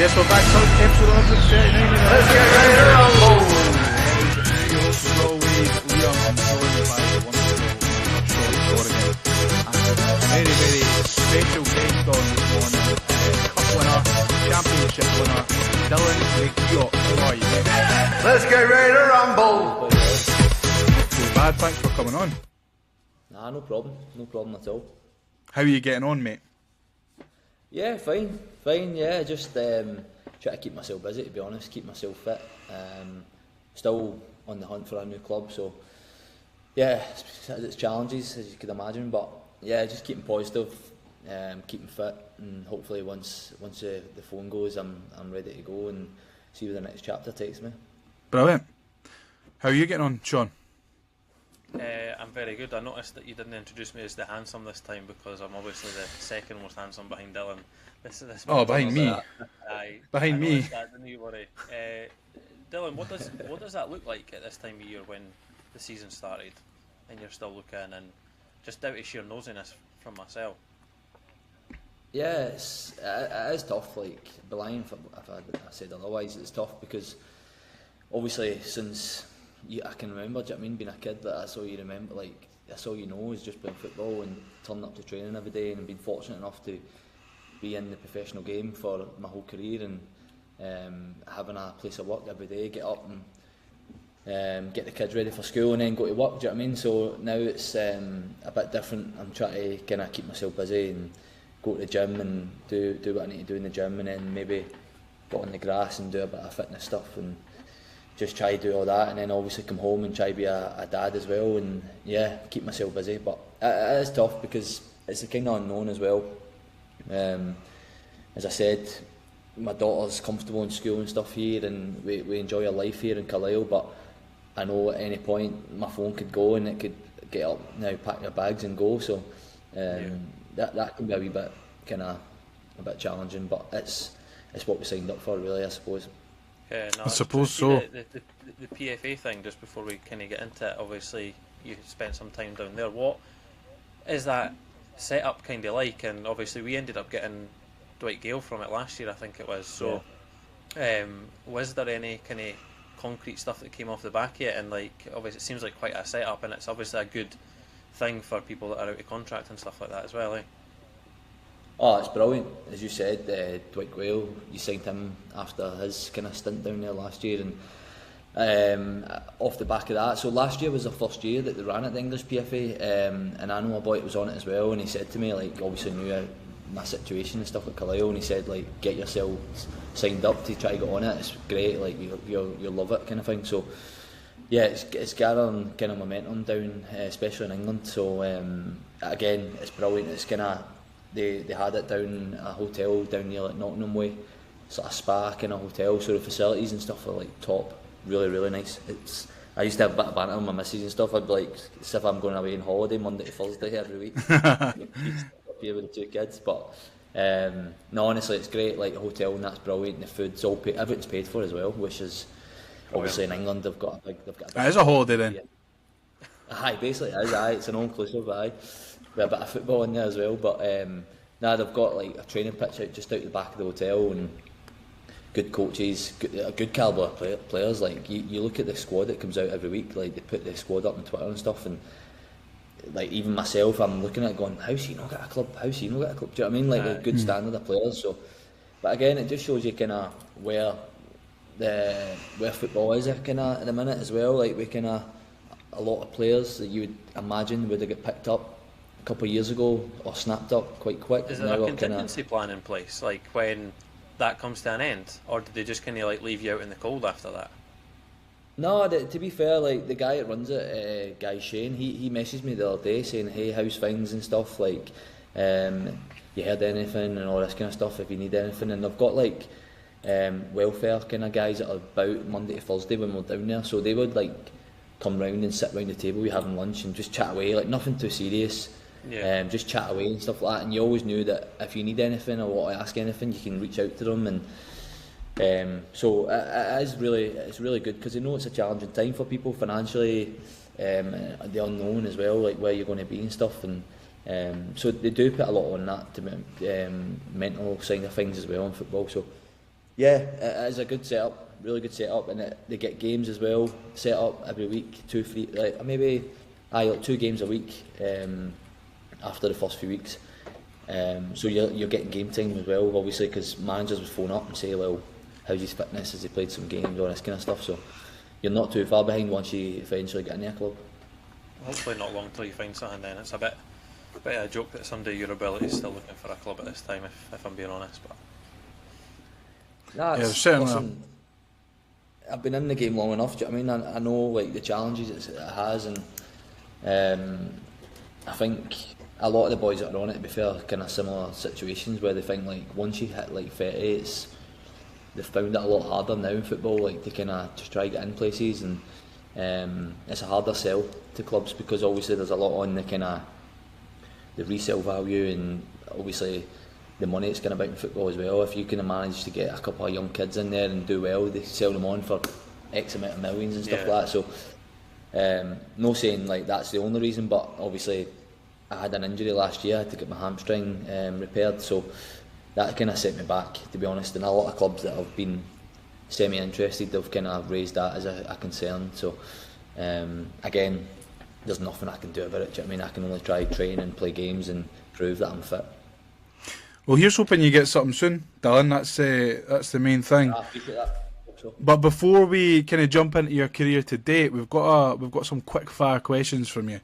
Yes, we're back. So episode 139. Let's get ready to rumble. Your host as always, Liam, and joined by the wonderful Sean Corrigan. And a very, very special guest on this morning. Cup winner, championship winner, Dylan McGeouch. How are you, mate? Let's get ready to rumble. Not too bad. Thanks for coming on. Nah, no problem. No problem at all. How are you getting on, mate? Yeah, fine. Yeah, just try to keep myself busy, to be honest, keep myself fit. Still on the hunt for a new club, so yeah, it's challenges as you could imagine, but yeah, just keeping positive, keeping fit, and hopefully once the phone goes, I'm ready to go and see where the next chapter takes me. Brilliant. How are you getting on, Sean? I'm very good. I noticed that you didn't introduce me as the handsome this time because I'm obviously the second most handsome behind Dylan. This behind me. Behind me. That, didn't you worry? Dylan, what does that look like at this time of year when the season started and you're still looking, and just out of sheer nosiness from myself? Yeah, it is tough. Like, lying if I said otherwise, it's tough because obviously since I can remember, do you know what I mean, being a kid, that that's all you remember, like that's all you know is just playing football and turning up to training every day, and being fortunate enough to be in the professional game for my whole career, and having a place of work every day, get up and get the kids ready for school and then go to work, do you know what I mean? So now it's a bit different. I'm trying to kind of keep myself busy and go to the gym and do what I need to do in the gym, and then maybe get on the grass and do a bit of fitness stuff and just try to do all that, and then obviously come home and try to be a dad as well, and yeah, keep myself busy. But it is tough because it's a kind of unknown as well. As I said, my daughter's comfortable in school and stuff here, and we enjoy our life here in Carlisle, but I know at any point my phone could go and it could get up now, pack your bags and go, so that can be a wee bit a bit challenging, but it's what we signed up for, really, I suppose. No, I suppose so. The PFA thing, just before we kind of get into it, obviously you spent some time down there. What is that setup kind of like? And obviously we ended up getting Dwight Gale from it last year, I think it was. So, was there any kind of concrete stuff that came off the back yet? And like, obviously it seems like quite a setup, and it's obviously a good thing for people that are out of contract and stuff like that as well, eh? Oh, it's brilliant. As you said, Dwight Gale, you signed him after his kind of stint down there last year, and off the back of that, so last year was the first year that they ran at the English PFA, and I know a boy that was on it as well, and he said to me, like, obviously knew my situation and stuff at Carlisle, and he said, like, get yourself signed up to try to get on it. It's great, like, you'll love it, kind of thing. So yeah, it's gathering kind of momentum down, especially in England. So again, it's brilliant. It's kind of They had it down a hotel down near like Nottingham Way, sort of spa kind of hotel, so the facilities and stuff are like top, really, really nice. I used to have a bit of banter with my missus and stuff. I'd be like, as if I'm going away on holiday Monday to Thursday every week. Here with the two kids, but no, honestly, it's great. Like, the hotel and that's brilliant. The food's all paid, everything's paid for as well, which is obviously in England they've got a big. It is a holiday then. Aye, basically it is. Aye, it's an all-inclusive. Aye. With a bit of football in there as well, but they've got like a training pitch just out the back of the hotel, and good coaches, good calibre players. Like, you look at the squad that comes out every week, like, they put the squad up on Twitter and stuff, and like, even myself, I'm looking at it going, how's he not got a club? Do you know what I mean? Like, a good standard of players. So, but again, it just shows you kind of where football is kind of at the minute as well. Like, we kind of, a lot of players that you would imagine would have got picked up a couple of years ago or snapped up quite quick. Is there a contingency plan in place, like when that comes to an end, or did they just kind of like leave you out in the cold after that? No, to be fair, like, the guy that runs it, Guy Shane, he messaged me the other day saying, hey, how's things and stuff, like, you heard anything and all this kind of stuff, if you need anything. And they've got like welfare kind of guys that are about Monday to Thursday when we're down there, so they would like come round and sit round the table, we having lunch and just chat away, like nothing too serious. Just chat away and stuff like that, and you always knew that if you need anything or want to ask anything, you can reach out to them. And so it's really good, because they know it's a challenging time for people financially, the unknown as well, like where you're going to be and stuff, and so they do put a lot on that, to mental side of things as well in football. So Yeah, it is a good setup, really good setup, and they get games as well set up every week, 2, 3, like maybe like 2 games a week after the first few weeks. So you're getting game time as well, obviously, because managers would phone up and say, well, how's his fitness, has he played some games, all this kind of stuff. So you're not too far behind once you eventually get in their club. Hopefully not long till you find something then. It's a bit of a joke that someday your ability is still looking for a club at this time, if I'm being honest. But Nah, Yeah, certainly. listen, I've been in the game long enough. Do you know what I mean? I know like the challenges it has, and I think a lot of the boys that are on it, to be fair, kind of similar situations where they think like once you hit like 30, they've found it a lot harder now in football, like to kind of just try to get in places, and it's a harder sell to clubs because obviously there's a lot on the kind of the resale value and obviously the money it's going about in football as well. If you can manage to get a couple of young kids in there and do well, they sell them on for X amount of millions and stuff like that. So no saying like that's the only reason, but obviously I had an injury last year. I had to get my hamstring repaired, so that kind of set me back, to be honest. And a lot of clubs that have been semi-interested, they've kind of raised that as a concern. So again, there's nothing I can do about it. Do you know what I mean? I can only try train and play games and prove that I'm fit. Well, here's hoping you get something soon, Dylan. That's the main thing. I appreciate that. Hope so. But before we kind of jump into your career to date, we've got some quick fire questions from you,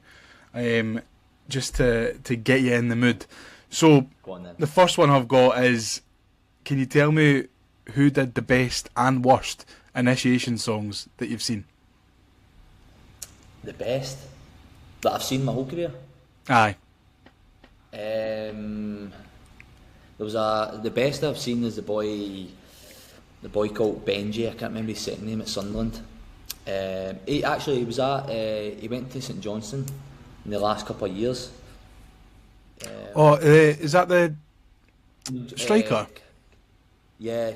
just to get you in the mood. So Go on then. the first one I've got is, can you tell me who did the best and worst initiation songs that you've seen? The best that I've seen my whole career. Aye. There was the best I've seen is the boy called Benji. I can't remember his second name at Sunderland. He went to St Johnstone in the last couple of years. Is that the striker? Yeah,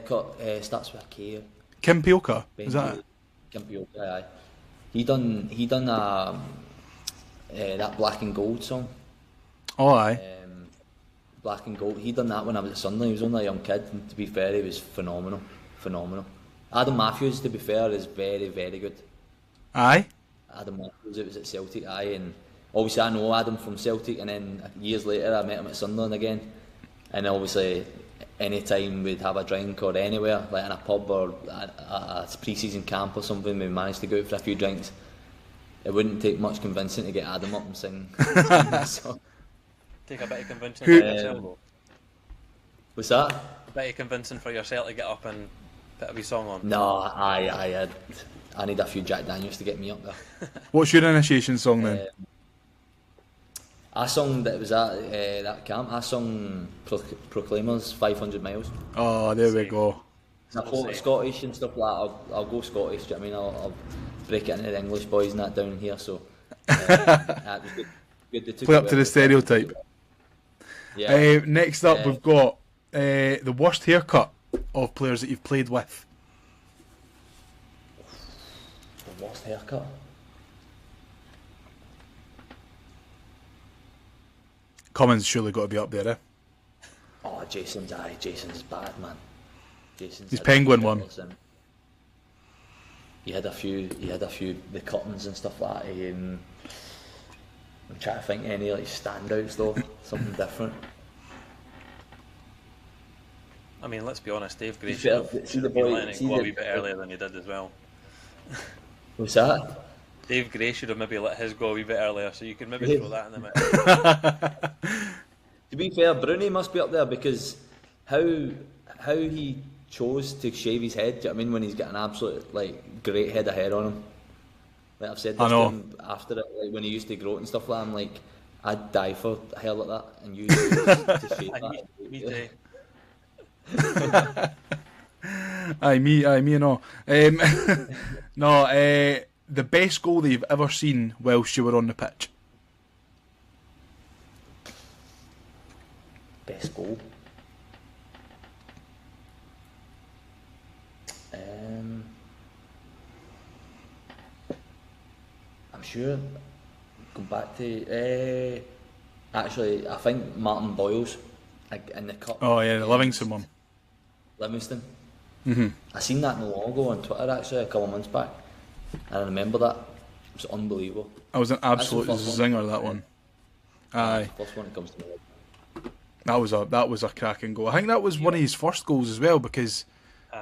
starts with a K. Kim Pioka? Benji, Is that it? Kim Pioka, aye. He done that Black and Gold song. Oh, aye. Black and Gold. He done that when I was at Sunderland. He was only a young kid, and to be fair, he was phenomenal. Adam Matthews, to be fair, is very, very good. Aye. Adam Matthews, it was at Celtic, aye, and obviously I know Adam from Celtic, and then years later I met him at Sunderland again, and obviously any time we'd have a drink or anywhere, like in a pub or a pre-season camp or something, we managed to go out for a few drinks. It wouldn't take much convincing to get Adam up and sing that song. take a bit of convincing for yourself, though. What's that? A bit of convincing for yourself to get up and put a wee song on. No, I need a few Jack Daniels to get me up there. What's your initiation song then? I sung that was at that camp. I sung Proclaimers 500 Miles. Oh, there we go. I quote Scottish and stuff like that. I'll go Scottish. Do you know what I mean? I'll break it into the English boys and that down here. So it was good. Play up to the stereotype. Yeah. Next up, we've got the worst haircut of players that you've played with. The worst haircut. Cummins surely got to be up there, eh? Oh, Jason's bad, man. His penguin one. He had a few the cuttings and stuff like that. I'm trying to think any like standouts though, something different. I mean, let's be honest, Dave Gray Should should have been letting it go a wee bit earlier than he did as well. What's that? Dave Gray should have maybe let his go a wee bit earlier, so you can maybe throw that in the mix. To be fair, Bruni must be up there because how he chose to shave his head. Do you know what I mean? When he's got an absolute like great head of hair on him. Like I've said this to him after it, like when he used to grow it and stuff like that, I'm like, I'd die for hair like that and use it to shave that. Me too. Aye, me and all. No, the best goal that you've ever seen whilst you were on the pitch. Best goal. I'm sure. Go back to actually, I think Martin Boyle's in the cup. Oh yeah, the Livingston one. Livingston. I seen that no long ago on Twitter actually a couple of months back, and I remember that. It was unbelievable. That was an absolute That's the first zinger. one. That one. Aye, First one that comes to mind. that was a cracking goal. I think that was one of his first goals as well, because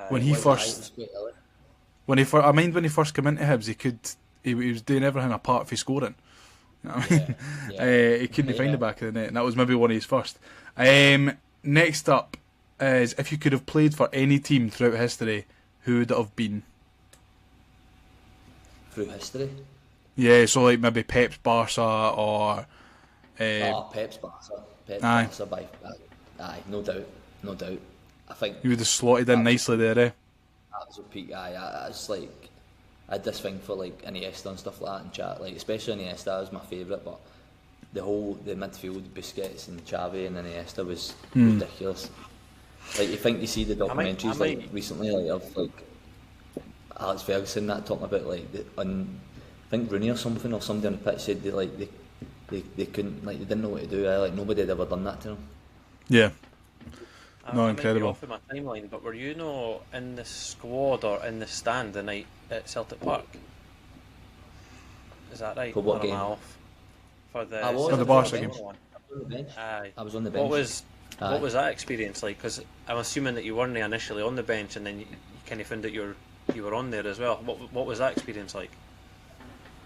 when he It first was quite early. I mind when he first came into Hibs, he was doing everything apart from scoring. You know what I mean? Yeah. He couldn't find the back of the net, and that was maybe one of his first. Next up is, if you could have played for any team throughout history, who would it have been? Through history. Yeah, so like maybe Pep's Barca or. Pep's Barca. Aye. Barca aye, no doubt. I think You would have slotted in nicely there, eh? that was a peak. I was like, I had this thing for like Iniesta and stuff like that in chat, like especially Iniesta was my favourite, but the midfield, Busquets and Xavi and Iniesta was ridiculous. Like you see the documentaries like recently, like of like Alex Ferguson that talking about like I think Rooney or something or somebody on the pitch said they couldn't, like they didn't know what to do. Like nobody had ever done that to them. Yeah. No, incredible. Off of my timeline, but were you in the squad or in the stand the night at Celtic Park? Is that right? For what or game? Am I off? For the I was For the on Barca bench. game. I was on the bench. Aye. I was on the bench. What was that experience like? Because I'm assuming that you weren't initially on the bench, and then you kind of found that you were on there as well. What was that experience like?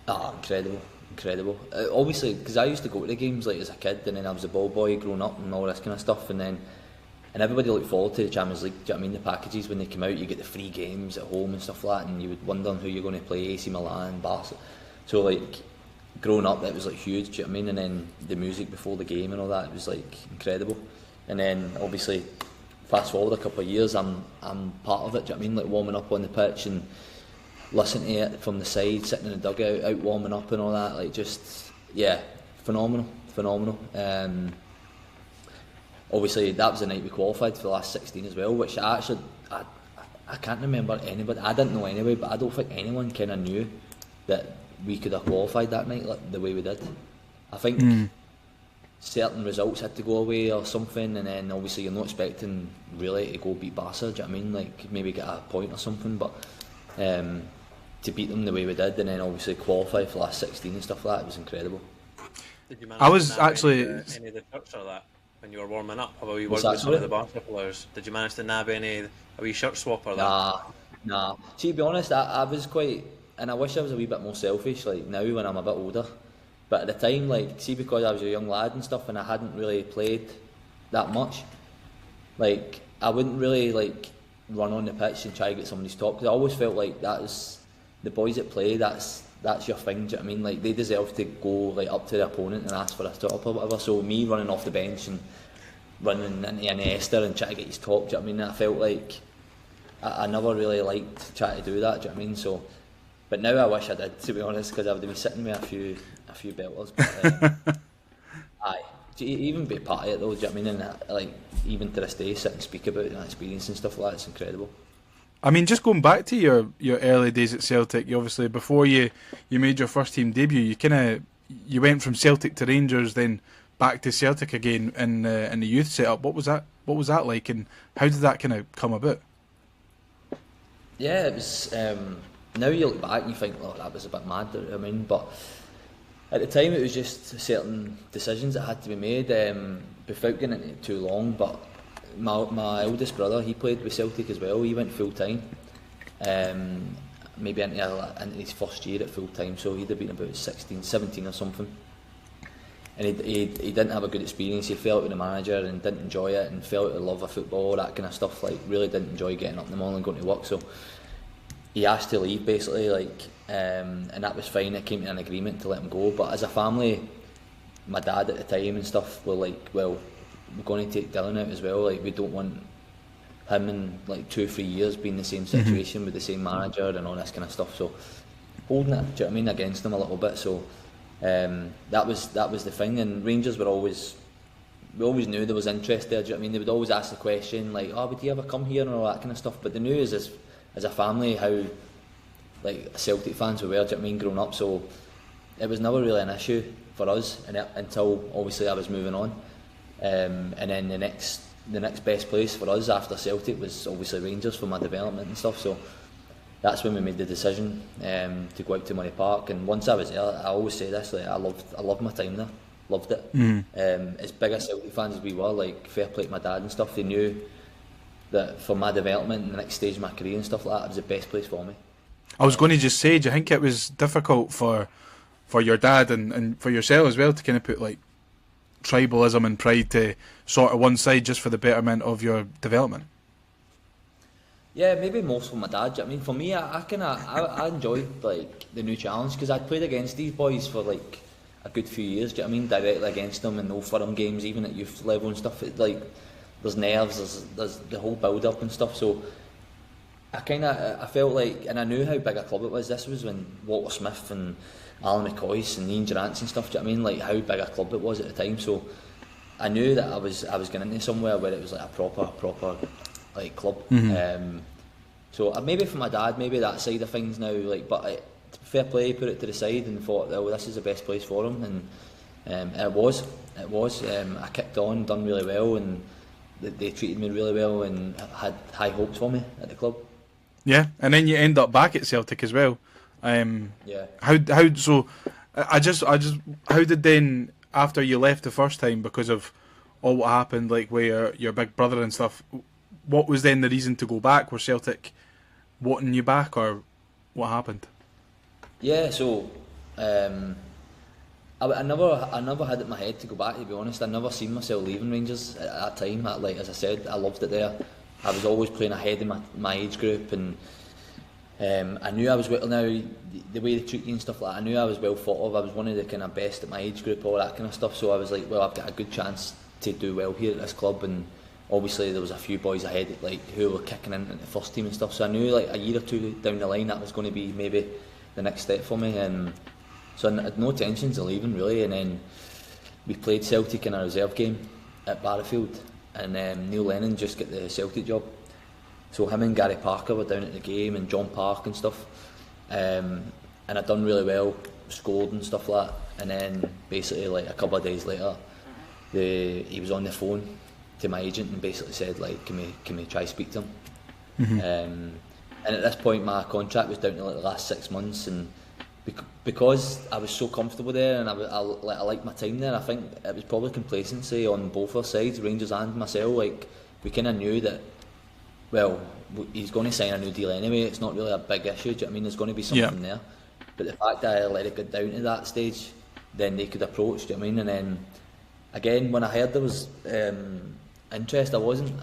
Incredible. Obviously, because I used to go to the games like as a kid, and then I was a ball boy growing up and all this kind of stuff, and everybody looked forward to the Champions League. Do you know what I mean? The packages when they come out, you get the free games at home and stuff like that, and you would wonder who you're going to play, AC Milan, Barca. So like growing up, that was like huge. Do you know what I mean? And then the music before the game and all that, it was like incredible. And then obviously, fast forward a couple of years, I'm part of it. Do you know what I mean? Like warming up on the pitch and listening to it from the side, sitting in the dugout, out warming up and all that. Like just phenomenal. Obviously, that was the night we qualified for the last 16 as well, which I can't remember anybody. I didn't know anyway, but I don't think anyone kind of knew that we could have qualified that night like the way we did. I think certain results had to go away or something, and then obviously you're not expecting really to go beat Barca. Do you know what I mean? Like maybe get a point or something, but to beat them the way we did, and then obviously qualify for the last 16 and stuff like that, it was incredible. Did you manage I was to nab actually- any of the shirts or that when you were warming up? How about you What's worked that, with some of sorry? the Barca players? Did you manage to nab a wee shirt swap or that? Nah. See, to be honest, I was quite, and I wish I was a wee bit more selfish, like now when I'm a bit older. But at the time, like, see, because I was a young lad and stuff, and I hadn't really played that much, like, I wouldn't really, like, run on the pitch and try to get somebody's top, because I always felt like that was, the boys that play, that's your thing, do you know what I mean? Like, they deserve to go, like, up to the opponent and ask for a top or whatever, so me running off the bench and running into Iniesta and trying to get his top, do you know what I mean? I felt like I never really liked trying to do that, do you know what I mean? So, but now I wish I did, to be honest, because I would be sitting with a few belters. But, aye, to even be part of it though, do you know what I mean? And like even to this day, sit and speak about that experience and stuff like that, it's incredible. I mean, just going back to your early days at Celtic, you obviously before you made your first team debut, you went from Celtic to Rangers, then back to Celtic again in the youth setup. What was that like, and how did that kind of come about? Yeah, it was. Now you look back and you think, oh, that was a bit mad. Do you know what I mean? But at the time, it was just certain decisions that had to be made. Without getting into it too long, but my eldest brother, he played with Celtic as well. He went full time, maybe into his first year at full time. So he'd have been about 16, 17 or something. And he didn't have a good experience. He fell out with the manager and didn't enjoy it, and fell out of love of football, that kind of stuff. Like really didn't enjoy getting up in the morning and going to work. So he asked to leave basically, like, and that was fine. I came to an agreement to let him go. But as a family, my dad at the time and stuff were like, well, we're going to take Dylan out as well. Like we don't want him in like 2 or 3 years being in the same situation with the same manager and all this kind of stuff. So holding it, do you know what I mean, against him a little bit. So that was the thing. And Rangers were always, we always knew there was interest there. Do you know what I mean? They would always ask the question like, oh, would you ever come here and all that kind of stuff. But they knew as a family how like Celtic fans we were, do you know what I mean, growing up. So it was never really an issue for us until obviously I was moving on. And then the next the next best place for us after Celtic was obviously Rangers for my development and stuff. So that's when we made the decision to go out to Murray Park. And once I was there, I always say this, like I loved my time there, loved it. As big a Celtic fans as we were, like fair play to my dad and stuff, they knew that for my development and the next stage of my career and stuff like that, it was the best place for me. I was going to just say, do you think it was difficult for your dad and for yourself as well to kind of put like tribalism and pride to sort of one side just for the betterment of your development? Yeah, maybe most for my dad. I mean, for me, I enjoyed like the new challenge because I'd played against these boys for like a good few years. Do you know what I mean? Directly against them in Old Firm games, even at youth level and stuff. It, like there's nerves, there's the whole build up and stuff. So I felt like, and I knew how big a club it was. This was when Walter Smith and Alan McCoy and Ian Durrant and stuff. Do you know what I mean? Like how big a club it was at the time. So I knew that I was going into somewhere where it was like a proper like club. So maybe for my dad, maybe that side of things now. Like, but fair play, put it to the side and thought, oh, this is the best place for him, and it was. I kicked on, done really well, and they treated me really well and had high hopes for me at the club. Yeah, and then you end up back at Celtic as well. Yeah. How so? I just how did then after you left the first time because of all what happened, like with your big brother and stuff? What was then the reason to go back? Were Celtic wanting you back, or what happened? Yeah, so I never had it in my head to go back. To be honest, I never seen myself leaving Rangers at that time. Like as I said, I loved it there. I was always playing ahead of my age group, and I knew I was well. Now the way they treat you and stuff like that, I knew I was well thought of. I was one of the kind of best at my age group, all that kind of stuff. So I was like, well, I've got a good chance to do well here at this club, and obviously there was a few boys ahead like who were kicking into the first team and stuff. So I knew like a year or two down the line that was going to be maybe the next step for me. So I had no intentions of leaving really. And then we played Celtic in a reserve game at Barrowfield, and Neil Lennon just got the Celtic job. So him and Gary Parker were down at the game, and John Park and stuff. And I'd done really well, scored and stuff like that. And then basically like a couple of days later, he was on the phone to my agent and basically said like, can we try speak to him? And at this point my contract was down to like the last 6 months, and because I was so comfortable there and I liked my time there, I think it was probably complacency on both our sides, Rangers and myself. Like we kind of knew that, well, he's going to sign a new deal anyway, it's not really a big issue. Do you know what I mean? There's going to be something there, but the fact that I let it get down to that stage, then they could approach. Do you know what I mean? And then again, when I heard there was interest, I wasn't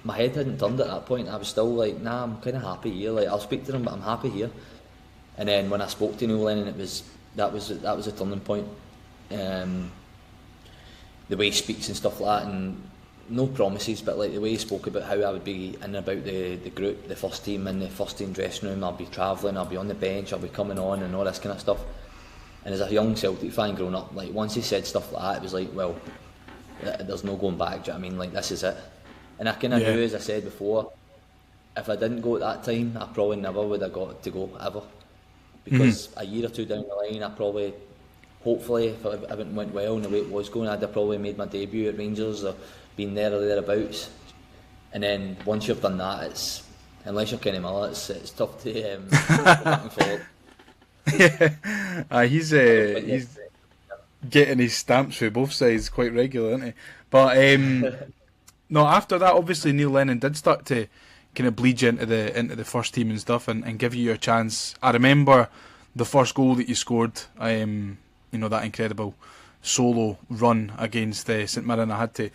my head hadn't turned at that point. I was still like, nah, I'm kind of happy here. Like I'll speak to them, but I'm happy here. And then when I spoke to Neil Lennon, that was a turning point. The way he speaks and stuff like that, and no promises, but like the way he spoke about how I would be in and about the group, the first team, in the first team dressing room. I'll be travelling, I'll be on the bench, I'll be coming on, and all this kind of stuff. And as a young Celtic fan growing up, like once he said stuff like that, it was like, well, there's no going back. Do you know what I mean? Like this is it. And I kind of knew, as I said before, if I didn't go at that time, I probably never would have got to go ever. Because a year or two down the line, I probably, hopefully, if everything went well and the way it was going, I'd have probably made my debut at Rangers or been there or thereabouts. And then once you've done that, it's, unless you're Kenny Miller, it's tough to go back and forward. He's getting his stamps for both sides quite regularly, isn't he? But no, after that, obviously Neil Lennon did start to kind of bleed you into the first team and stuff, and give you your chance. I remember the first goal that you scored, that incredible solo run against St Mirren. I had to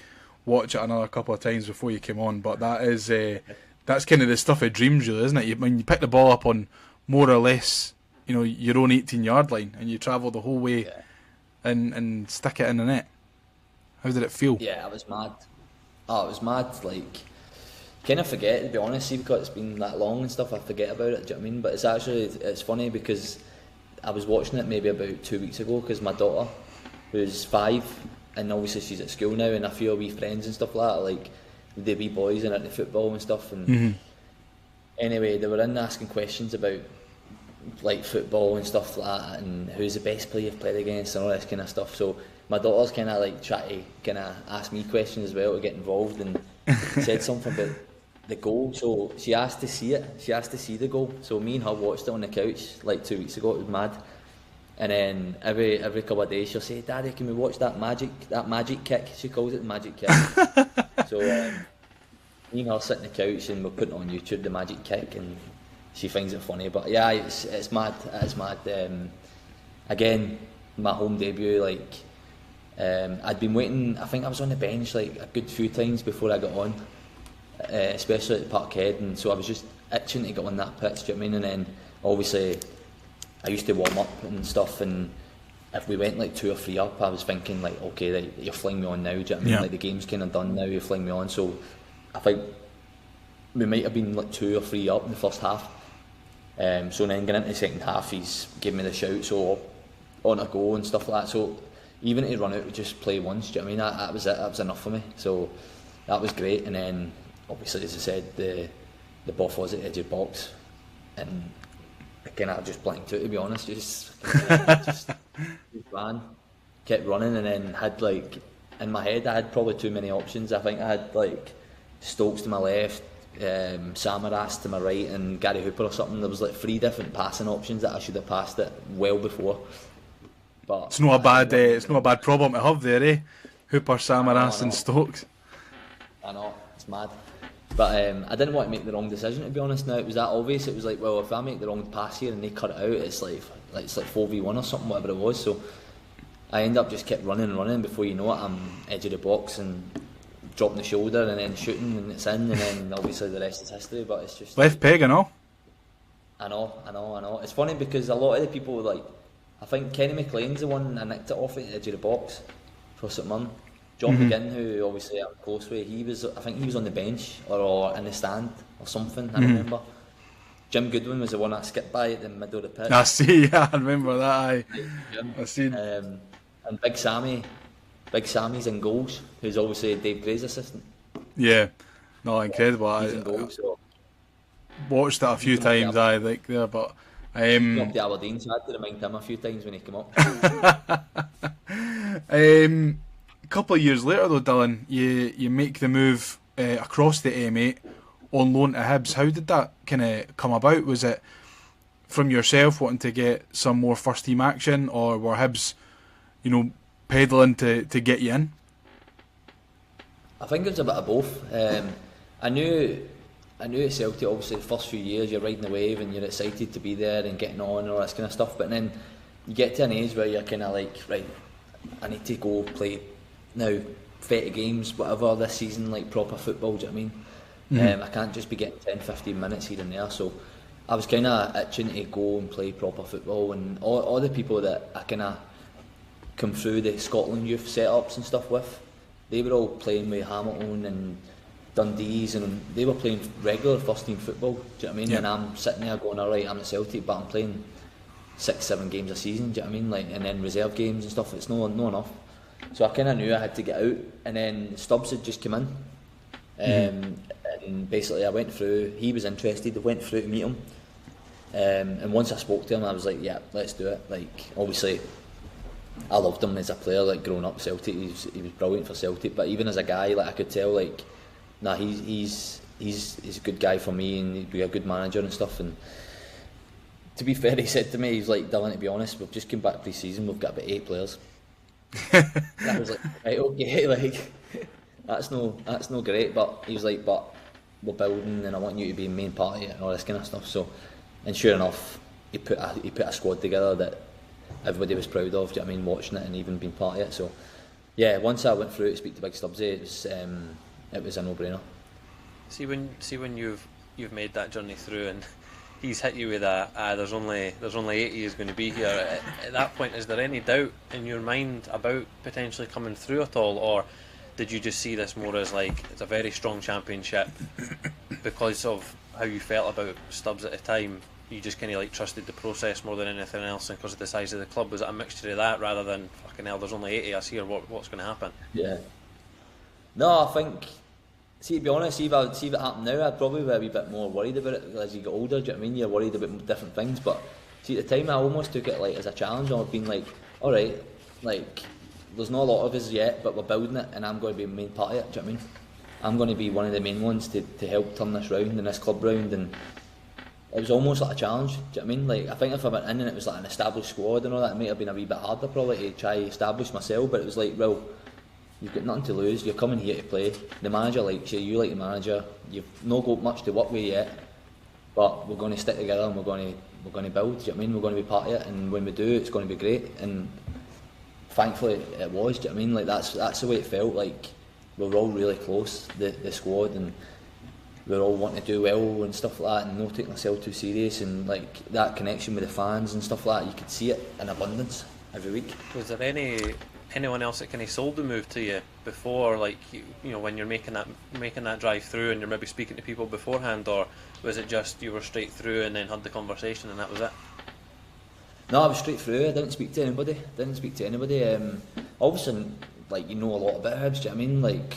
watch it another couple of times before you came on, but that's kind of the stuff of dreams, really, isn't it? When you pick the ball up on more or less, your own 18-yard line, and you travel the whole way and stick it in the net. How did it feel? Yeah, it was mad. Oh, it was mad. Like, kind of forget, to be honest, see, because it's been that long and stuff, I forget about it. Do you know what I mean? But it's funny because I was watching it maybe about 2 weeks ago, because my daughter, who's 5, and obviously she's at school now, and a few wee friends and stuff like that, like the wee boys and at the football and stuff. And anyway, they were in asking questions about like football and stuff like that, and who's the best player you've played against and all this kind of stuff. So my daughter's kind of like trying to kind of ask me questions as well to get involved, and said something about the goal. So she asked to see it. She asked to see the goal. So me and her watched it on the couch like 2 weeks ago. It was mad. And then every couple of days she'll say, "Daddy, can we watch that magic kick?" She calls it the magic kick. So me and her sit on the couch and we're putting it on YouTube, the magic kick, and she finds it funny. But yeah, it's mad. It's mad. Again, my home debut, like I'd been waiting. I think I was on the bench like a good few times before I got on, especially at Parkhead, and so I was just itching to get on that pitch. Do you know what I mean? And then obviously I used to warm up and stuff, and if we went like 2 or 3 up, I was thinking like, okay, like, you're flying me on now. Do you know what I mean? Like the game's kind of done now. You're flying me on. So I think we might have been like 2 or 3 up in the first half. So then getting into the second half, he's giving me the shout, so on a go and stuff like that. So even to run out, we just play once. Do you know what I mean? That was it. That was enough for me. So that was great. And then obviously, as I said, the buff was at the edge of the box, and again, I just blanked out, to be honest. Just ran, kept running, and then had like in my head, I had probably too many options. I think I had like Stokes to my left, Samaras to my right, and Gary Hooper or something. There was like 3 different passing options that I should have passed it well before. But it's not a bad problem to have there, eh? Hooper, Samaras, and Stokes. I know, it's mad. But I didn't want to make the wrong decision, to be honest. Now it was that obvious. It was like, well, if I make the wrong pass here and they cut it out, it's like 4v1 or something, whatever it was. So I end up just kept running and running. Before you know it, I'm edge of the box and dropping the shoulder and then shooting, and it's in. And then obviously the rest is history. But it's just left peg and all. I know. It's funny because a lot of the people, like, I think Kenny McLean's the one I nicked it off at the edge of the box for St Mirren. John McGinn, who obviously I'm close with, I think he was on the bench or in the stand or something, I remember. Jim Goodwin was the one I skipped by at the middle of the pitch. I see, yeah, I remember that. I seen. And Big Sammy's in goals, who's obviously Dave Gray's assistant. Yeah, no, incredible. He's in goals, so watched that a few times, I think there, but up to Aberdeen, so I had to remind him a few times when he came up. A couple of years later though, Dylan, you make the move across the M8 on loan to Hibs. How did that kind of come about? Was it from yourself wanting to get some more first team action, or were Hibs, pedalling to get you in? I think it was a bit of both. I knew at Celtic, obviously the first few years you're riding the wave and you're excited to be there and getting on and all this kind of stuff, but then you get to an age where you're kind of like, right, I need to go play now 30 games, whatever, this season, like proper football, do you know what I mean? I can't just be getting 10-15 minutes here and there, so I was kind of itching to go and play proper football, and all the people that I kind of come through the Scotland youth setups and stuff with, they were all playing with Hamilton and Dundee's, and they were playing regular first team football, do you know what I mean? Yeah. And I'm sitting there going, alright, I'm at Celtic, but I'm playing 6-7 games a season, do you know what I mean? Like, and then reserve games and stuff, it's no enough. So I kind of knew I had to get out, and then Stubbs had just come in, and basically I went through, he was interested, I went through to meet him, and once I spoke to him I was like, yeah, let's do it. Like, obviously I loved him as a player, like growing up Celtic, he was brilliant for Celtic, but even as a guy, like I could tell, like, nah, he's a good guy for me, and he'd be a good manager and stuff. And to be fair, he said to me, he's like, Dylan, to be honest, we've just come back pre-season, we've got about 8 players. I was like, right, okay, like that's no great, but he was like, but we're building and I want you to be a main part of it and all this kind of stuff. So, and sure enough, he put a squad together that everybody was proud of, do you know what I mean, watching it and even being part of it. So yeah, once I went through to speak to Big Stubbsy, it was a no-brainer. See when you've made that journey through and he's hit you with there's only 80 is going to be here. At that point, is there any doubt in your mind about potentially coming through at all, or did you just see this more as like it's a very strong championship because of how you felt about Stubbs at the time? You just kind of like trusted the process more than anything else, and because of the size of the club, was it a mixture of that rather than fucking hell, there's only 80 us here, what's going to happen? Yeah. No, I think, see, to be honest, if it happened now, I'd probably be a wee bit more worried about it as you get older, do you know what I mean? You're worried about different things, but see, at the time I almost took it like as a challenge. I've been like, alright, like, there's not a lot of us yet, but we're building it, and I'm going to be a main part of it. Do you know what I mean? I'm going to be one of the main ones to help turn this round and this club round. And it was almost like a challenge. Do you know what I mean? Like, I think if I went in and it was like an established squad and all that, it might have been a wee bit harder probably to try to establish myself. But it was like, well, you've got nothing to lose. You're coming here to play. The manager likes you. You like the manager. You've not got much to work with yet, but we're going to stick together and we're going to build. Do you know what I mean? We're going to be part of it, and when we do, it's going to be great. And thankfully, it was. Do you know what I mean? Like, that's the way it felt. Like, we were all really close, the squad, and we were all wanting to do well and stuff like that, and not taking ourselves too serious. And like that connection with the fans and stuff like that, you could see it in abundance every week. Was there anyone else that kind of sold the move to you before, like you know, when you're making that drive through and you're maybe speaking to people beforehand, or was it just you were straight through and then had the conversation and that was it? No, I was straight through. I didn't speak to anybody. Obviously, like, you know a lot about Hibs. Do you know what I mean? Like,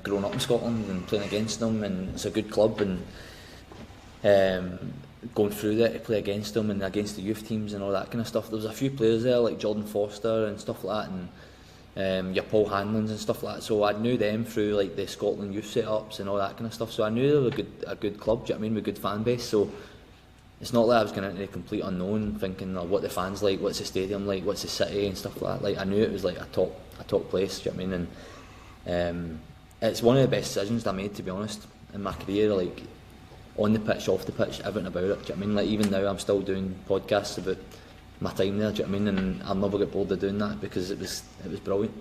growing up in Scotland and playing against them, and it's a good club, and going through there to play against them and against the youth teams and all that kind of stuff. There was a few players there like Jordan Foster and stuff like that, and your Paul Hanlons and stuff like that. So I knew them through like the Scotland youth setups and all that kind of stuff. So I knew they were a good club. Do you know what I mean? With a good fan base. So it's not like I was going into the complete unknown, thinking what the fans like, what's the stadium like, what's the city and stuff like that. Like, I knew it was like a top place. Do you know what I mean? And it's one of the best decisions I made, to be honest, in my career. Like, on the pitch, off the pitch, everything about it. Do you know what I mean? Like, even now I'm still doing podcasts about my time there. Do you know what I mean? And I'll never get bored of doing that because it was brilliant.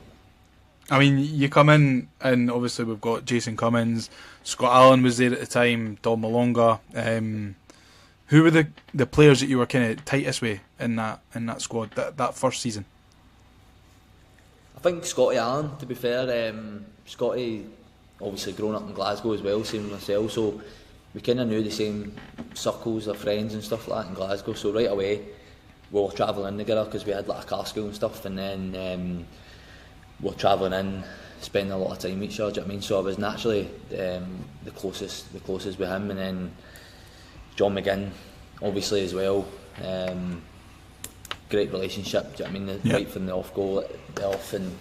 I mean, you come in and obviously we've got Jason Cummins, Scott Allen was there at the time, Dom Malonga. Who were the players that you were kind of tightest with in that squad that first season? I think Scotty Allen, to be fair. Scotty, obviously grown up in Glasgow as well, same as myself, so we kind of knew the same circles of friends and stuff like that in Glasgow. So right away we were travelling in together because we had like a car school and stuff, and then we were travelling in, spending a lot of time with each other. Do you know what I mean? So I was naturally the closest with him, and then John McGinn, obviously, as well. Great relationship, do you know what I mean? Right from the off goal, the off, and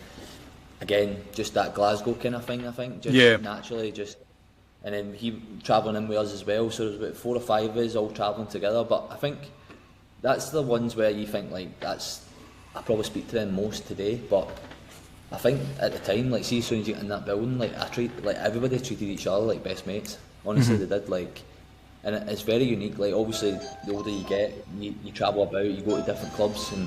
again, just that Glasgow kind of thing, I think. Just naturally, and then he travelling in with us as well, so there's about 4 or 5 of us all travelling together. But I think that's the ones where you think, like, I probably speak to them most today, but I think at the time, like, see, as soon as you get in that building, like, everybody treated each other like best mates. Honestly, they did, like. And it's very unique. Like, obviously, the older you get, you travel about, you go to different clubs, and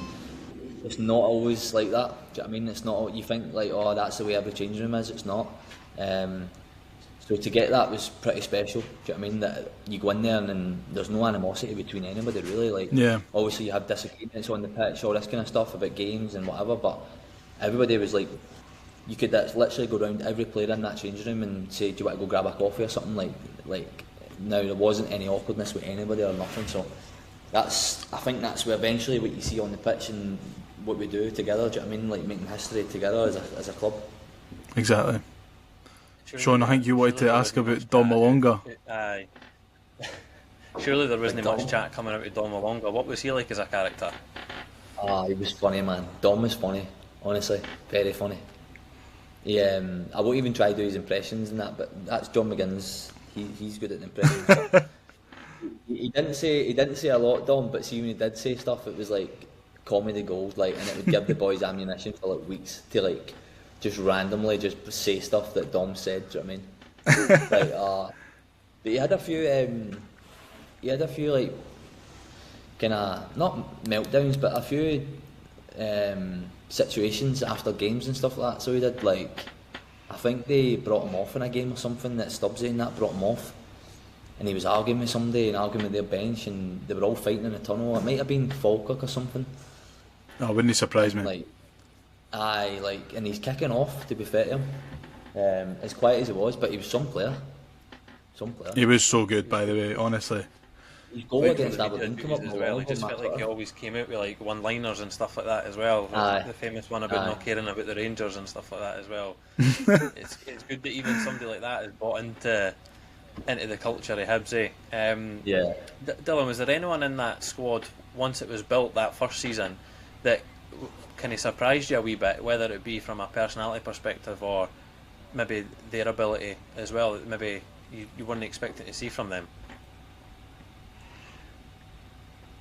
it's not always like that. Do you know what I mean? It's not. You think like, oh, that's the way every changing room is. It's not. So to get that was pretty special. Do you know what I mean? That you go in there and there's no animosity between anybody really. Like, obviously you have disagreements on the pitch, all this kind of stuff about games and whatever, but everybody was like, you could literally go around every player in that changing room and say, do you want to go grab a coffee or something? Like. Now, there wasn't any awkwardness with anybody or nothing, so I think that's where eventually what you see on the pitch and what we do together, do you know what I mean? Like, making history together as a club. Exactly. Sean, I think you wanted to ask about Dom Malonga. Aye. Surely there wasn't much chat coming out of Dom Malonga. What was he like as a character? He was funny, man. Dom was funny, honestly, very funny. I won't even try to do his impressions and that, but that's John McGinn's. He's good at impressions. he didn't say a lot, Dom, but see, when he did say stuff, it was like comedy gold, like, and it would give the boys ammunition for like weeks to like just randomly just say stuff that Dom said. Do you know what I mean? But he had a few like kind of not meltdowns, but a few situations after games and stuff like that. So he did, like, I think they brought him off in a game or something, that Stubbsy and that brought him off, and he was arguing with somebody and arguing with their bench, and they were all fighting in the tunnel. It might have been Falkirk or something. Oh, wouldn't surprise me. And he's kicking off, to be fair to him, as quiet as he was, but he was some player. He was so good, by the way, honestly. His goal against Aberdeen came up as well. He just felt like he always came out with like one-liners and stuff like that as well. The famous one about not caring about the Rangers and stuff like that as well. It's good that even somebody like that is bought into the culture of Hibs. Dylan, was there anyone in that squad once it was built that first season that kind of surprised you a wee bit, whether it be from a personality perspective or maybe their ability as well, that maybe you weren't expecting to see from them?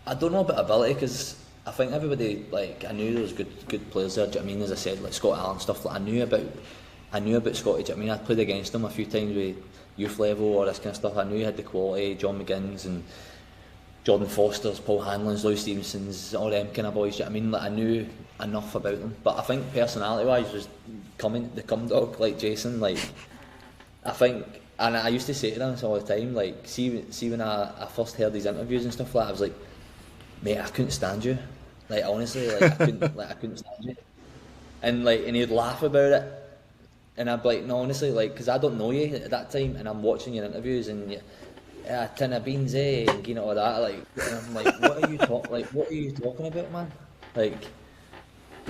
I don't know about ability, because I think everybody, like, I knew there was good players there. Do you know what I mean? As I said, like Scott Allen stuff. Like, I knew about Scotty. Do you know what I mean? I played against him a few times with youth level or this kind of stuff. I knew he had the quality. John McGinn's and Jordan Foster's, Paul Hanlon's, Louis Stevenson's, all them kind of boys. Do you know what I mean? Like, I knew enough about them. But I think personality wise was the cum dog, like Jason. Like, I think, and I used to say to them all the time, like, see when I first heard these interviews and stuff like that, I was like, mate, I couldn't stand you. Like, honestly, like, I couldn't stand you. And he'd laugh about it. And I'd be like, no, honestly, like, because I don't know you at that time, and I'm watching your interviews, and a tin of beans, and you know, all that, like, and I'm like, what are you talking about, man? Like,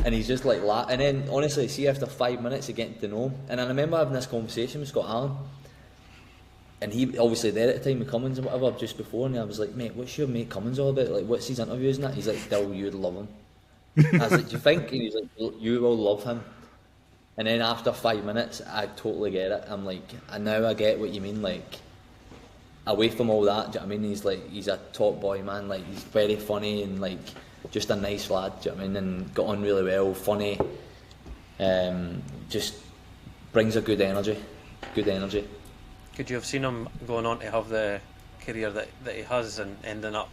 and he's just like, and then, honestly, see, after 5 minutes of getting to know him, and I remember having this conversation with Scott Allen, and he obviously there at the time with Cummins and whatever, just before, and I was like, mate, what's your mate Cummins all about? Like, what's his interviews and that? He's like, Dill, you'd love him. I was like, do you think? And he's like, you will love him. And then after 5 minutes, I totally get it. I'm like, and now I get what you mean, like, away from all that, do you know what I mean? He's a top boy, man, like, he's very funny and, like, just a nice lad, do you know what I mean? And got on really well, funny, just brings a good energy. Could you have seen him going on to have the career that he has and ending up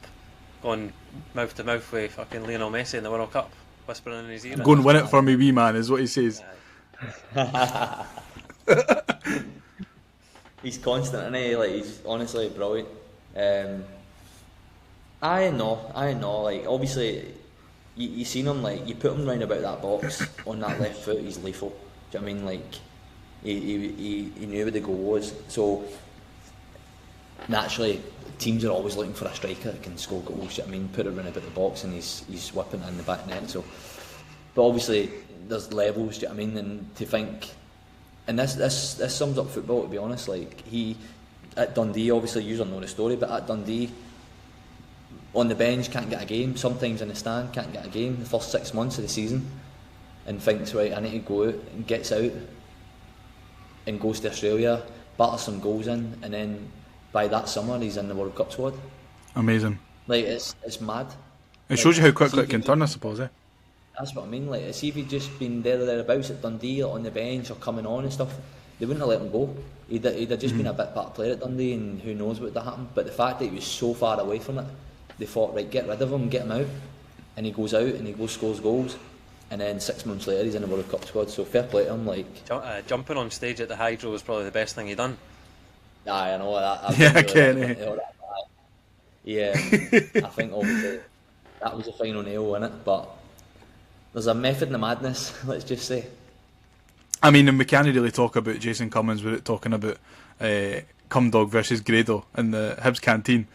going mouth to mouth with fucking Lionel Messi in the World Cup, whispering in his ear? Go and win it for me, wee man, is what he says. He's constant, isn't he? Like, he's honestly brilliant. I know. Like, obviously, you seen him, like, you put him round about that box on that left foot, he's lethal. Do you know what I mean? Like, he knew where the goal was. So naturally, teams are always looking for a striker that can score goals. Do you know what I mean? Put it round about the box and he's whipping it in the back net. So, but obviously, there's levels. Do you know what I mean? And to think, and this sums up football, to be honest. Like, he at Dundee, obviously you don't know the story, but at Dundee, on the bench, can't get a game. Sometimes in the stand, can't get a game the first 6 months of the season, and thinks, right, I need to go out, and gets out and goes to Australia, batters some goals in, and then by that summer he's in the World Cup squad. Amazing. Like, it's mad. It shows you how quickly it can turn, I suppose, eh? That's what I mean. Like, see if he'd just been there or thereabouts at Dundee, or on the bench, or coming on and stuff, they wouldn't have let him go. He'd have just been a bit part player at Dundee, and who knows what would have happened. But the fact that he was so far away from it, they thought, right, get rid of him, get him out, and he goes out and he goes scores goals, and then 6 months later he's in the World Cup squad. So fair play to him. Like, jumping on stage at the Hydro was probably the best thing he done. Aye, I know that. Yeah, Kenny. Yeah, I think obviously that was the final nail, innit? But there's a method in the madness, let's just say. I mean, and we can't really talk about Jason Cummins without talking about Cumdog versus Grado in the Hibs canteen.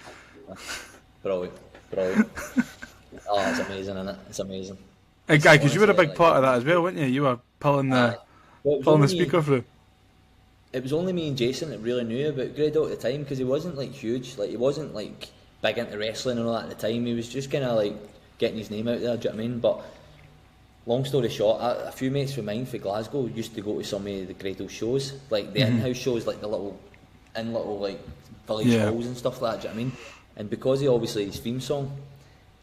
Brilliant. Oh, it's amazing, isn't it? It's amazing. Hey, guy, because you were a big part of that as well, weren't you? You were pulling the speaker through. It was only me and Jason that really knew about Grado at the time, because he wasn't like huge, like he wasn't like big into wrestling and all that at the time. He was just kind of like getting his name out there, do you know what I mean? But long story short, a few mates of mine from Glasgow used to go to some of the Grado shows, like the in-house shows, like the little like village halls and stuff like that, do you know what I mean? And because he obviously his theme song,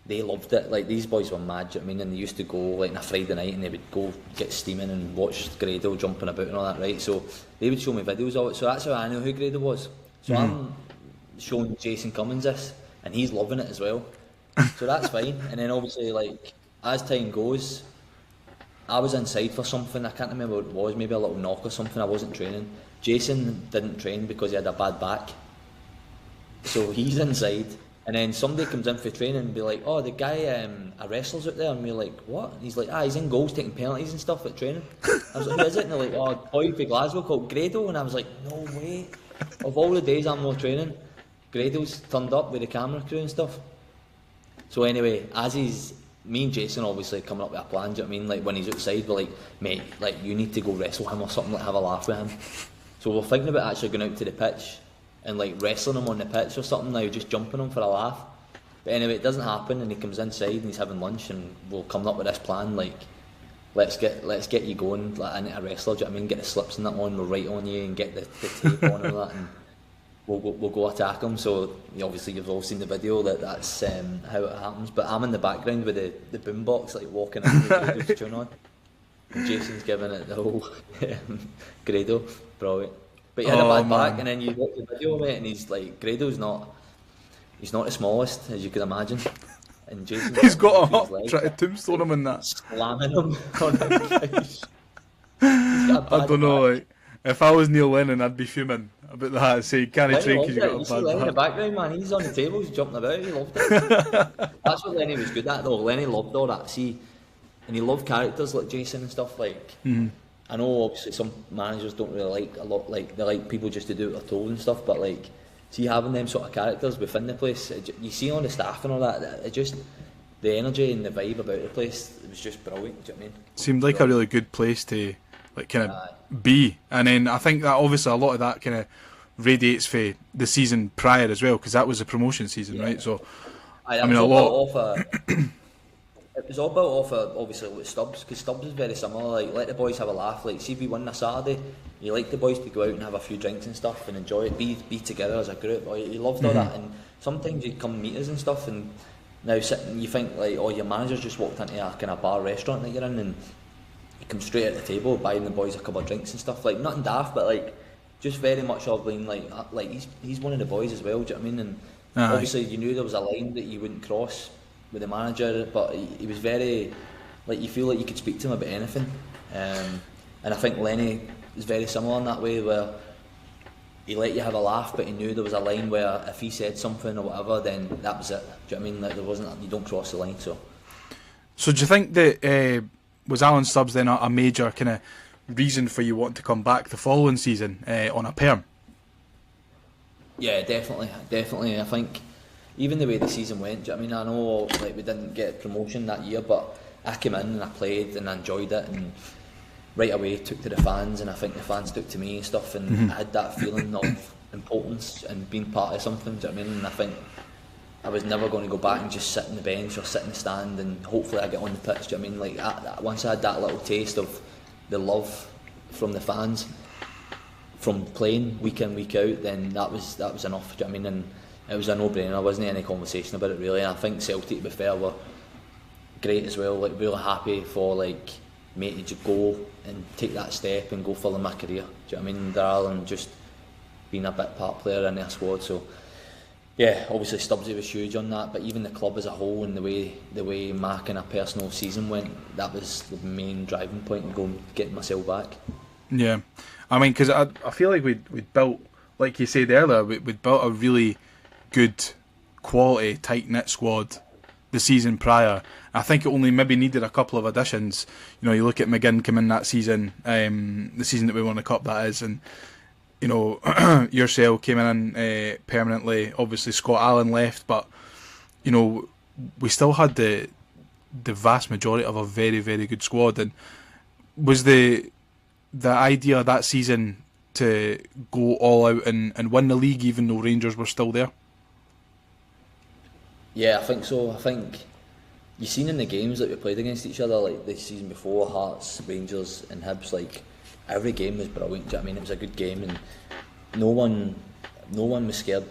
they loved it. Like, these boys were mad, do you know what I mean? And they used to go like on a Friday night and they would go get steaming and watch Grado jumping about and all that, right? So they would show me videos of it. So that's how I know who Grado was. So I'm showing Jason Cummins this, and he's loving it as well. So that's fine. And then obviously, like, as time goes, I was inside for something, I can't remember what it was, maybe a little knock or something, I wasn't training. Jason didn't train because he had a bad back. So he's inside, and then somebody comes in for training and be like, oh, the guy, a wrestler's out there, and we're like, what? And he's like, he's in goals taking penalties and stuff at training. I was like, who is it? And they're like, oh, a boy from Glasgow called Grado. And I was like, no way. Of all the days I'm not training, Grado's turned up with the camera crew and stuff. So anyway, me and Jason obviously coming up with a plan, do you know what I mean? Like, when he's outside, we're like, mate, like, you need to go wrestle him or something, like, have a laugh with him. So we're thinking about actually going out to the pitch and like wrestling him on the pitch or something now, just jumping him for a laugh. But anyway, it doesn't happen, and he comes inside and he's having lunch, and we'll come up with this plan, like, let's get you going like into a wrestler. Do you know what I mean? Get the slips and that on, we're right on you, and get the tape on and that, and we'll go attack them. So obviously you've all seen the video that's how it happens. But I'm in the background with the boombox, like walking in with the tune on, and Jason's giving it the whole Grado, brilliant. But he had a bad back, and then you watch the video, mate, and he's like, Grado's not the smallest, as you can imagine. And he's got him up, trying to tombstone him in that. Slamming him on the I don't know, like, if I was Neil Lennon, I'd be fuming about that. I'd say, can't he train because you got a bad back? Lenny in the background, man, he's on the table, he's jumping about, he loved it. That's what Lenny was good at, though. Lenny loved all that. See, and he loved characters like Jason and stuff, like... I know obviously some managers don't really like a lot, like they like people just to do what they're told and stuff, but like, see, having them sort of characters within the place, you see on the staff and all that, it just, the energy and the vibe about the place, it was just brilliant. Do you know what I mean? Seemed like a really good place to like kind of be, and then I think that obviously a lot of that kind of radiates for the season prior as well, because that was a promotion season, right? So I mean, a lot. It was all built off obviously with Stubbs, because Stubbs is very similar. Like, let the boys have a laugh. Like, see if we won on a Saturday, you like the boys to go out and have a few drinks and stuff and enjoy it, be together as a group. You loved all that, and sometimes you'd come meet us and stuff, and now sitting, you think like, oh, your manager's just walked into a kind of bar restaurant that you're in, and you come straight at the table buying the boys a couple of drinks and stuff. Like, nothing daft, but like just very much of being like he's one of the boys as well. Do you know what I mean? And obviously you knew there was a line that you wouldn't cross with the manager, but he was very, like, you feel like you could speak to him about anything, and I think Lenny is very similar in that way, where he let you have a laugh, but he knew there was a line where if he said something or whatever, then that was it. Do you know what I mean? Like, there wasn't, you don't cross the line. So do you think that was Alan Stubbs then a major kind of reason for you wanting to come back the following season on a perm? Yeah, definitely. I think even the way the season went, do you know what I mean? I know like we didn't get promotion that year, but I came in and I played and I enjoyed it, and right away took to the fans, and I think the fans took to me and stuff, and I had that feeling of importance and being part of something, do you know what I mean? And I think I was never going to go back and just sit in the bench or sit in the stand and hopefully I get on the pitch, do you know what I mean? Like, once I had that little taste of the love from the fans, from playing week in, week out, then that was enough, do you know what I mean? And it was a no-brainer. There wasn't any conversation about it really. And I think Celtic, to be fair, were great as well. Like, really happy for like me to go and take that step and go follow my career. Do you know what I mean? Rather than just being a bit part player in their squad. So yeah, obviously Stubbsy was huge on that. But even the club as a whole and the way my kind of personal season went, that was the main driving point in going getting myself back. Yeah, I mean, because I feel like we'd built, like you said earlier, we'd built a really good quality tight knit squad the season prior. I think it only maybe needed a couple of additions. You know, you look at McGinn come in that season, the season that we won the cup, that is, and you know, yourself came in permanently. Obviously Scott Allen left, but you know, we still had the vast majority of a very, very good squad. And was the idea that season to go all out and win the league even though Rangers were still there? Yeah, I think so. I think you've seen in the games that we played against each other, like the season before, Hearts, Rangers and Hibs, like every game was brilliant. Do you know what I mean? It was a good game, and no one was scared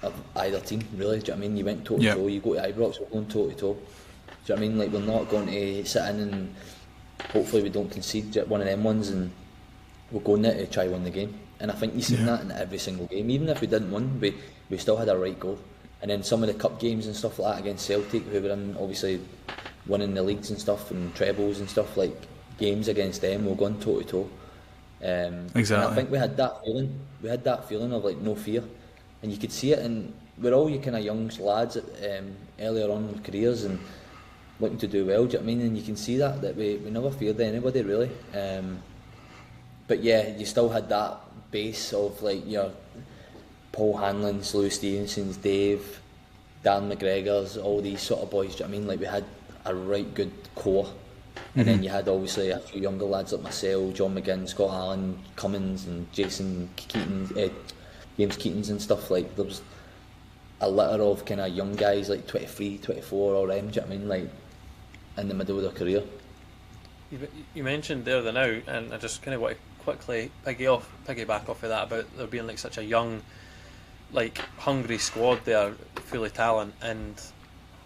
of either team, really. Do you know what I mean? You went toe to toe, you go to Ibrox, we're going toe to toe. Do you know what I mean? Like, we're not going to sit in and hopefully we don't concede one of them ones, and we're going there to try win the game. And I think you've seen that in every single game. Even if we didn't win, we still had a right goal. And then some of the cup games and stuff like that against Celtic, who were in obviously winning the leagues and stuff and trebles and stuff, like games against them, we were going toe to toe. Exactly. And I think we had that feeling. We had that feeling of like no fear, and you could see it. And we're all you kind of young lads earlier on in our careers and looking to do well. Do you know what I mean? And you can see that we never feared anybody really. But yeah, you still had that base of like your Paul Hanlon's, Lewis Stevenson's, Dave, Dan McGregor's, all these sort of boys. Do you know what I mean? Like, we had a right good core. And then you had obviously a few younger lads like myself, John McGinn, Scott Allen, Cummins and Jason Keaton, James Keatons and stuff. Like, there was a litter of kind of young guys like 23, 24 or them, do you know what I mean? Like, in the middle of their career. You mentioned there the now, and I just kind of want to quickly piggyback off of that about there being like such a young, like hungry squad there, full of talent, and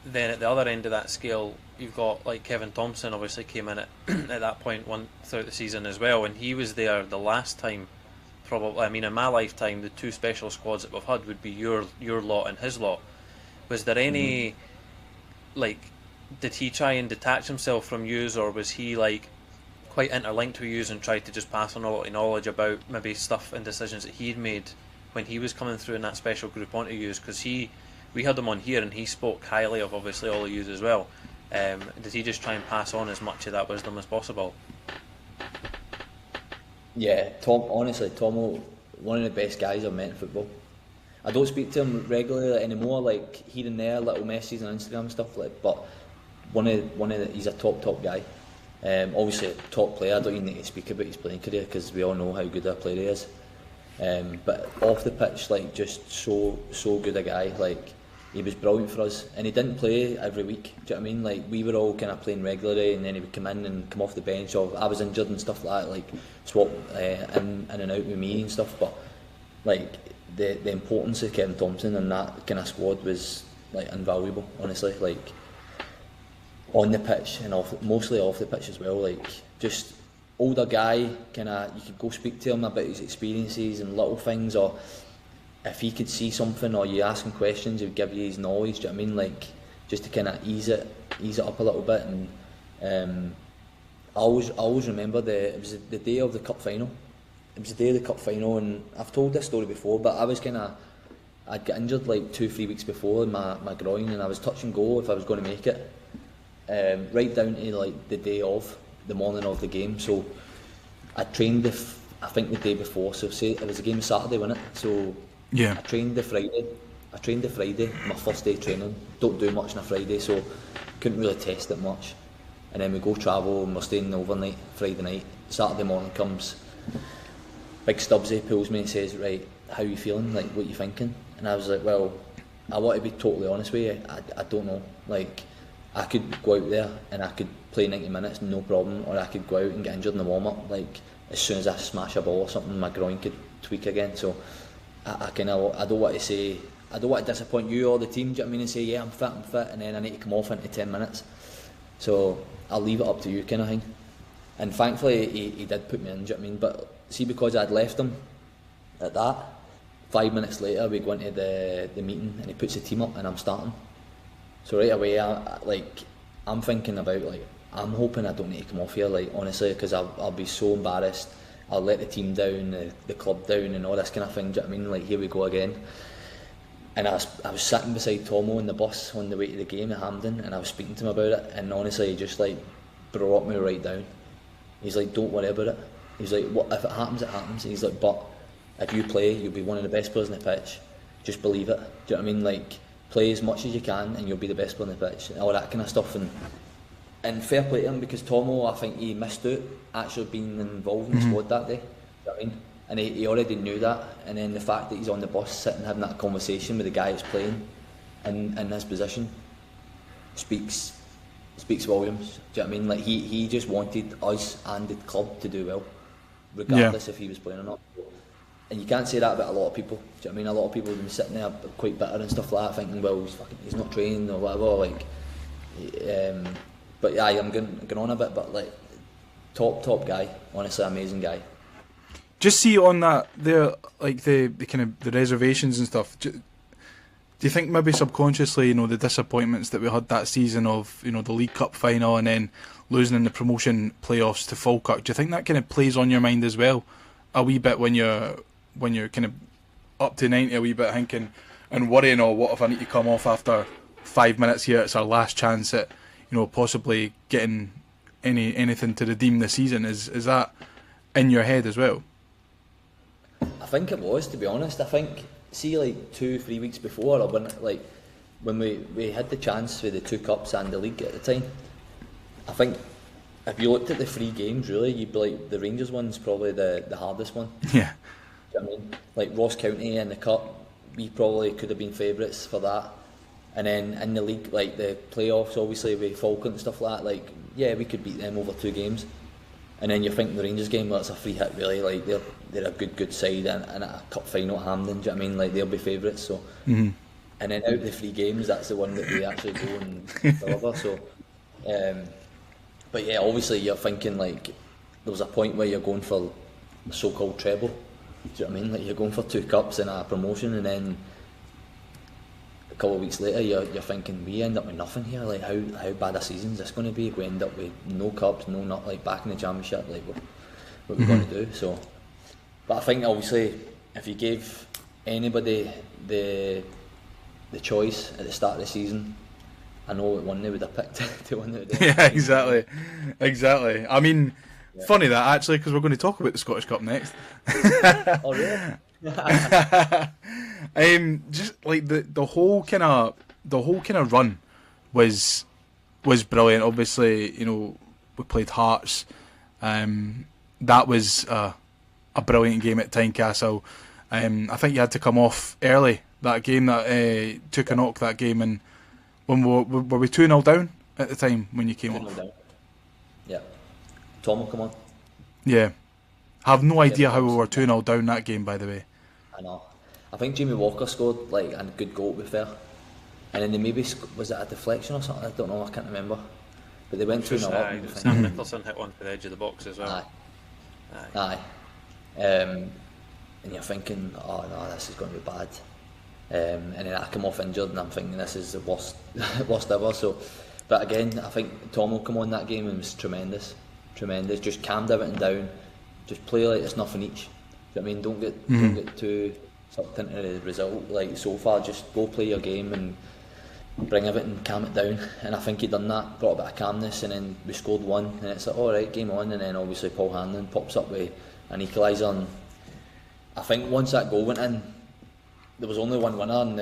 then at the other end of that scale, you've got like Kevin Thompson. Obviously, came in at at that point throughout the season as well, and he was there the last time. Probably, I mean, in my lifetime, the two special squads that we've had would be your lot and his lot. Was there any like? Did he try and detach himself from yous, or was he like quite interlinked with yous and tried to just pass on a lot of knowledge about maybe stuff and decisions that he'd made when he was coming through in that special group onto yous? Because we had him on here and he spoke highly of obviously all of yous as well. Did he just try and pass on as much of that wisdom as possible? Yeah, honestly, Tomo, one of the best guys I've met in football. I don't speak to him regularly anymore, like here and there, little messages on Instagram and stuff like. But he's a top guy. Obviously a top player. I don't even need to speak about his playing career because we all know how good a player he is. But off the pitch, like just so good a guy. Like he was brilliant for us, and he didn't play every week. Do you know what I mean? Like we were all kind of playing regularly, and then he would come in and come off the bench. Or I was injured and stuff like that. Like swap in and out with me and stuff. But like the importance of Kevin Thompson and that kind of squad was like invaluable. Honestly, like. On the pitch and mostly off the pitch as well, like just older guy, kind of you could go speak to him about his experiences and little things, or if he could see something or you ask him questions, he would give you his knowledge. Do you know what I mean? Like just to kind of ease it up a little bit. And I always remember it was the day of the cup final. It was the day of the cup final, and I've told this story before, but I'd got injured like 2-3 weeks before in my groin, and I was touch and go if I was going to make it. Right down to like the day of, the morning of the game. So I trained I think the day before. So say it was a game Saturday, wasn't it? So yeah, I trained the Friday. My first day training. Don't do much on a Friday, so couldn't really test it much. And then we go travel and we're staying overnight Friday night. Saturday morning comes. Big Stubbsy pulls me and says, "Right, how are you feeling? Like, what are you thinking?" And I was like, "Well, I want to be totally honest with you. I don't know. Like." I could go out there and I could play 90 minutes, no problem, or I could go out and get injured in the warm-up. Like as soon as I smash a ball or something, my groin could tweak again. So I don't want to disappoint you or the team. Do you know what I mean? And say, yeah, I'm fit, and then I need to come off into 10 minutes. So I'll leave it up to you, kind of thing. And thankfully, he did put me in. Do you know what I mean? But see, because I'd left him at that, 5 minutes later we go into the meeting and he puts the team up and I'm starting. So right away, I'm thinking about like I'm hoping I don't need to come off here, like honestly, because I'll be so embarrassed. I'll let the team down, the club down, and all this kind of thing. Do you know what I mean? Like here we go again. And I was sitting beside Tomo in the bus on the way to the game at Hampden, and I was speaking to him about it. And honestly, he just like brought me right down. He's like, "Don't worry about it." He's like, "What if it happens? It happens." And he's like, "But if you play, you'll be one of the best players on the pitch. Just believe it." Do you know what I mean? Like. Play as much as you can and you'll be the best player on the pitch, and all that kind of stuff. And fair play to him, because Tomo, I think he missed out actually being involved in the squad that day. You know what I mean? And he already knew that, and then the fact that he's on the bus sitting having that conversation with the guy that's playing in his position speaks volumes. Do you know what I mean? Like he just wanted us and the club to do well, regardless if he was playing or not. And you can't say that about a lot of people. Do you know what I mean? A lot of people have been sitting there quite bitter and stuff like that, thinking, well, he's not trained or whatever. Like, but yeah, I'm going on a bit, but like, top guy, honestly, amazing guy. Just see on that there, like the kind of the reservations and stuff. Do you think maybe subconsciously, the disappointments that we had that season of, the League Cup final and then losing in the promotion playoffs to Falkirk, do you think that kind of plays on your mind as well a wee bit when you're kind of up to 90 a wee bit, thinking and worrying, what if I need to come off after 5 minutes here, it's our last chance at possibly getting anything to redeem the season? Is that in your head as well? I think it was, to be honest. I think, see, like 2-3 weeks before, or when we had the chance with the 2 cups and the league at the time, I think if you looked at the 3 games, really, you'd be like, the Rangers one's probably the hardest one. Yeah. Do you know what I mean? Like Ross County in the cup, we probably could have been favourites for that. And then in the league, like the playoffs, obviously with Falkland and stuff like that, like yeah, we could beat them over 2 games. And then you're thinking the Rangers game, well, it's a free hit really. Like they're a good side, and a cup final at Hampden. Do you know what I mean? Like they'll be favourites. So, and then out of the 3 games, that's the one that we actually go and deliver. So, but yeah, obviously you're thinking like there was a point where you're going for a so-called treble. Do you know what I mean? Like you're going for 2 cups and a promotion, and then a couple of weeks later you're thinking we end up with nothing here. Like how bad a season is this going to be? We end up with no cups, not like back in the championship. Like what we're going to do? So, but I think obviously if you gave anybody the choice at the start of the season, I know what one they would have picked to win the day. Yeah, exactly. I mean, funny that actually, because we're going to talk about the Scottish Cup next. Oh really? Just like the whole kind of run was brilliant. Obviously, you know, we played Hearts. That was a brilliant game at Tynecastle. I think you had to come off early that game. That took a knock that game, and when were we 2-0 down at the time when you came off? Down. Yeah. Tom will come on. Yeah. I have no idea how we were 2-0 down that game, by the way. I know. I think Jamie Walker scored like a good goal, to be fair. And then they maybe was it a deflection or something? I don't know. I can't remember. But they went 2-0 up. Sam Nicholson hit one for the edge of the box as well. Aye. And you're thinking, oh no, this is going to be bad. And then I come off injured, and I'm thinking this is the worst ever. So, but again, I think Tom will come on that game and was tremendous. Just calmed everything down. Just play like it's nothing each. Do you know what I mean? Don't get too sucked into the result. Like so far, just go play your game and bring everything, calm it down. And I think he done that, brought a bit of calmness, and then we scored 1, and it's like, all right, game on. And then obviously Paul Hanlon pops up with an equaliser, and I think once that goal went in, there was only one winner in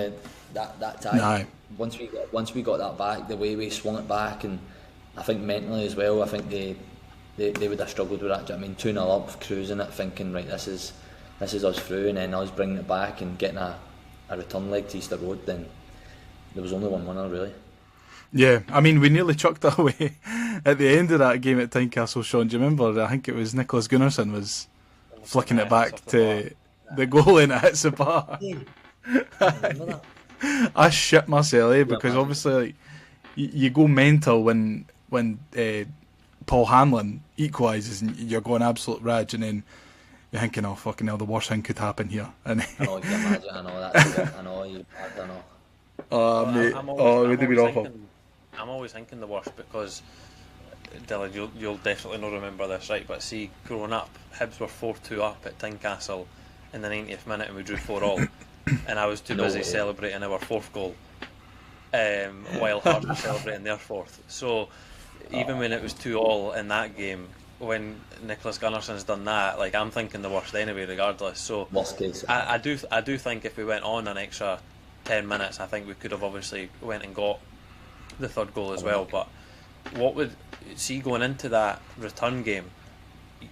that tie. Aye. Once we got that back, the way we swung it back, and I think mentally as well, I think they would have struggled with that. Do you know what I mean? 2-0 up, cruising it, thinking right, this is us through, and then us bringing it back and getting a return leg to Easter Road. Then there was only one winner really. Yeah, I mean, we nearly chucked that away at the end of that game at Tynecastle, Sean. Do you remember? I think it was Nicholas Gunnarsson was flicking it back to the goal, and it hits the bar. I shit myself, because obviously like, you go mental when Paul Hanlon equalises and you're going absolute rage, and then you're thinking, oh fucking hell, the worst thing could happen here. And I know, you can imagine. I know that. I know you. I don't know. Oh mate, it would have been awful. I'm always thinking the worst, because Dylan, you'll definitely not remember this, right? But see, growing up, Hibs were 4-2 up at Tynecastle in the 90th minute, and we drew 4-4. And I was too busy celebrating our 4th goal, while Hearts were celebrating their 4th. So even when it was 2-2 in that game, when Nicholas Gunnarsson's done that, like, I'm thinking the worst anyway, regardless. So worst case. I do think if we went on an extra 10 minutes, I think we could have obviously went and got the 3rd goal as well. But what would see going into that return game?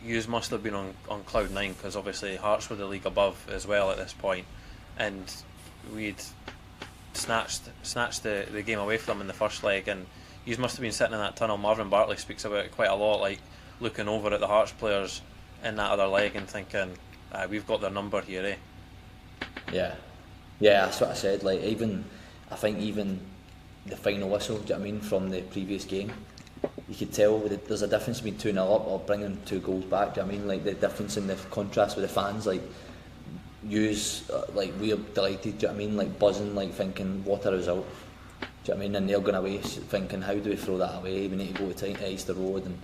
You must have been on cloud 9, because obviously Hearts were the league above as well at this point, and we'd snatched the game away from them in the first leg, and you must have been sitting in that tunnel. Marvin Bartley speaks about it quite a lot, like looking over at the Hearts players in that other leg and thinking, we've got their number here, eh? Yeah, that's what I said. Like I think even the final whistle, do you know what I mean, from the previous game, you could tell there's a difference between 2-0 up or bringing 2 goals back. Do you know what I mean? Like the difference in the contrast with the fans, like like we're delighted. Do you know what I mean? Like buzzing, like thinking what a result. Do you know what I mean? And they're going away thinking, how do we throw that away? We need to go to Easter Road. And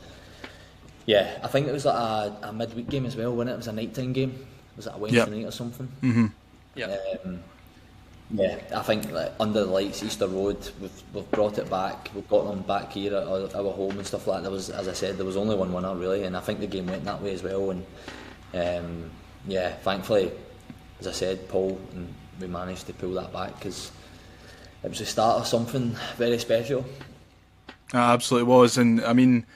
yeah, I think it was like a midweek game as well, wasn't it? It was a nighttime game. Was it a Wednesday night or something? Mm-hmm. Yeah. Yeah, I think like, under the lights, Easter Road, we've brought it back. We've got them back here at our home and stuff like that. There was, as I said, there was only one winner really, and I think the game went that way as well. And yeah, thankfully, as I said, Paul, and we managed to pull that back, because it was the start of something very special. Absolutely was, and I mean,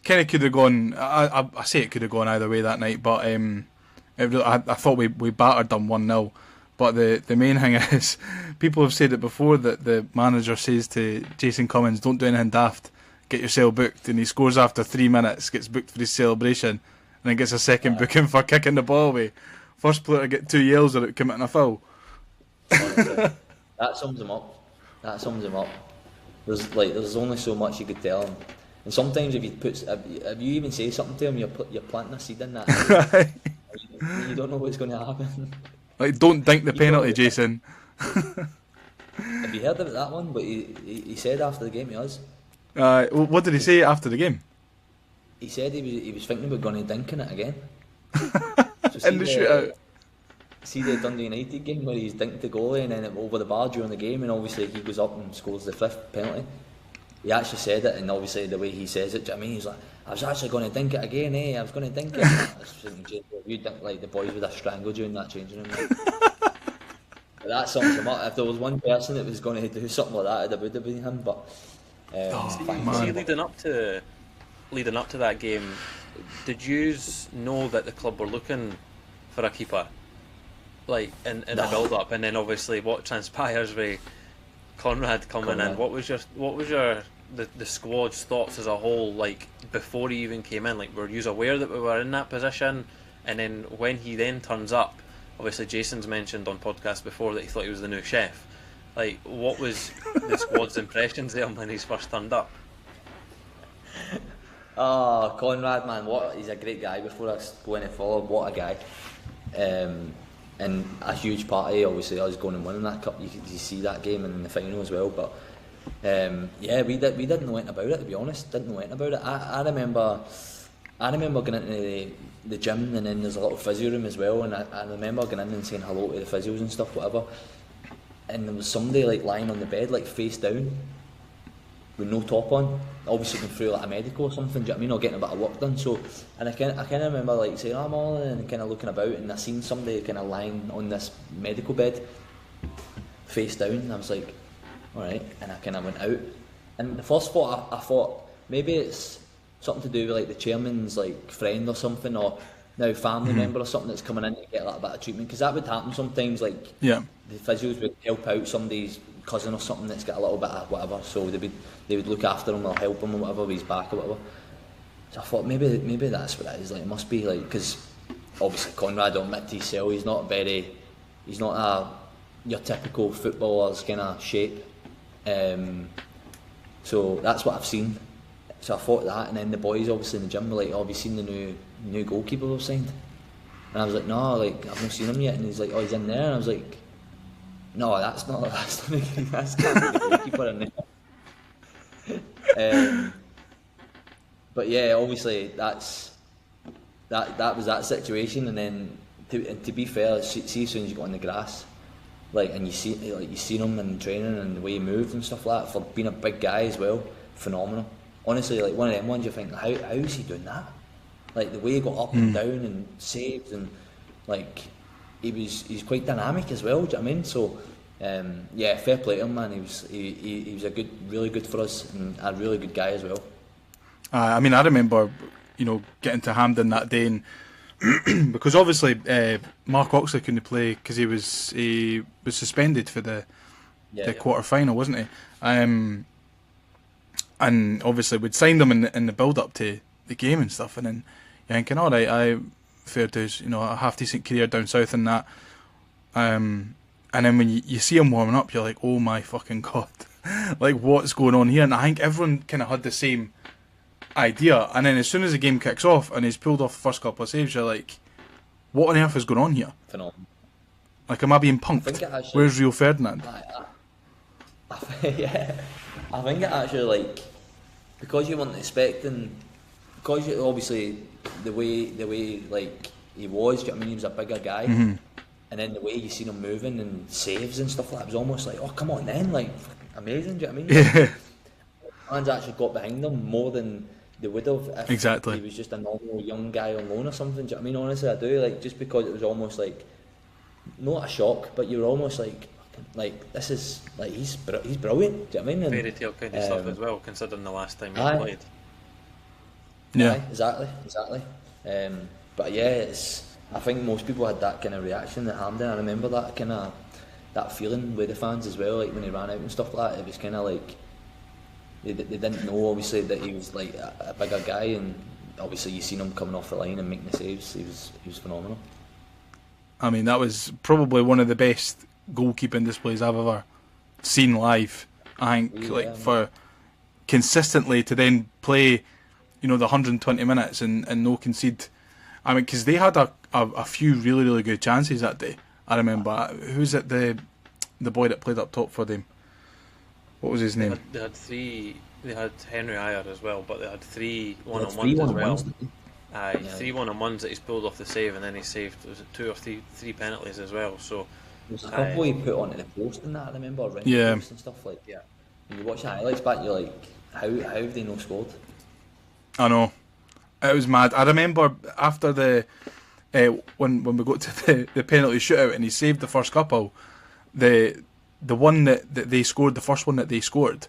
kind of could have gone. I say it could have gone either way that night, but I thought we battered them 1-0. But the main thing is, people have said it before that the manager says to Jason Cummins, "Don't do anything daft, get yourself booked," and he scores after 3 minutes, gets booked for his celebration, and then gets a second booking for kicking the ball away. First player to get 2 yells or it committing a foul. Honestly, that sums him up. There's only so much you could tell him, and sometimes if you even say something to him, you're planting a seed in that. You don't know what's going to happen. Like, don't dink the penalty, Jason. Have you heard about that one? But he said after the game he was. What did he say after the game? He said he was thinking about going to dinking it again. In the shootout. See the Dundee United game where he's dinked the goalie and then it over the bar during the game, and obviously he goes up and scores the 5th penalty. He actually said it, and obviously the way he says it, do you know what I mean? He's like, I was actually going to dink it again, I was going to dink it. I was thinking, you think like the boys would have strangled you in that changing room. But that sums him up. If there was one person that was going to do something like that, it would have been him. But see, leading up to that game, did you know that the club were looking for a keeper, like in the build up, and then obviously what transpires with Conrad coming in? What was your the squad's thoughts as a whole, like before he even came in? Like, were you aware that we were in that position? And then when he then turns up, obviously Jason's mentioned on podcast before that he thought he was the new chef. Like, what was the squad's impressions there when he's first turned up? Oh, Conrad, man, he's a great guy. Before I go any further, what a guy. And a huge party, obviously, us going and winning that cup. You see that game in the final as well. But we didn't know anything about it, to be honest. Didn't know anything about it. I remember going into the gym, and then there's a little physio room as well. And I remember going in and saying hello to the physios and stuff, whatever. And there was somebody like lying on the bed, like face down, with no top on, obviously going through like a medical or something, do you know what I mean, or getting a bit of work done. So, and I kind of remember like saying, I'm all in, and kind of looking about, and I seen somebody kind of lying on this medical bed, face down, and I was like, alright, and I kind of went out. And the first thought, I thought, maybe it's something to do with like the chairman's like friend or something, or now family member or something that's coming in to get a little bit of treatment, because that would happen sometimes, like the physios would help out somebody's cousin or something that's got a little bit of whatever, so they would look after him or help him or whatever with his back or whatever. So I thought maybe that's what it is. Like, it must be like, because obviously Conrad will admit to himself he's not your typical footballer's kind of shape. So that's what I've seen. So I thought that, and then the boys obviously in the gym were like, "Oh, have you seen the new goalkeeper we've signed?" And I was like, "No, like I've not seen him yet." And he's like, "Oh, he's in there." And I was like, "No, that's not the goalkeeper in there." But yeah, obviously that was that situation. And then to be fair, see as soon as you got on the grass, like, and you seen him in training and the way he moved and stuff like that, for being a big guy as well, phenomenal. Honestly, like one of them ones you think, how is he doing that? Like the way he got up and down and saved, and like he's quite dynamic as well. Do you know what I mean? So fair play to him, man. He was a really good for us, and a really good guy as well. I mean, I remember, getting to Hampden that day, and because obviously Mark Oxley couldn't play because he was suspended for the quarter final, wasn't he? And obviously we'd signed him in the build up to the game and stuff, and then you're thinking, all right, I fair dues, a half decent career down south and that. And then when you see him warming up, you're like, oh my fucking god, like what's going on here? And I think everyone kind of had the same idea. And then as soon as the game kicks off and he's pulled off the first couple of saves, you're like, what on earth is going on here? Phenomenal. Like, am I being punked? Where's Rio Ferdinand? I think it actually, like, because you weren't expecting, because you, obviously the way like he was, do you know what I mean, he was a bigger guy, and then the way you seen him moving and saves and stuff like that, it was almost like, oh come on then, like amazing, do you know what I mean? Yeah. Fans actually got behind him more than they would have if he was just a normal young guy on loan or something, do you know what I mean? Honestly, I do, like, just because it was almost like, not a shock, but you were almost like this is like he's brilliant. Do you know what I mean? And, fairy tale kind of stuff as well, considering the last time he played. Yeah, exactly. But yeah, I think most people had that kind of reaction at Hampden. I remember that kind of that feeling with the fans as well, like when he ran out and stuff like that. It was kind of like they didn't know obviously that he was like a bigger guy, and obviously you seen him coming off the line and making the saves. He was phenomenal. I mean, that was probably one of the best goalkeeping displays I've ever seen live. I think for consistently to then play, the 120 minutes and no concede. I mean, because they had a few really, really good chances that day. I remember. Who's it? The boy that played up top for them. What was his name? They had three. They had Henry Ayer as well, but they had three one-on-ones Three as well. one-on-ones, Three one-on-ones that he's pulled off the save, and then he saved two or three penalties as well. So there's a couple he put onto the post and that. I remember around the post and stuff like. Yeah. When you watch the highlights back, you're like, how have they not scored? I know. It was mad. I remember after the when we got to the penalty shootout and he saved the first couple, the one that they scored, the first one that they scored,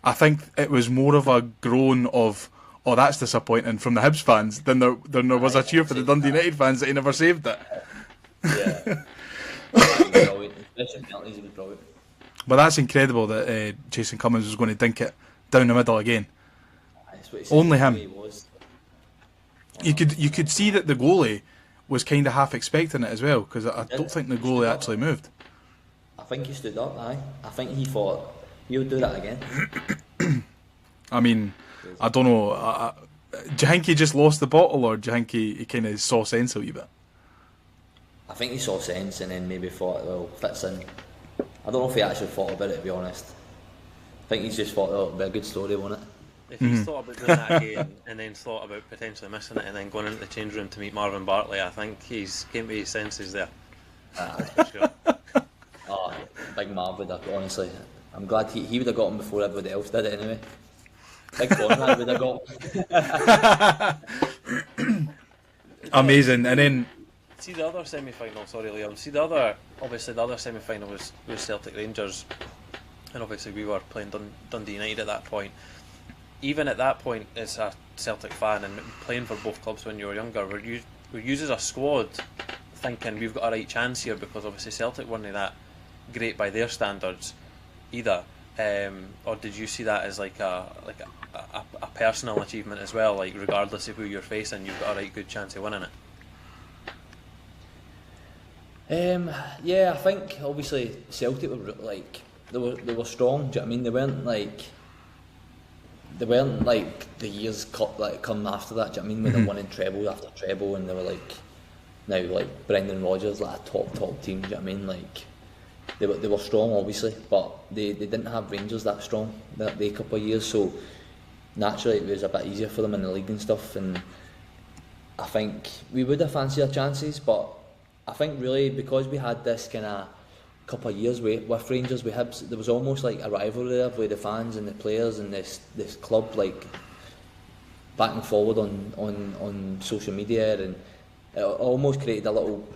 I think it was more of a groan of, oh, that's disappointing from the Hibs fans than there was a cheer for the Dundee United fans that he never saved it. Yeah. Brilliant. Especially penalties, it was brilliant. But that's incredible that Jason Cummins was going to dink it down the middle again. Only him. You could see that the goalie was kind of half expecting it as well, because I don't think the goalie actually moved. I think he stood up, I think he thought he'll do that again. I mean, I don't know. Do you think he just lost the bottle, or do you think he kind of saw sense a wee bit? I think he saw sense and then maybe thought, well, fits in. I don't know if he actually thought about it, to be honest. I think he's just thought, oh, it'll be a good story, won't it? If he's thought about doing that again and then thought about potentially missing it and then going into the change room to meet Marvin Bartley, I think he's came to his senses there. That's for sure. Oh, big Marv would have, honestly. I'm glad he would have got him before everybody else did it anyway. Big Conrad would have got him. Amazing. And then see the other semi-final, sorry Liam, obviously the other semi-final was Celtic Rangers, and obviously we were playing Dundee United at that point. Even at that point, as a Celtic fan and playing for both clubs when you were younger, were you as a squad thinking we've got a right chance here, because obviously Celtic weren't that great by their standards either, or did you see that as like a personal achievement as well, like regardless of who you're facing, you've got a right good chance of winning it? Yeah, I think obviously Celtic were like they were strong. Do you know what I mean? They weren't like the years come after that. Do you know what I mean? When they won in treble after treble, and they were like now like Brendan Rodgers, like a top team. Do you know what I mean? Like they were strong, obviously, but they didn't have Rangers that strong that couple of years. So naturally, it was a bit easier for them in the league and stuff. And I think we would have fancied our chances, but I think really because we had this kind of couple of years with Rangers, with Hibs, there was almost like a rivalry there with the fans and the players and this club, like back and forward on social media, and it almost created a little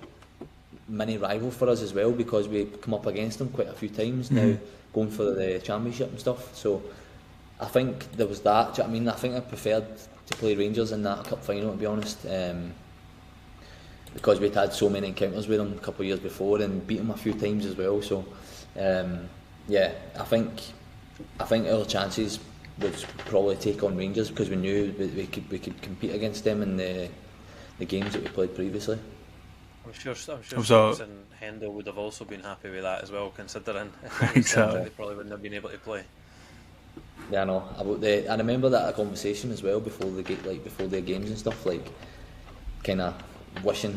mini rival for us as well, because we come up against them quite a few times now, going for the championship and stuff. So I think there was that. Do you know what I mean? I think I preferred to play Rangers in that cup final, to be honest. Because we'd had so many encounters with them a couple of years before and beat them a few times as well. So, yeah, I think our chances would probably take on Rangers, because we knew we could compete against them in the games that we played previously. I'm sure Spence and Hendel would have also been happy with that as well, considering exactly. They probably wouldn't have been able to play. Yeah, I know. I remember that conversation as well before the games and stuff, like kind of wishing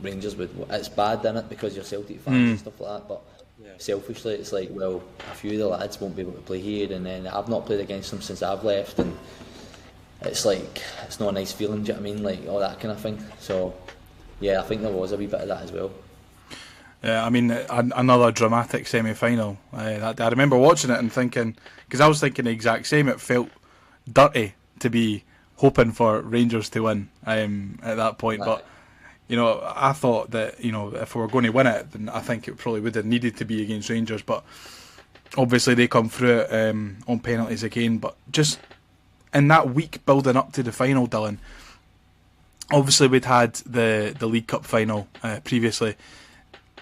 Rangers would. It's bad, isn't it, because you're Celtic fans and stuff like that, but selfishly it's like, well, a few of the lads won't be able to play here, and then I've not played against them since I've left, and it's like, it's not a nice feeling, do you know what I mean, like all that kind of thing. So yeah, I think there was a wee bit of that as well. Yeah, I mean, another dramatic semi-final. I remember watching it and thinking, because I was thinking the exact same, it felt dirty to be hoping for Rangers to win at that point, but you know, I thought that, you know, if we were going to win it, then I think it probably would have needed to be against Rangers. But obviously they come through it on penalties again. But just in that week building up to the final, Dylan, obviously we'd had the League Cup final previously.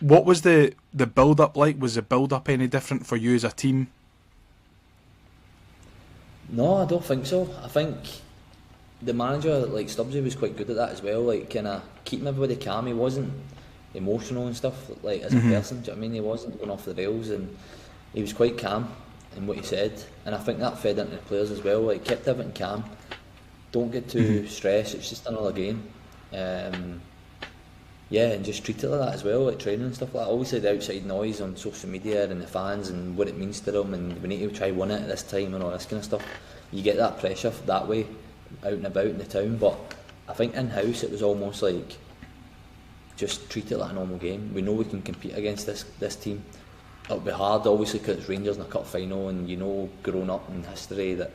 What was the build up like? Was the build up any different for you as a team? No, I don't think so. I think the manager, like Stubbsy, was quite good at that as well. Like kind of keeping everybody calm. He wasn't emotional and stuff. Like as a person, do you know what I mean? He wasn't going off the rails, and he was quite calm in what he said. And I think that fed into the players as well. Like kept everything calm. Don't get too stressed. It's just another game. Yeah, and just treat it like that as well, like training and stuff like that. Obviously the outside noise on social media and the fans and what it means to them, and we need to try win it at this time and all this kind of stuff. You get that pressure that way, out and about in the town. But I think in-house it was almost like, just treat it like a normal game. We know we can compete against this team. It'll be hard, obviously, because it's Rangers in a cup final, and you know, growing up in history, that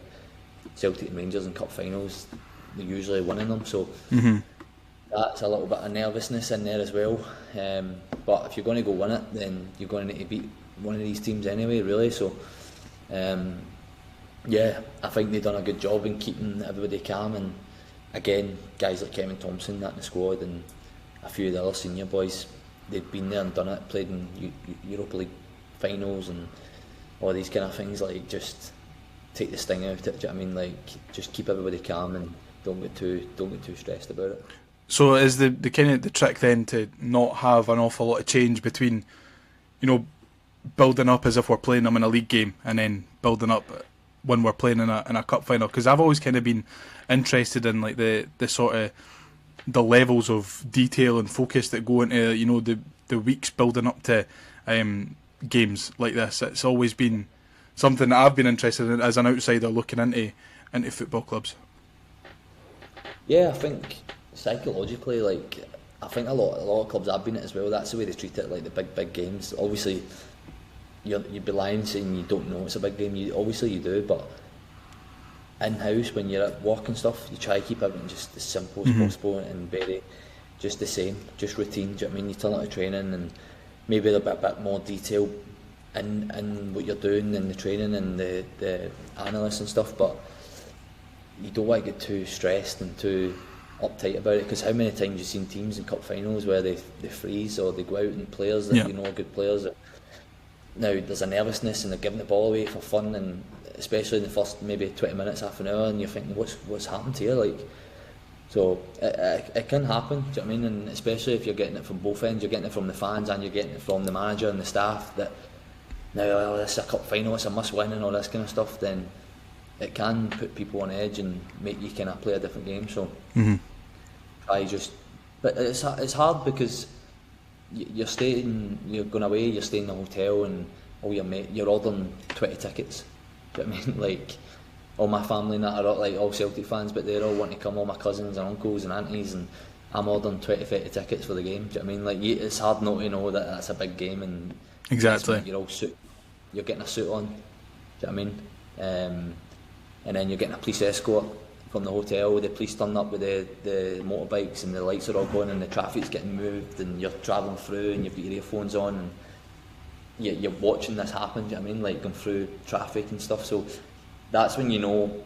Celtic and Rangers in cup finals, they're usually winning them. So that's a little bit of nervousness in there as well. But if you're going to go win it, then you're going to need to beat one of these teams anyway, really. So, yeah, I think they've done a good job in keeping everybody calm. And again, guys like Kevin Thompson, that in the squad, and a few of the other senior boys, they'd been there and done it, played in Europa League finals and all these kind of things. Like, just take the sting out of it. Do you know what I mean? Like, just keep everybody calm and don't get too stressed about it. So is the kind of the trick then to not have an awful lot of change between, you know, building up as if we're playing them in a league game and then building up when we're playing in a cup final? Because I've always kind of been interested in like the sort of the levels of detail and focus that go into, you know, the weeks building up to games like this. It's always been something that I've been interested in as an outsider looking into football clubs. Yeah, I think psychologically, like, I think a lot of clubs I've been at as well, that's the way they treat it, like the big games. Obviously you'd be lying saying you don't know it's a big game. Obviously you do, but in-house when you're at work and stuff, you try to keep everything just as simple as possible and very just the same, just routine. Do you know what I mean? You turn up to training and maybe a bit more detail in what you're doing in the training and the analysts and stuff, but you don't want to get too stressed and too uptight about it, because how many times you've seen teams in cup finals where they freeze or they go out and players that you know are good players. Now there's a nervousness and they're giving the ball away for fun, and especially in the first maybe 20 minutes, half an hour, and you're thinking what's happened here, like. So it can happen, do you know what I mean? And especially if you're getting it from both ends, you're getting it from the fans and you're getting it from the manager and the staff, that now this is a cup final, it's a must win and all this kind of stuff, then it can put people on edge and make you kind of play a different game. So but it's hard because you're going away, you're staying in a hotel, and all your mate, you're ordering 20 tickets. Do you know what I mean? Like, all my family and that are like all Celtic fans, but they're all wanting to come, all my cousins and uncles and aunties, and I'm ordering 20-30 tickets for the game. Do you know what I mean? Like, it's hard not to know that that's a big game, and exactly you're getting a suit on. Do you know what I mean? And then you're getting a police escort from the hotel. The police turn up with the motorbikes, and the lights are all going, and the traffic's getting moved, and you're travelling through, and you've got your earphones on, and you're watching this happen. Do you know what I mean? Like, going through traffic and stuff. So that's when you know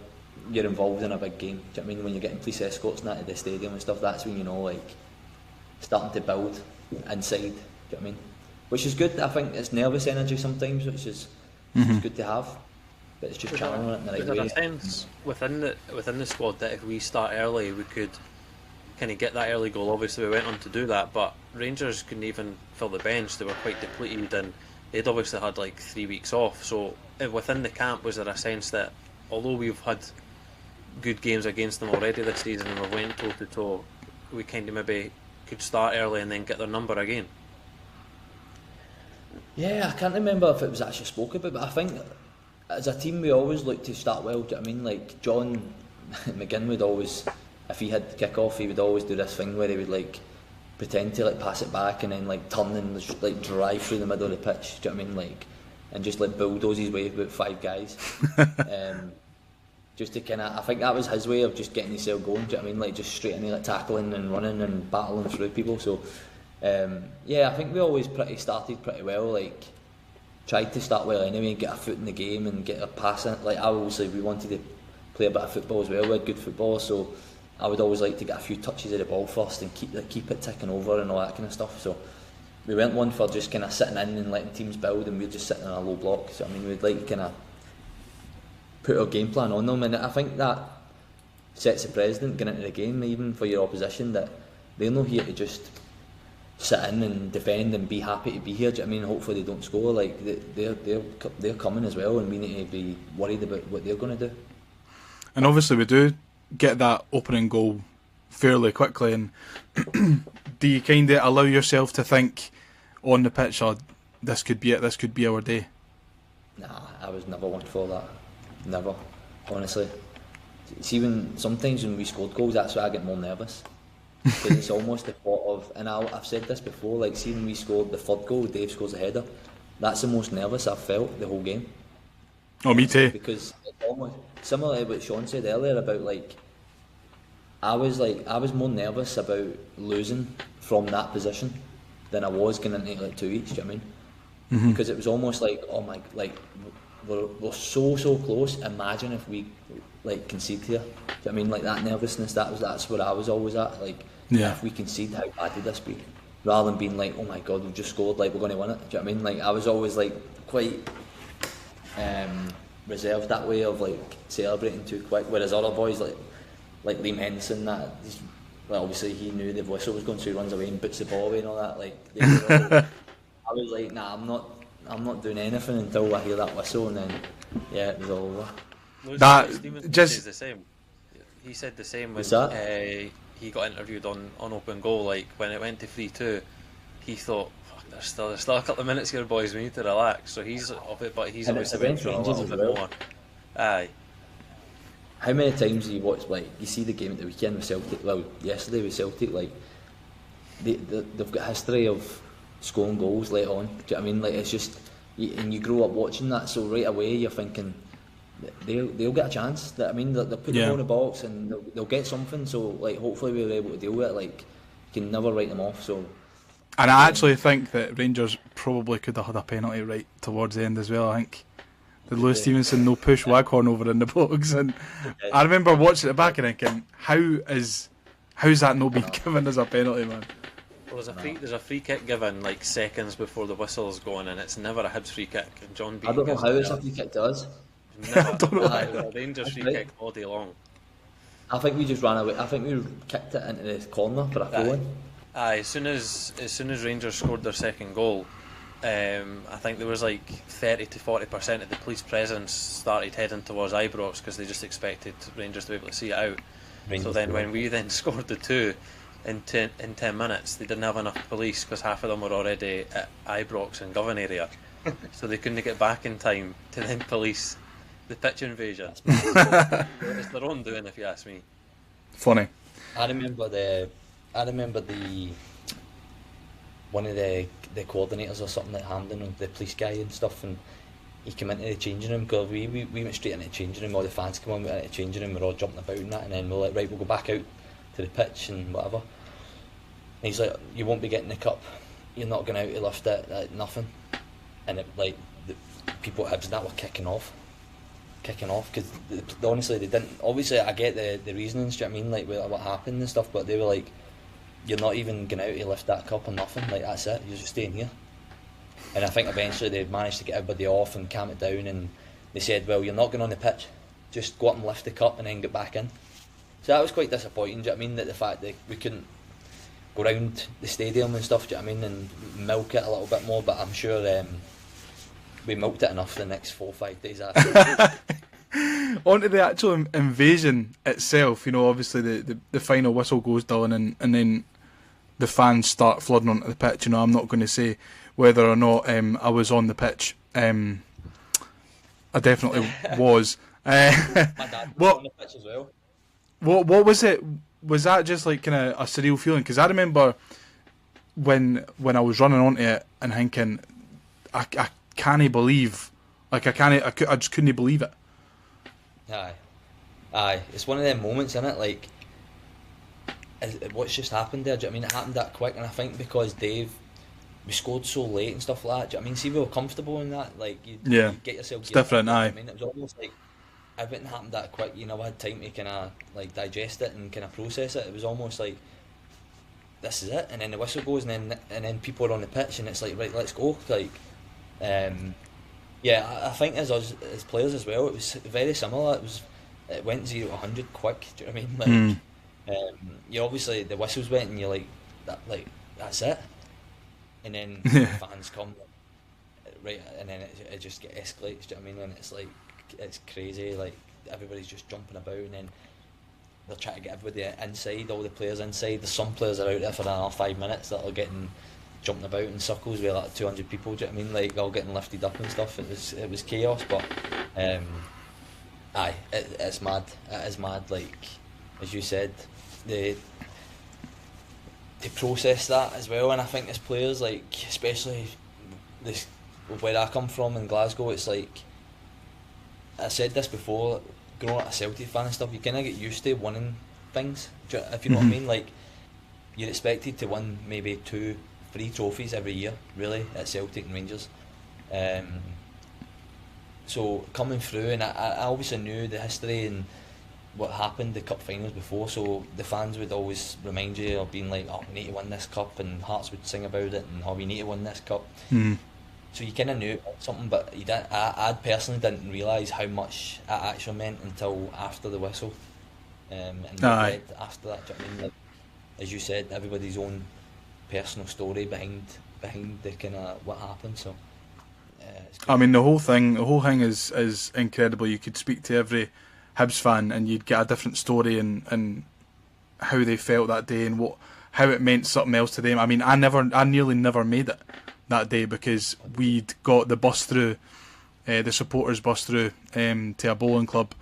you're involved in a big game. Do you know what I mean? When you're getting police escorts and that at the stadium and stuff, that's when you know, like, starting to build inside. Do you know what I mean? Which is good. I think it's nervous energy sometimes, which is good to have. But it's just channeling it in the right way. Is there a sense within the squad that if we start early, we could kind of get that early goal? Obviously, we went on to do that, but Rangers couldn't even fill the bench. They were quite depleted, and they'd obviously had like 3 weeks off. So within the camp, was there a sense that although we've had good games against them already this season and we went toe to toe, we kind of maybe could start early and then get their number again? Yeah, I can't remember if it was actually spoken about, but I think as a team we always look to start well. Do you know what I mean? Like, John McGinn would always, if he had kick-off, he would always do this thing where he would like pretend to like pass it back and then like turn and just like drive through the middle of the pitch. Do you know what I mean? Like, and just like bulldoze his way about 5 guys. Just to kind of, I think that was his way of just getting himself going. Do you know what I mean? Like, just straight in, like tackling and running and battling through people. So yeah, I think we always started pretty well. Like, tried to start well anyway, get a foot in the game and get a pass in. Like, obviously we wanted to play a bit of football as well. We had good football, so I would always like to get a few touches of the ball first and keep it ticking over and all that kind of stuff. So we went one for just kind of sitting in and letting teams build, and we were just sitting in a low block. So I mean, we'd like to kind of put our game plan on them, and I think that sets the precedent going into the game, even for your opposition, that they're not here to just sit in and defend and be happy to be here. Do you know what I mean? Hopefully they don't score. Like they're coming as well, and we need to be worried about what they're going to do. And obviously we do get that opening goal fairly quickly, and do you kind of allow yourself to think on the pitch, oh, this could be it, this could be our day? Nah, I was never one for that. Never, honestly. See, sometimes when we scored goals, that's why I get more nervous. Because it's almost the thought of, and I've said this before, like, see when we scored the third goal, Dave scores a header, that's the most nervous I've felt the whole game. Oh, me too. Because it's almost similar to what Sean said earlier about, like, I was more nervous about losing from that position than I was going into like 2 weeks. Do you know what I mean? Because it was almost like, oh my, like we're so close. Imagine if we like concede here. Do you know what I mean? Like that nervousness. That's where I was always at. Like, if we concede, how bad would this be? Rather than being like, oh my god, we've just scored. Like we're going to win it. Do you know what I mean? Like I was always like quite reserved that way of like celebrating too quick. Whereas other boys like Liam Henderson, well, obviously he knew the whistle was going, so he runs away and puts the ball away and all that. Like, I was like, nah, I'm not doing anything until I hear that whistle, and then it was all over. That just the same. He said the same when he got interviewed on open goal. Like when it went to 3-2, he thought, fuck, there's still a couple of minutes here, boys. We need to relax. So he's of it, but he's obviously been through a little bit more. Aye. How many times do you watch, like, you see the game at the weekend with Celtic, well, yesterday with Celtic, like, they've got a history of scoring goals late on, do you know what I mean? Like, it's just, and you grow up watching that, so right away you're thinking, they'll get a chance, I mean, they'll put the ball in the box and they'll get something, so, like, hopefully we're able to deal with it, like, you can never write them off, so. And I actually think that Rangers probably could have had a penalty right towards the end as well, I think. The Lewis Stevenson no push Waghorn over in the box, and I remember watching it back and thinking, how's that not been given as a penalty, man? Well, there's a free kick given like seconds before the whistle's going, and it's never a Hibs free kick. And John Beattie, I don't know how it's a free kick to us. Never. I don't know. A Rangers free kick all day long. I think we just ran away. I think we kicked it into the corner for a throw-in. As soon as Rangers scored their second goal, I think there was like 30 to 40% of the police presence started heading towards Ibrox because they just expected Rangers to be able to see it out. So then when we then scored the two in 10 minutes, they didn't have enough police because half of them were already at Ibrox and Govan area, so they couldn't get back in time to then police the pitch invasion. It's their own doing, if you ask me. Funny. I remember the one of the coordinators or something at Hampden, the police guy and stuff, and he came into the changing room because we went straight into the changing room. All the fans come on, we went into the changing room, we're all jumping about and that, and then we're like, right, we'll go back out to the pitch and whatever. And he's like, you won't be getting the cup, you're not going out to lift it, like, nothing. And it, like, the people at Hibs and that were kicking off because honestly they didn't. Obviously I get the reasonings, do you know what I mean, like what happened and stuff, but they were like, you're not even going out to lift that cup or nothing, like that's it, you're just staying here. And I think eventually they managed to get everybody off and calm it down, and they said, well, you're not going on the pitch, just go up and lift the cup and then get back in. So that was quite disappointing, do you know what I mean, that the fact that we couldn't go round the stadium and stuff, do you know what I mean, and milk it a little bit more, but I'm sure we milked it enough the next 4 or 5 days after. On to the actual invasion itself, you know, obviously the final whistle goes down and then the fans start flooding onto the pitch. You know, I'm not going to say whether or not I was on the pitch. I definitely was. My dad was on the pitch as well. What was it? Was that just like kind of a surreal feeling? Because I remember when I was running onto it and thinking, I can't believe, like I just couldn't believe it. Aye, it's one of them moments, isn't it? Like, what's just happened there? Do you know what I mean? It happened that quick, and I think because Dave, we scored so late and stuff like that. Do you know what I mean? See, we were comfortable in that. Like, you get yourself. It's different. Aye. I mean, it was almost like everything happened that quick. You never had time to kind of like digest it and kind of process it. It was almost like, this is it, and then the whistle goes, and then people are on the pitch, and it's like, right, let's go. Like, yeah, I think as us as players as well, it was very similar. It went 0 to 100 quick. Do you know what I mean? Like, you obviously the whistles went, and you're like, that's it, and then the fans come, right, and then it just escalates. Do you know what I mean? And it's like, it's crazy. Like, everybody's just jumping about, and then they're trying to get everybody inside, all the players inside. There's some players that are out there for another 5 minutes that are jumping about in circles with like 200 people. Do you know what I mean? Like, all getting lifted up and stuff. It was chaos, but it's mad. It is mad. Like, as you said, to process that as well. And I think as players, like, especially this where I come from in Glasgow, it's like, I said this before, growing up a Celtic fan and stuff, you kind of get used to winning things, if you know what I mean. Like, you're expected to win maybe 2-3 trophies every year, really, at Celtic and Rangers. So coming through, and I obviously knew the history and what happened, the cup finals before, so the fans would always remind you of being like, oh, we need to win this cup, and Hearts would sing about it, and oh, we need to win this cup. So you kind of knew it meant something, but you didn't. I personally didn't realise how much it actually meant until after the whistle, and read after that. Do you know what I mean? Like, as you said, everybody's own personal story behind the kind of what happened. So, I mean, the whole thing is incredible. You could speak to every Hibs fan, and you'd get a different story and how they felt that day and how it meant something else to them. I mean, I nearly never made it that day because we'd got the bus through, the supporters bus through to a bowling club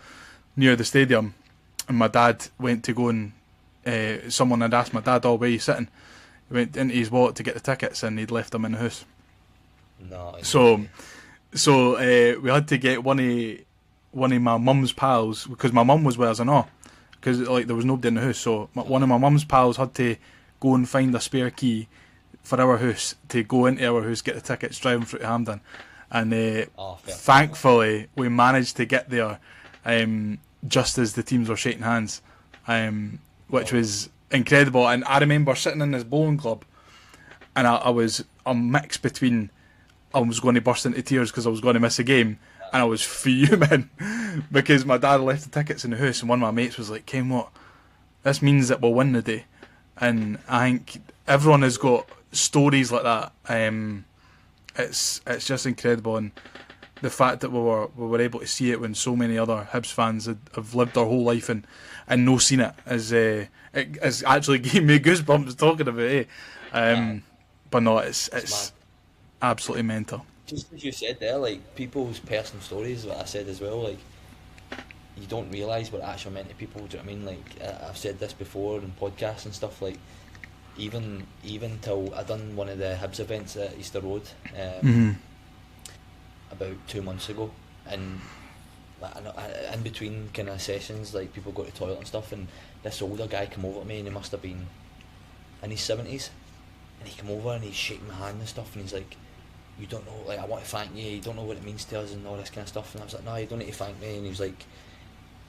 near the stadium, and my dad went to go and someone had asked my dad, "Oh, where are you sitting?" He went into his wallet to get the tickets, and he'd left them in the house. No. So we had to get one of my mum's pals, because my mum was with us and all, because like there was nobody in the house. So one of my mum's pals had to go and find a spare key for our house to go into our house, get the tickets, driving through to Hampden, and thankfully we managed to get there just as the teams were shaking hands, which was incredible. And I remember sitting in this bowling club, and I was a mix between I was going to burst into tears because I was going to miss a game, and I was fuming because my dad left the tickets in the house, and one of my mates was like, "Ken, what? This means that we'll win the day." And I think everyone has got stories like that. It's just incredible, and the fact that we were able to see it when so many other Hibs fans have lived their whole life and no seen it has actually gave me goosebumps talking about it. But no, it's absolutely mental. Just as you said there, like, people's personal stories, what I said as well, like, you don't realise what it actually meant to people. Do you know what I mean? Like, I've said this before in podcasts and stuff, like, even till I done one of the Hibs events at Easter Road about 2 months ago, and in between kind of sessions, like, people go to the toilet and stuff, and this older guy came over to me, and he must have been in his 70s, and he came over and he's shaking my hand and stuff, and he's like, "You don't know, like, I want to thank you, you don't know what it means to us," and all this kind of stuff. And I was like, "No, you don't need to thank me." And he was like,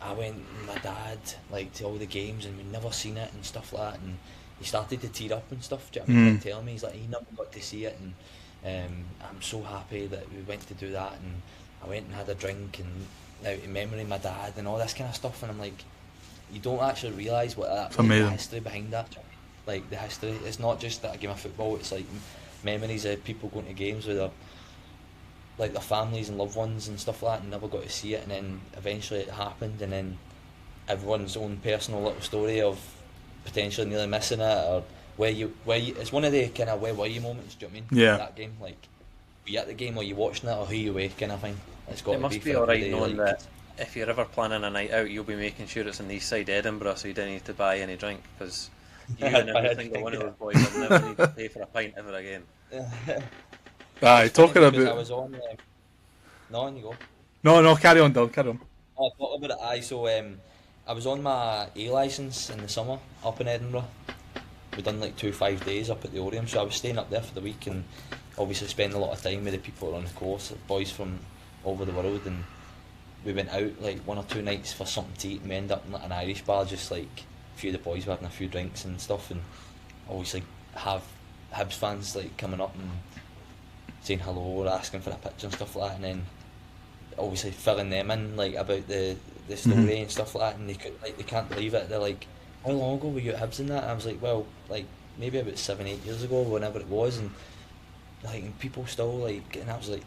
"I went with my dad, like, to all the games, and we'd never seen it and stuff like that," and he started to tear up and stuff. Do you know what I mean? Like, telling me, he's like, he never got to see it, and I'm so happy that we went to do that, and I went and had a drink, and now in memory of my dad and all this kind of stuff. And I'm like, you don't actually realise what the history behind that. Like, the history, it's not just that game of football, it's like memories of people going to games with their families and loved ones and stuff like that, and never got to see it, and then eventually it happened, and then everyone's own personal little story of potentially nearly missing it, or where you it's one of the kind of where were you moments. Do you know what I mean? Yeah. That game, like, were you at the game, or you watching it, or who you with, kind of thing. It's got It to must be for alright everybody, knowing like, that if you're ever planning a night out, you'll be making sure it's in the east side Edinburgh, so you don't need to buy any drink, because you and every single one of those boys will never need to pay for a pint ever again. Talking about... I was on... no, on you go. No, carry on, Don, carry on. Oh, I thought about it, so I was on my A licence in the summer up in Edinburgh. We done like 5 days up at the Orium, so I was staying up there for the week, and obviously spending a lot of time with the people on the course, boys from all over the world, and we went out like 1 or 2 nights for something to eat, and we ended up in like, an Irish bar, just like a few of the boys were having a few drinks and stuff, and obviously have Hibs fans like coming up and saying hello or asking for a picture and stuff like that, and then obviously filling them in like about the story and stuff like that, and they can't believe it. They're like, how long ago were you at Hibs and that? And I was like, well, like maybe about 7-8 years ago, whenever it was, and like and people still like, and I was like,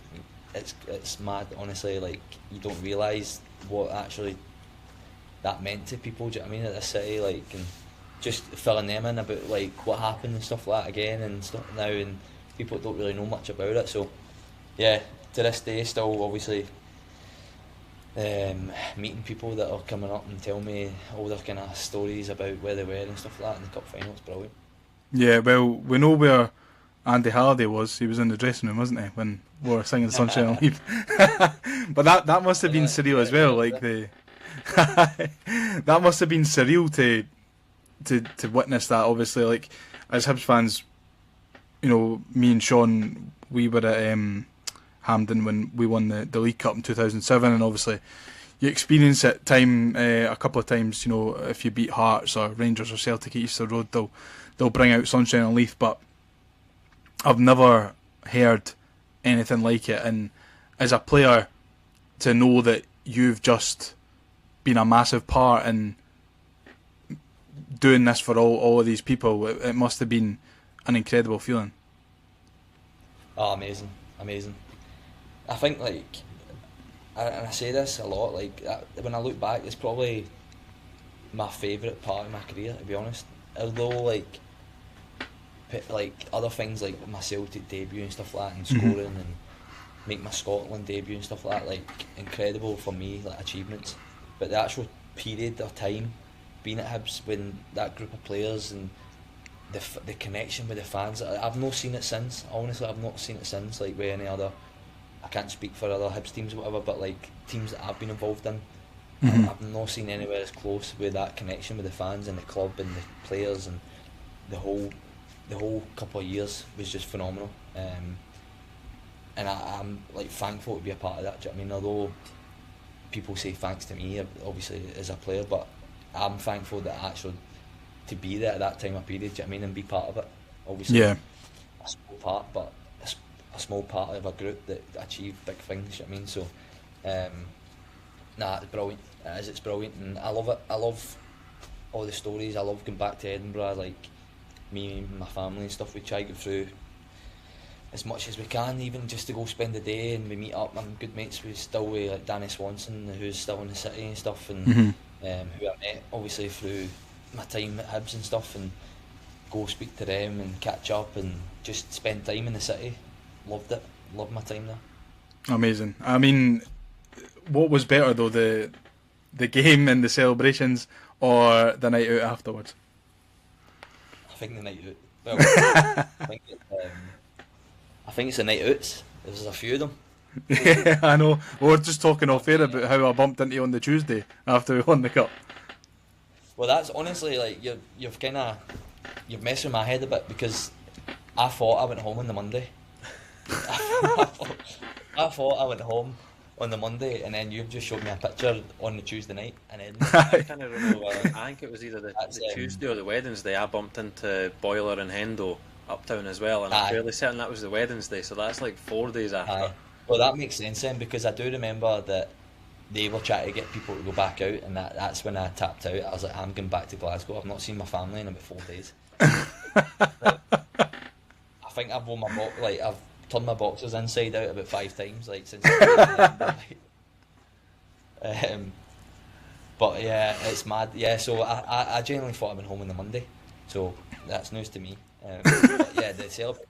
it's mad, honestly. Like you don't realise what actually that meant to people. Do you know what I mean, at the city, like, and just filling them in about like what happened and stuff like that again and stuff now, and people don't really know much about it. So yeah, to this day, still obviously meeting people that are coming up and tell me all their kind of stories about where they were and stuff like that in the cup final. It's brilliant. Yeah, well, we know where Andy Halliday was. He was in the dressing room, wasn't he, when we were singing Sunshine and Leave? But that must have been surreal as well. Like the that must have been surreal to witness that. Obviously, like as Hibs fans, you know, me and Sean, we were at Hampden when we won the League Cup in 2007, and obviously you experience it a couple of times. You know, if you beat Hearts or Rangers or Celtic at Easter Road, they'll bring out Sunshine and Leaf, but I've never heard anything like it. And as a player, to know that you've just been a massive part in doing this for all of these people, it must have been an incredible feeling. Oh, amazing. I think like, and I say this a lot, like when I look back, it's probably my favourite part of my career, to be honest. Although like other things like my Celtic debut and stuff like that, and scoring and make my Scotland debut and stuff like that, like incredible for me, like achievements. But the actual period of time being at Hibs, when that group of players and the connection with the fans, I've not seen it since. Honestly, I've not seen it since. Like with any other, I can't speak for other Hibs teams or whatever, but like teams that I've been involved in, I've not seen anywhere as close with that connection with the fans and the club and the players, and the whole couple of years was just phenomenal. And I'm like thankful to be a part of that. Do you know what I mean? Although people say thanks to me, obviously as a player, but I'm thankful that actually to be there at that time of period. Do you know what I mean? And be part of it. Obviously, yeah, a small part, but a small part of a group that achieved big things. Do you know what I mean? So, it's brilliant. It's brilliant, and I love it. I love all the stories. I love going back to Edinburgh. Like me and my family and stuff, we try to get through as much as we can, even just to go spend the day, and we meet up. I'm good mates with like Danny Swanson, who's still in the city and stuff, and who I met obviously through my time at Hibs and stuff, and go speak to them and catch up and just spend time in the city. Loved it. Loved my time there. Amazing. I mean, what was better though, the game and the celebrations, or the night out afterwards? I think the night out. Well, I think it's the night outs. There's a few of them. Yeah, I know. We were just talking off air about how I bumped into you on the Tuesday after we won the cup. Well, that's honestly like you've messed with my head a bit, because I thought I went home on the Monday. I thought I went home on the Monday, and then you've just showed me a picture on the Tuesday night, and then I can't remember. I think it was either the Tuesday or the Wednesday. I bumped into Boiler and Hendo uptown as well, and I'm fairly certain that was the Wednesday. So that's like 4 days after. Aye. Well, that makes sense then, because I do remember that they were trying to get people to go back out, and that's when I tapped out. I was like, I'm going back to Glasgow. I've not seen my family in about 4 days. I think I've worn I've turned my boxers inside out about 5 times, like since. But yeah, it's mad. Yeah, so I genuinely thought I went home on the Monday, so that's news to me. But yeah, the celebrations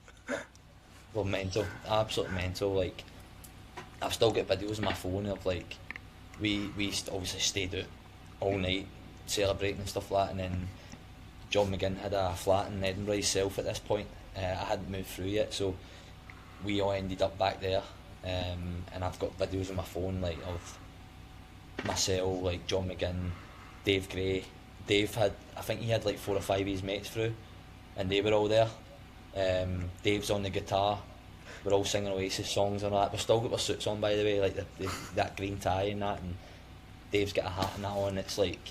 were mental, absolutely mental. Like, I've still got videos on my phone of like we obviously stayed out all night celebrating and stuff like that, and then John McGinn had a flat in Edinburgh himself at this point. I hadn't moved through yet, so we all ended up back there, and I've got videos on my phone like of myself, like John McGinn, Dave Gray. I think he had like 4 or 5 of his mates through, and they were all there. Dave's on the guitar, we're all singing Oasis songs and all that. We've still got our suits on, by the way, like that green tie and that, and Dave's got a hat and that on. It's like,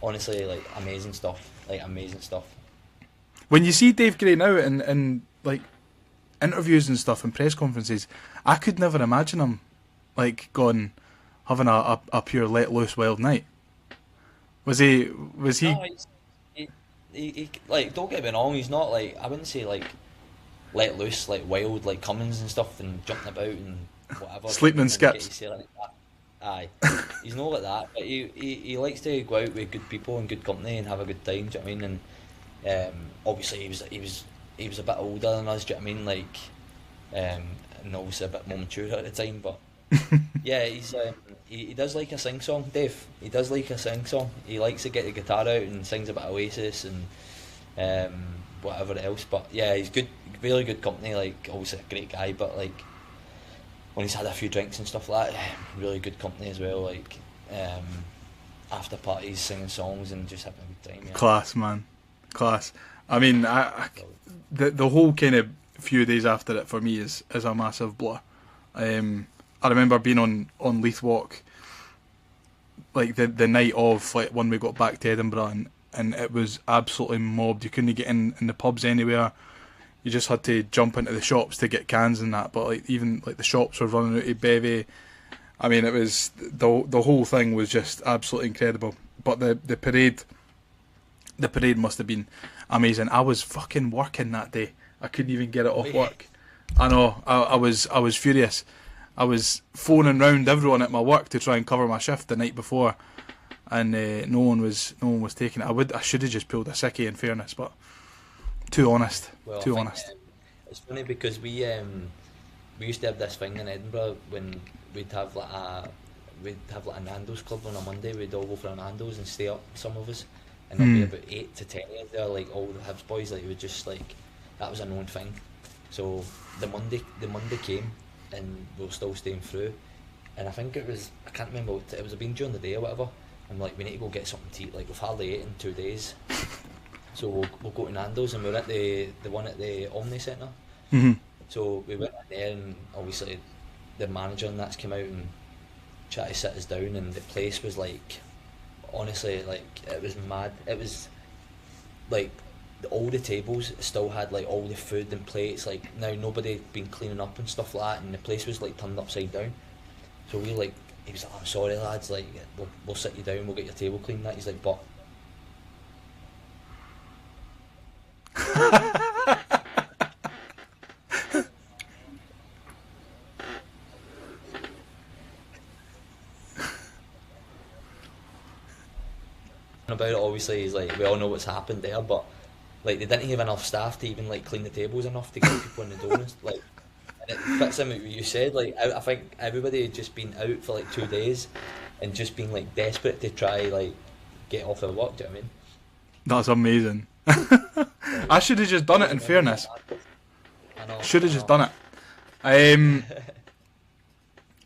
honestly, like amazing stuff. When you see Dave Gray now in like interviews and stuff and press conferences, I could never imagine him like having a pure let loose wild night. Was he? No, he like, don't get me wrong, he's not like, I wouldn't say like let loose, like wild, like Cummins and stuff and jumping about and whatever. Sleeping in skips. Like that. Aye, he's not like that, but he likes to go out with good people and good company and have a good time. Do you know what I mean? And obviously he was a bit older than us. Do you know what I mean? Like, and obviously a bit more mature at the time. But yeah, he does like a sing song, Dave. He does like a sing song. He likes to get the guitar out and sings a bit of Oasis and whatever else. But yeah, he's good, really good company. Like, obviously a great guy, but like, when he's had a few drinks and stuff like that, really good company as well. Like, after parties, singing songs and just having a good time. Yeah. Class, man, class. I mean, the whole kind of few days after it for me is a massive blur. I remember being on Leith Walk, like the night of, like when we got back to Edinburgh, and it was absolutely mobbed. You couldn't get in the pubs anywhere. You just had to jump into the shops to get cans and that. But like even like the shops were running out of bevy. I mean, it was the whole thing was just absolutely incredible. But the parade must have been amazing. I was fucking working that day. I couldn't even get it off work. I know. I was furious. I was phoning round everyone at my work to try and cover my shift the night before, and no one was taking it. I should have just pulled a sickie, in fairness, but too honest. It's funny because we used to have this thing in Edinburgh when we'd have like a Nando's club on a Monday. We'd all go for a Nando's and stay up, some of us, and there'd be about 8 to 10 of there, like all the Hibs boys. Like, it would just like, that was a known thing. So the Monday came, and we were still staying through, and I think it was, I can't remember what it was, been during the day or whatever. I'm like, we need to go get something to eat. Like, we've hardly ate in 2 days. So we'll go to Nando's, and we're at the one at the Omni Centre. Mm-hmm. So we went in there, and obviously the manager and that's came out and tried to sit us down, and the place was like, honestly, like, it was mad. It was like, all the tables still had like all the food and plates. Like, now nobody had been cleaning up and stuff like that, and the place was like turned upside down. So we like, he was like, I'm sorry lads, like we'll sit you down, we'll get your table cleaned. That he's like, but about it, obviously, he's like, we all know what's happened there, but like, they didn't have enough staff to even like clean the tables enough to get people in the door. Like, and it fits in with what you said. Like, I think everybody had just been out for like 2 days and just been like desperate to try like get off their work. Do you know what I mean? That's amazing. I should have just done it, in fairness. Should have just done it.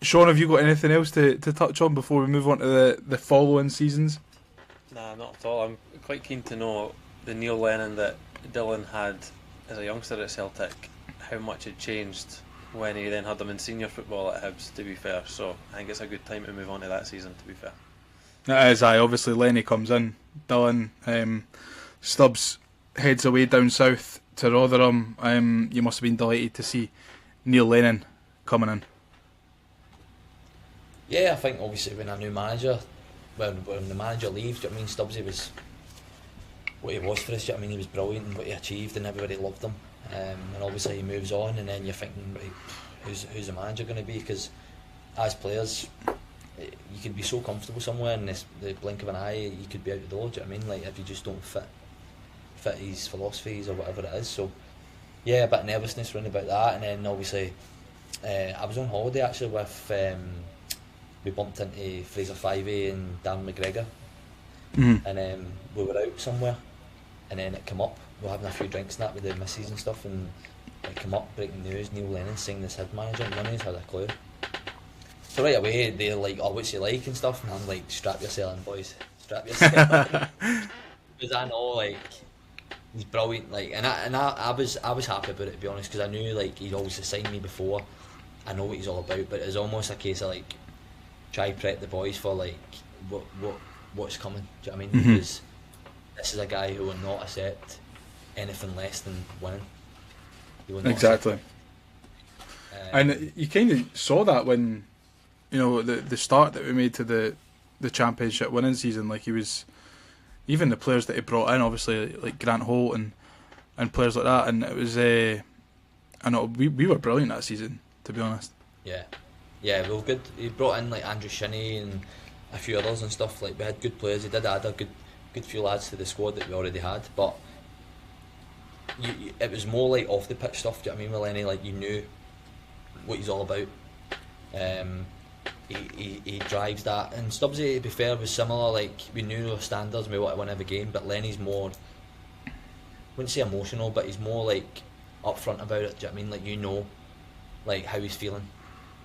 Sean, have you got anything else to touch on before we move on to the following seasons? Nah, not at all. I'm quite keen to know the Neil Lennon that Dylan had as a youngster at Celtic, how much it changed when he then had them in senior football at Hibs, to be fair. So I think it's a good time to move on to that season, to be fair. It is. Obviously Lenny comes in, Dylan, Stubbs heads away down south to Rotherham. You must have been delighted to see Neil Lennon coming in. Yeah, I think obviously when a new manager, when the manager leaves, do you know what I mean, Stubbsy was what he was for us. Do you know what I mean, he was brilliant in what he achieved, and everybody loved him. And obviously he moves on, and then you're thinking, right, who's the manager going to be? Because as players, you could be so comfortable somewhere, in the blink of an eye, you could be out the door. Do you know what I mean? Like, if you just don't fit his philosophies or whatever it is. So yeah, a bit of nervousness around about that. And then obviously I was on holiday actually with we bumped into Fraser Fivey and Dan McGregor, and we were out somewhere, and then it came up. We were having a few drinks and that with the missus and stuff, and it came up, breaking news, Neil Lennon saying this head manager, and none of us had a clue. So right away they're like, oh, what's he like and stuff, and I'm like, strap yourself in, boys, strap yourself in. Because I know, like, he's brilliant. Like, I was happy about it, to be honest, because I knew like he'd obviously signed me before. I know what he's all about, but it's almost a case of like try prep the boys for like what's coming. Do you know what I mean? Because this is a guy who will not accept anything less than winning. He will not Exactly. And you kind of saw that when, you know, the start that we made to the championship winning season. Like, he was, even the players that he brought in, obviously like Grant Holt and players like that, and it was I know we were brilliant that season, to be honest. Yeah, we were good. He brought in like Andrew Shinney and a few others and stuff. Like, we had good players. He did add a good few lads to the squad that we already had, but it was more like off the pitch stuff. Do you know what I mean, with Lenny? Like, you knew what he's all about. He drives that, and Stubbsy, to be fair, was similar. Like, we knew our standards and we want to win every game, but Lenny's more, I wouldn't say emotional, but he's more like upfront about it. Do you know what I mean? Like, you know, like how he's feeling,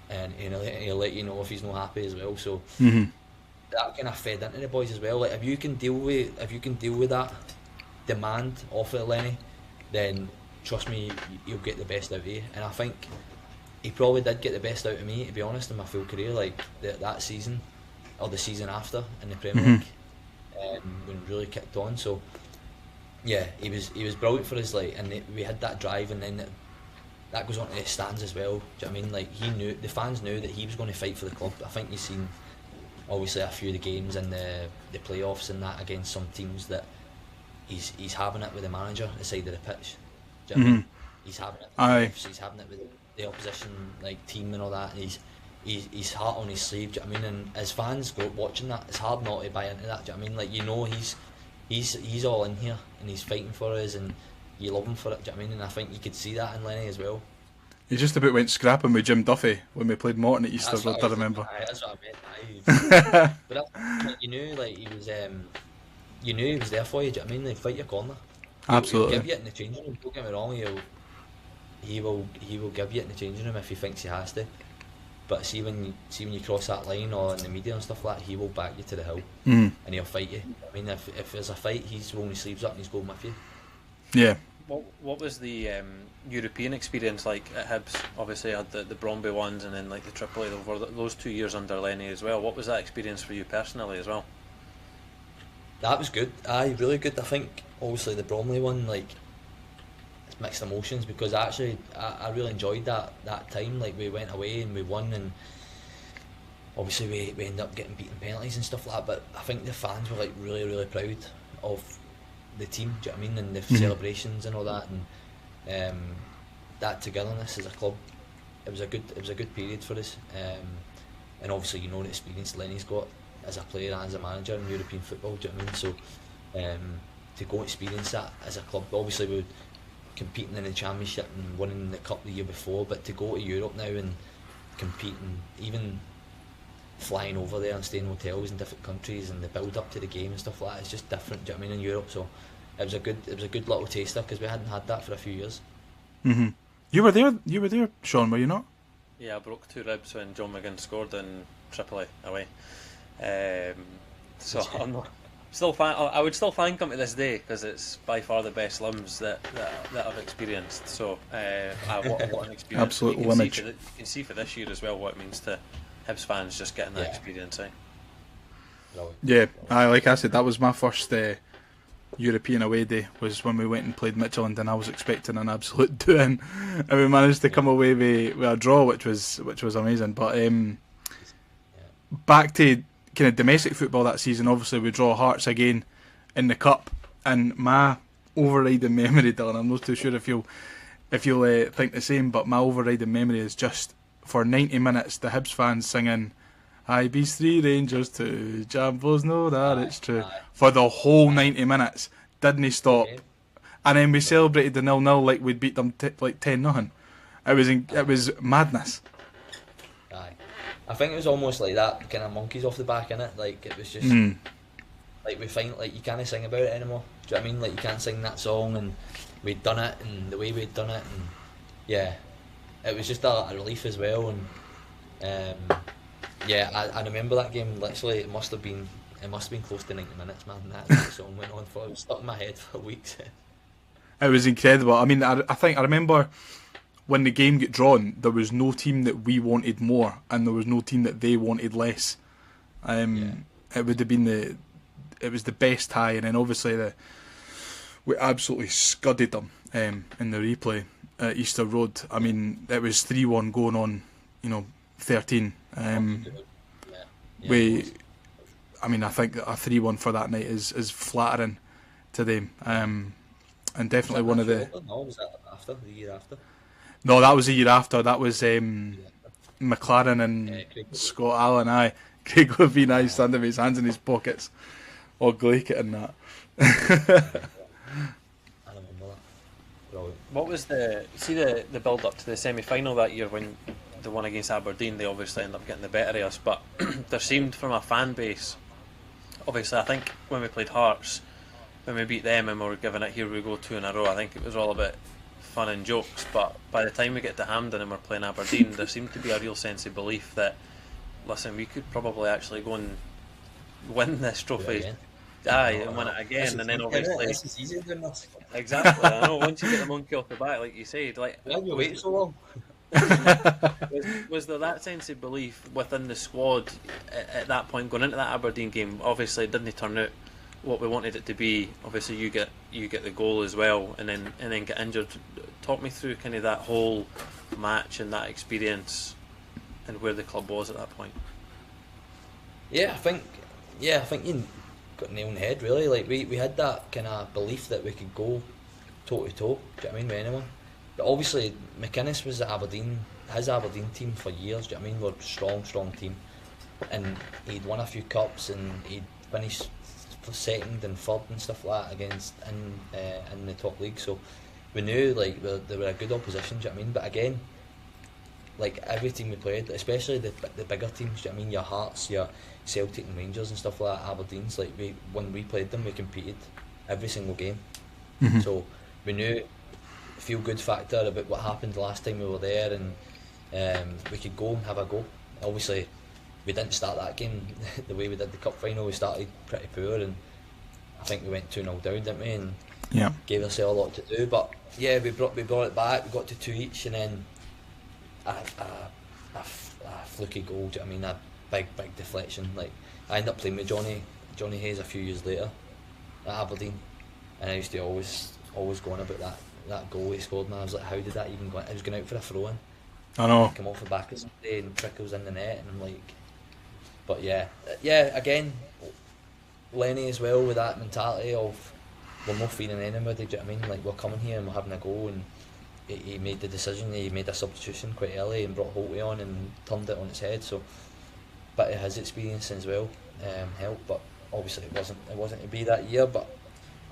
and he'll let you know if he's not happy as well. So that kind of fed into the boys as well. Like, if you can deal with that demand off of Lenny, then trust me, you'll get the best out of you. And I think he probably did get the best out of me, to be honest, in my full career. Like, that season or the season after in the Premier League, when it really kicked on. So yeah, he was brilliant for us. Like, and we had that drive, and then that goes on to the stands as well. Do you know what I mean? Like, the fans knew that he was going to fight for the club. I think you've seen obviously a few of the games in the playoffs and that against some teams that he's having it with the manager aside of the pitch. Do you know what I mean? He's having it. Aye. He's having it with the opposition like team and all that, and he's heart on his sleeve. Do you know what I mean? And as fans go watching that, it's hard not to buy into that. Do you know what I mean? Like, you know, he's all in here and he's fighting for us, and you love him for it. Do you know what I mean? And I think you could see that in Lenny as well. He just about went scrapping with Jim Duffy when we played Morton at Easter. I remember. That's what I meant. But you knew, like, he was there for you. Do you know what I mean? Like, fight your corner. Absolutely. He'll give you it in the changing room. Don't get me wrong. He will give you it in the changing room if he thinks he has to. But see when you cross that line or in the media and stuff like that, he will back you to the hill and he'll fight you. I mean, if there's a fight, he's rolling his sleeves up and he's going with you. Yeah. What was the European experience like at Hibs? Obviously, you had the Bromby ones and then like the Tripoli over those 2 years under Lenny as well. What was that experience for you personally as well? That was good. Aye, really good. I think obviously the Bromley one, like, it's mixed emotions, because I really enjoyed that time. Like, we went away and we won, and obviously we ended up getting beaten penalties and stuff like that. But I think the fans were like really, really proud of the team. Do you know what I mean? And the celebrations and all that, and that togetherness as a club. It was a good period for us. And obviously, you know, the experience Lenny's got as a player and as a manager in European football. Do you know what I mean? So to go experience that as a club, obviously we were competing in the Championship and winning the Cup the year before, but to go to Europe now and compete, and even flying over there and staying in hotels in different countries, and the build up to the game and stuff like that, it's just different. Do you know what I mean? In Europe, so it was a good little taster, because we hadn't had that for a few years. You were there, Sean, were you not? Yeah, I broke 2 ribs when John McGinn scored in Tripoli away. So I would still thank him to this day, because it's by far the best limbs that I've experienced. So what an experience! Absolute you limbage. You can see for this year as well what it means to Hibs fans just getting that experience. Yeah, like I said, that was my first European away day, was when we went and played Midtjylland, and I was expecting an absolute doing, and we managed to come away with a draw, which was amazing. But back to kind of domestic football that season, obviously we draw Hearts again in the cup, and my overriding memory, Dylan, I'm not too sure if you'll think the same, but my overriding memory is just for 90 minutes the Hibs fans singing "I beats 3 Rangers 2, Jambos know that it's true" for the whole 90 minutes. Didn't he stop? And then we celebrated the 0-0 like we'd beat them like 10-0. It was madness. Aye. I think it was almost like that, kind of monkeys off the back, innit? Like, it was just like, we find, like, you can't sing about it anymore. Do you know what I mean? Like, you can't sing that song, and we'd done it, and the way we'd done it, and yeah, it was just a relief as well. And I remember that game. Literally, it must have been close to 90 minutes, man. That song went on for, it was stuck in my head for weeks. It was incredible. I mean, I think I remember when the game got drawn, there was no team that we wanted more, and there was no team that they wanted less. It would have been it was the best tie, and then obviously we absolutely scudded them in the replay at Easter Road. I mean, it was 3-1 going on, 13. I mean, I think a 3-1 for that night is flattering to them, and definitely one of the. No, was that after the year after? No, that was the year after. That was McLaren and Scott Allen. Aye, Craig Levine, standing with his hands in his pockets, all glaking and that. I remember that. Brilliant. What was the build up to the semi final that year when the one against Aberdeen? They obviously ended up getting the better of us, but there seemed from a fan base. Obviously, I think when we played Hearts, when we beat them and we were giving it here we go 2 in a row, I think it was all a bit fun and jokes. But by the time we get to Hampden and we're playing Aberdeen, there seemed to be a real sense of belief that, listen, we could probably actually go and win this trophy. Aye, and win it again, and then obviously this is easier than this. Exactly. I know. Once you get the monkey off the back, like you said, like Why have you waited so long? was there that sense of belief within the squad at that point going into that Aberdeen game? Obviously, it didn't turn out what we wanted it to be. Obviously, you get the goal as well, and then get injured. Talk me through kind of that whole match and that experience, and where the club was at that point. I think you got the nail on the head, really. Like we had that kind of belief that we could go toe to toe. Do you know what I mean, with anyone? But obviously, McInnes was at his Aberdeen team for years. Do you know what I mean? We're a strong team, and he'd won a few cups and he'd finished second and third and stuff like that against in the top league. So we knew like they were a good opposition. Do you know what I mean? But again, like every team we played, especially the bigger teams. Do you know what I mean? Your Hearts, your Celtic and Rangers and stuff like that. Aberdeen's like when we played them, we competed every single game. Mm-hmm. So we knew feel good factor about what happened last time we were there, and we could go and have a go. Obviously, we didn't start that game the way we did the cup final. We started pretty poor, and I think we went 2-0 down, didn't we? And gave ourselves a lot to do. But yeah, we brought it back. We got to 2 each, and then a fluky goal. Do you know what I mean? A big deflection. Like I ended up playing with Johnny Hayes a few years later at Aberdeen, and I used to always go on about that goal he scored, and I was like, how did that even go in? I was going out for a throw in. I know. Come off the back of somebody and trickles in the net, and I'm like, but yeah, again, Lenny as well with that mentality of we're not fearing anybody. Do you know what I mean? Like we're coming here and we're having a go, and he made the decision. He made a substitution quite early and brought Holty on and turned it on its head. So, but his experience as well helped. But obviously it wasn't to be that year. But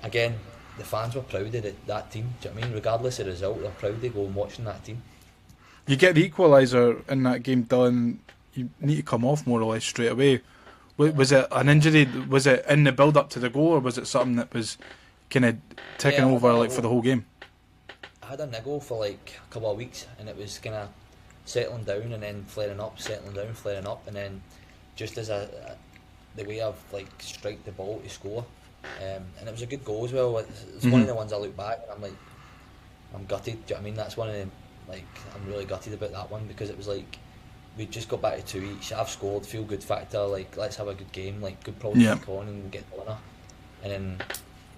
again, the fans were proud of that team. Do you know what I mean? Regardless of the result, they're proud to go and watching that team. You get the equaliser in that game, Dylan. You need to come off more or less straight away. Was it an injury? Was it in the build up to the goal, or was it something that was kind of ticking over like for the whole game? I had a niggle for like a couple of weeks, and it was kind of settling down and then flaring up, and then just as the way I've like strike the ball to score, and it was a good goal as well. It's one of the ones I look back and I'm like, I'm gutted. Do you know what I mean? That's one of them. Like I'm really gutted about that one, because it was like we just got back to 2 each. I've scored, feel good factor. Like let's have a good game. Like good probably kick on and get the winner. And then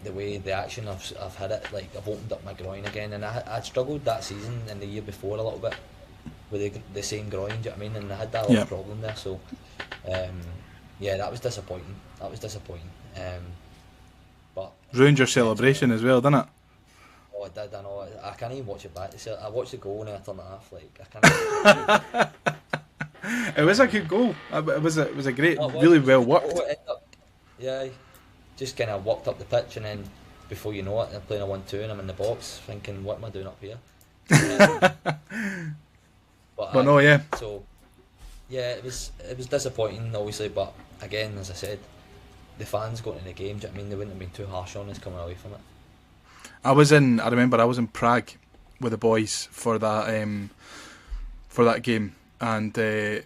the way the action I've had it, like I've opened up my groin again, and I'd struggled that season and the year before a little bit with the same groin. Do you know what I mean? And I had that little problem there. So that was disappointing. But ruined your celebration as well, didn't it? Oh, it did. I know. I can't even watch it back. I watched the goal and I turned it off. Like I can't. It was a good goal. It was a great, really well worked. Yeah, just kind of walked up the pitch, and then before you know it, I'm playing a 1-2 and I'm in the box, thinking, what am I doing up here? But no, yeah. So yeah, it was disappointing, obviously. But again, as I said, the fans going to the game. Do you know what I mean? They wouldn't have been too harsh on us coming away from it. I remember I was in Prague with the boys for that game, and the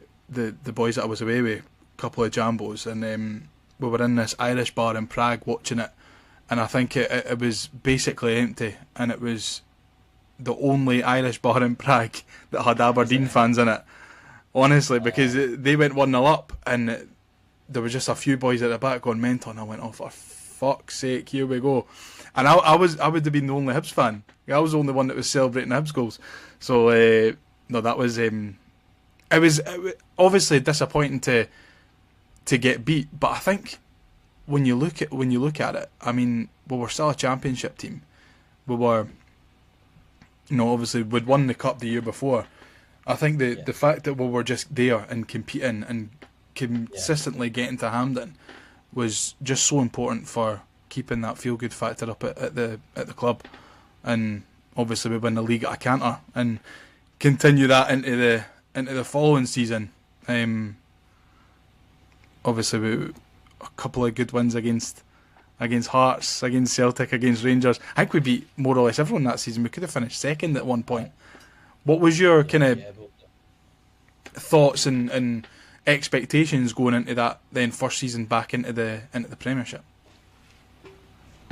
boys that I was away with, a couple of jambos, and we were in this Irish bar in Prague watching it, and I think it was basically empty, and it was the only Irish bar in Prague that had Aberdeen fans in it. Honestly, because they went 1-0 up, and there was just a few boys at the back going mental, and I went, oh, for fuck's sake, here we go. And I would have been the only Hibs fan. I was the only one that was celebrating Hibs goals. So no, that was it was obviously disappointing to get beat, but I think when you look at it, I mean, we were still a championship team. We were, obviously we'd won the cup the year before. I think the fact that we were just there and competing and consistently getting to Hampden was just so important for keeping that feel good factor up at the club. And obviously we win the league at a canter and continue that into the following season. Obviously a couple of good wins against Hearts, against Celtic, against Rangers. I think we beat more or less everyone that season. We could have finished second at one point. What was your kind of thoughts and expectations going into that then first season back into the Premiership?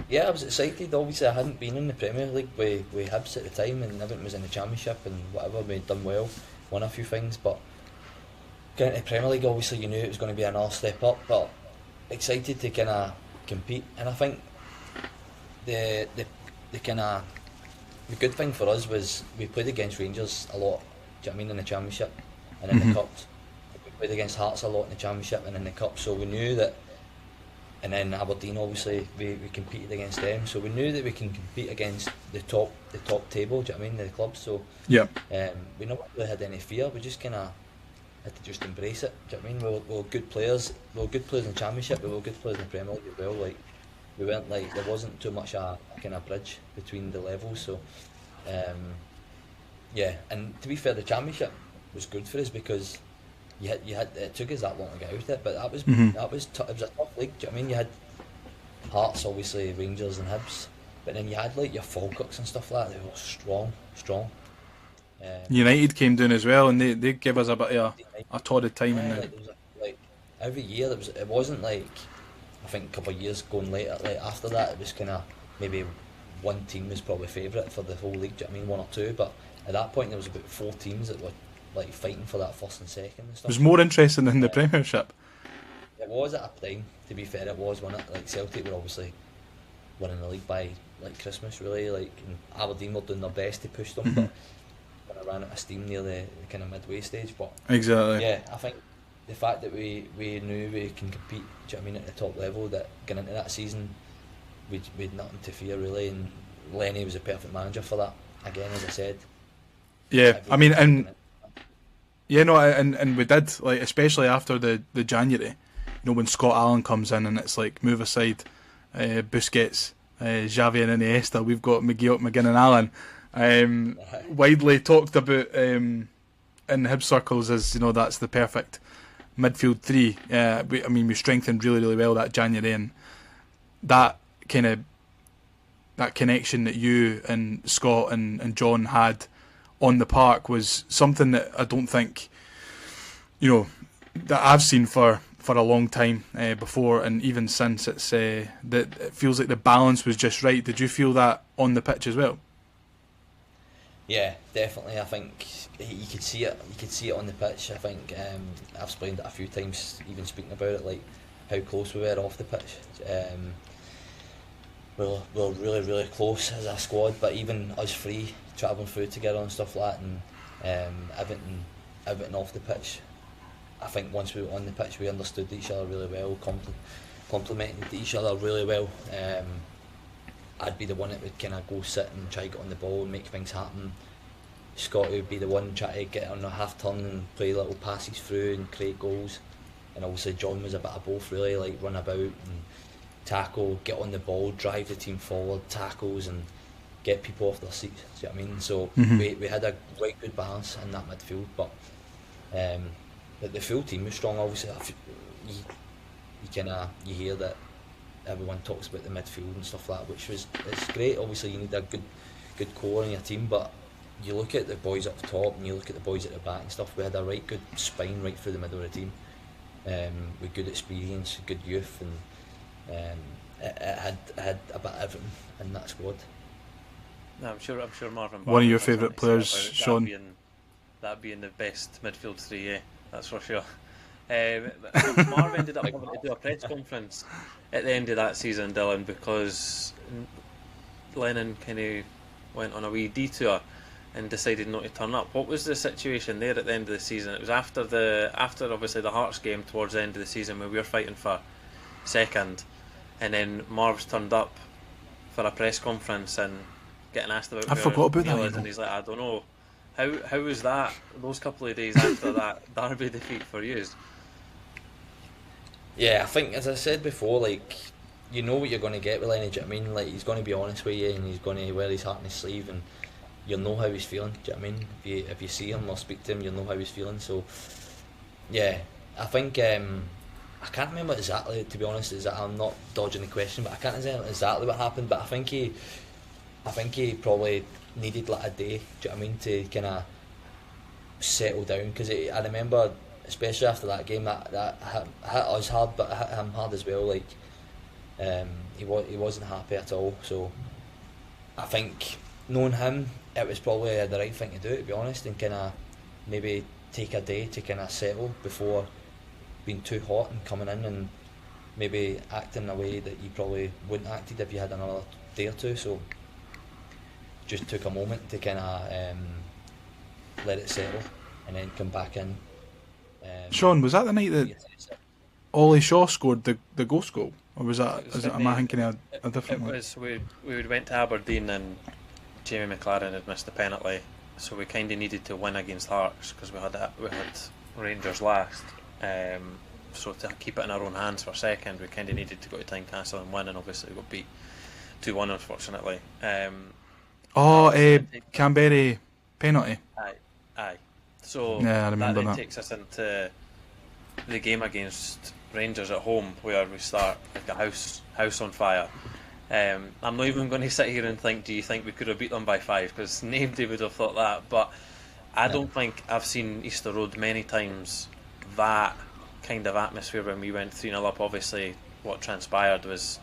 Yeah, I was excited. Obviously, I hadn't been in the Premier League with Hibs at the time, and everything was in the Championship and whatever. We'd done well, won a few things, but getting into the Premier League, obviously, you knew it was going to be another step up. But excited to kind of compete, and I think the good thing for us was we played against Rangers a lot. Do you know what I mean, in the Championship and in the Cups? We played against Hearts a lot in the Championship and in the Cup, so we knew that. And then Aberdeen, obviously, we competed against them, so we knew that we can compete against the top table. Do you know what I mean? The clubs. So yeah, we never really had any fear. We just kind of had to just embrace it. Do you know what I mean? We were good players. We were good players in the Championship. We were good players in the Premier League as well. Like, we weren't like, there wasn't too much a kind of bridge between the levels. So yeah, and to be fair, the Championship was good for us because you had it took us that long to get out of it, but it was it was a tough league. Do you know what I mean? You had Hearts, obviously, Rangers and Hibs, but then you had like your Falkirks and stuff like that. They were strong. United came down as well, and they gave us a bit of a torrid time. Like every year it wasn't like, I think a couple of years going later, like after that, it was kind of maybe one team was probably favourite for the whole league. Do you know what I mean? One or two, but at that point there was about 4 teams that were like fighting for that first and second and stuff. It was more interesting than the Premiership. It was at a time, to be fair. It was when like Celtic were obviously winning the league by like Christmas, really. Like, and Aberdeen were doing their best to push them, but when I ran out of steam near the kind of midway stage. But exactly. Yeah, I think the fact that we knew we can compete, do you know what I mean, at the top level, that going into that season, we had nothing to fear really, and Lenny was a perfect manager for that. Again, as I said. Yeah, I mean, and yeah, no, and we did, like, especially after the January, when Scott Allen comes in and it's like move aside Busquets, Xavi and Iniesta, we've got McGeouch, McGinn and Allen. Widely talked about in Hibs circles as, that's the perfect midfield three. We strengthened really, really well that January, and that kind of that connection that you and Scott and John had on the park was something that I don't think, that I've seen for a long time before, and even since it's that it feels like the balance was just right. Did you feel that on the pitch as well? Yeah, definitely. I think you could see it. You could see it on the pitch. I think I've explained it a few times, even speaking about it, like how close we were off the pitch. We're really, really close as a squad, but even us three travelling through together and stuff like that, and everything off the pitch. I think once we were on the pitch, we understood each other really well, complemented each other really well. I'd be the one that would kind of go sit and try to get on the ball and make things happen. Scott would be the one trying to get on a half turn and play little passes through and create goals. And obviously John was a bit of both, really, like run about and tackle, get on the ball, drive the team forward, tackles and get people off their seats. Do you know what I mean? So we had a quite good balance in that midfield, but the full team was strong. Obviously, you hear that everyone talks about the midfield and stuff like that, which it's great. Obviously, you need a good core in your team, but you look at the boys up top and you look at the boys at the back and stuff. We had a right good spine right through the middle of the team, with good experience, good youth, and it had a bit of everything in that squad. No, I'm sure Marvin. One of your Barnes has favourite something to say players, about Sean. That being the best midfield three, that's for sure. Marv ended up having to do a press conference at the end of that season, Dylan, because Lennon kind of went on a wee detour and decided not to turn up. What was the situation there at the end of the season? It was after obviously the Hearts game towards the end of the season where we were fighting for second, and then Marv's turned up for a press conference and getting asked about I forgot about Neil that, is, you and know. he's like, I don't know. How was that, those couple of days after that Derby defeat for you? Yeah, I think, as I said before, like, you know what you're going to get with Lenny. Do you know what I mean? Like, he's going to be honest with you, and he's going to wear his heart on his sleeve, and you'll know how he's feeling. Do you know what I mean? If you see him or speak to him, you'll know how he's feeling. So, yeah, I think I can't remember exactly. To be honest, is that I'm not dodging the question, but I can't remember exactly what happened. But I think he probably needed like a day. Do you know what I mean, to kind of settle down, because I remember, especially after that game, that hit us hard, but it hit him hard as well. Like, he wasn't happy at all. So I think, knowing him, it was probably the right thing to do, to be honest, and kind of maybe take a day to kind of settle before being too hot and coming in and maybe acting in a way that you probably wouldn't acted if you had another day or two. So just took a moment to kind of let it settle and then come back in. Sean, was that the night that Ollie Shaw scored the ghost goal, or was that? Am I thinking of a different It one? was we went to Aberdeen and Jamie McLaren had missed the penalty, so we kind of needed to win against Hearts because we had Rangers last. So to keep it in our own hands for second, we kind of needed to go to Tynecastle and win, and obviously we got beat 2-1, unfortunately. Canberra penalty. Aye. So Yeah, I remember then that. takes us into the game against Rangers at home, where we start like a house on fire. I'm not even going to sit here and think, do you think we could have beat them by 5? Because nobody would have thought that. But I don't think I've seen Easter Road many times that kind of atmosphere when we went 3-0 up. Obviously, what transpired was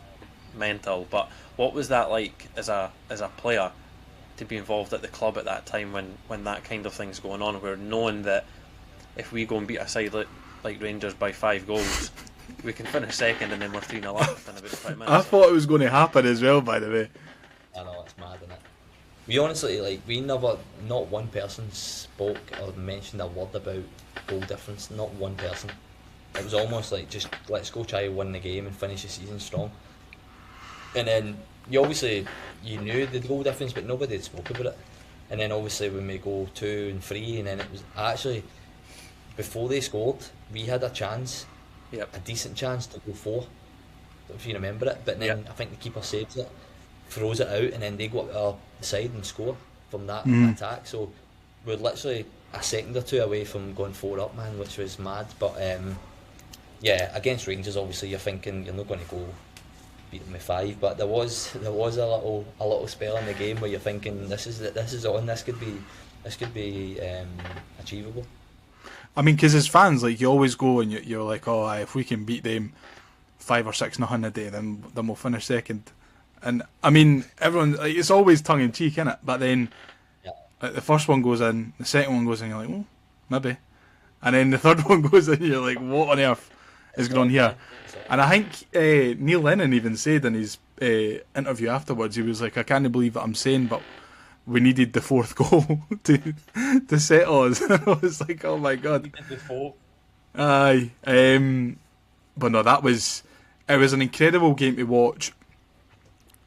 mental. But what was that like as a player to be involved at the club at that time when that kind of thing's going on, where knowing that if we go and beat a side like Rangers by 5 goals, we can finish second and then we're 3-0 up in about 5 minutes. I thought it was going to happen as well, by the way. I know, it's mad, isn't it? We honestly, not one person spoke or mentioned a word about goal difference. Not one person. It was almost like, just let's go try and win the game and finish the season strong. And then you knew the goal difference, but nobody had spoke about it. And then obviously when we go 2 and 3, and then it was actually, before they scored, we had a chance, a decent chance to go 4, if you remember it. But then I think the keeper saves it, throws it out, and then they go up our side and score from that attack. So we're literally a second or 2 away from going 4 up, man, which was mad. But against Rangers, obviously you're thinking you're not going to go beat them with 5, but there was a little spell in the game where you're thinking this is on, this could be achievable. I mean, because as fans, like, you always go and you're like, oh, aye, if we can beat them 5 or 6-0 a day, then we'll finish second. And I mean, everyone, like, it's always tongue in cheek, innit? But then, like, the first one goes in, the second one goes in, you're like, well, maybe. And then the third one goes in, you're like, what on earth is going on here? And I think Neil Lennon even said in his interview afterwards, he was like, I can't believe what I'm saying, but we needed the 4th goal to settle us. I was like, oh my god. Aye. But no, it was an incredible game to watch.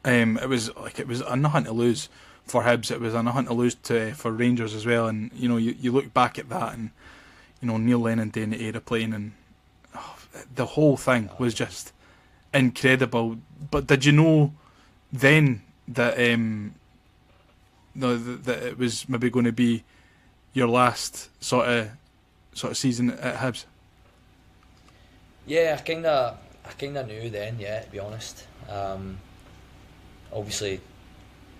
It was a nothing to lose for Hibs. It was a nothing to lose for Rangers as well. And you look back at that, and Neil Lennon doing the aeroplane, and the whole thing was just incredible. But did you know then that that it was maybe going to be your last sort of season at Hibs? Yeah, I kinda knew then. Yeah, to be honest. Obviously,